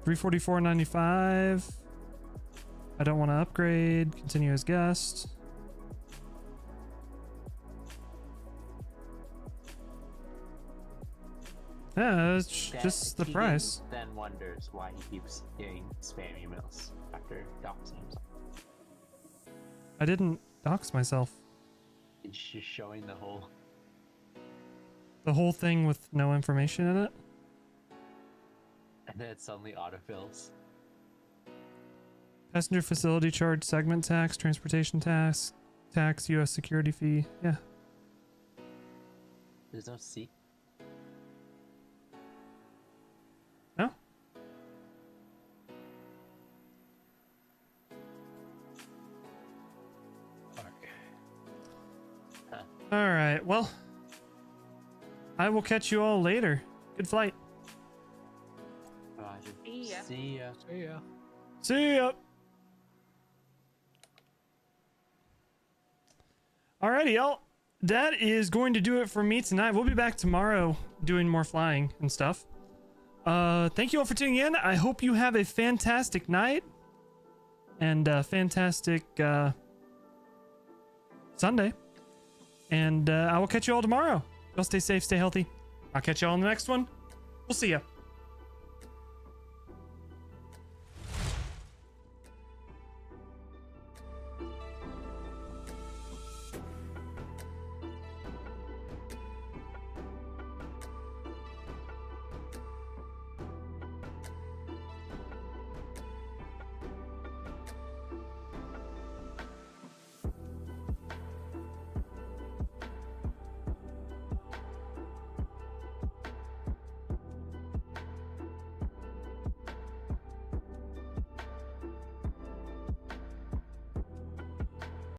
344.95. I don't want to upgrade. Continue as guest. Yeah, it's just the price. Then wonders why he keeps getting spam emails after doxing himself. I didn't dox myself. It's just showing the whole thing with no information in it. And then it suddenly autofills. Passenger facility charge, segment tax, transportation tax, U.S. security fee. Yeah. There's no seat. No? All right. Well, I will catch you all later. Good flight. Roger. See ya. See ya. See ya. See ya. Alrighty, y'all. That is going to do it for me tonight. We'll be back tomorrow doing more flying and stuff. Thank you all for tuning in. I hope you have a fantastic night and a fantastic Sunday. And I will catch you all tomorrow. Y'all stay safe, stay healthy. I'll catch you all on the next one. We'll see ya.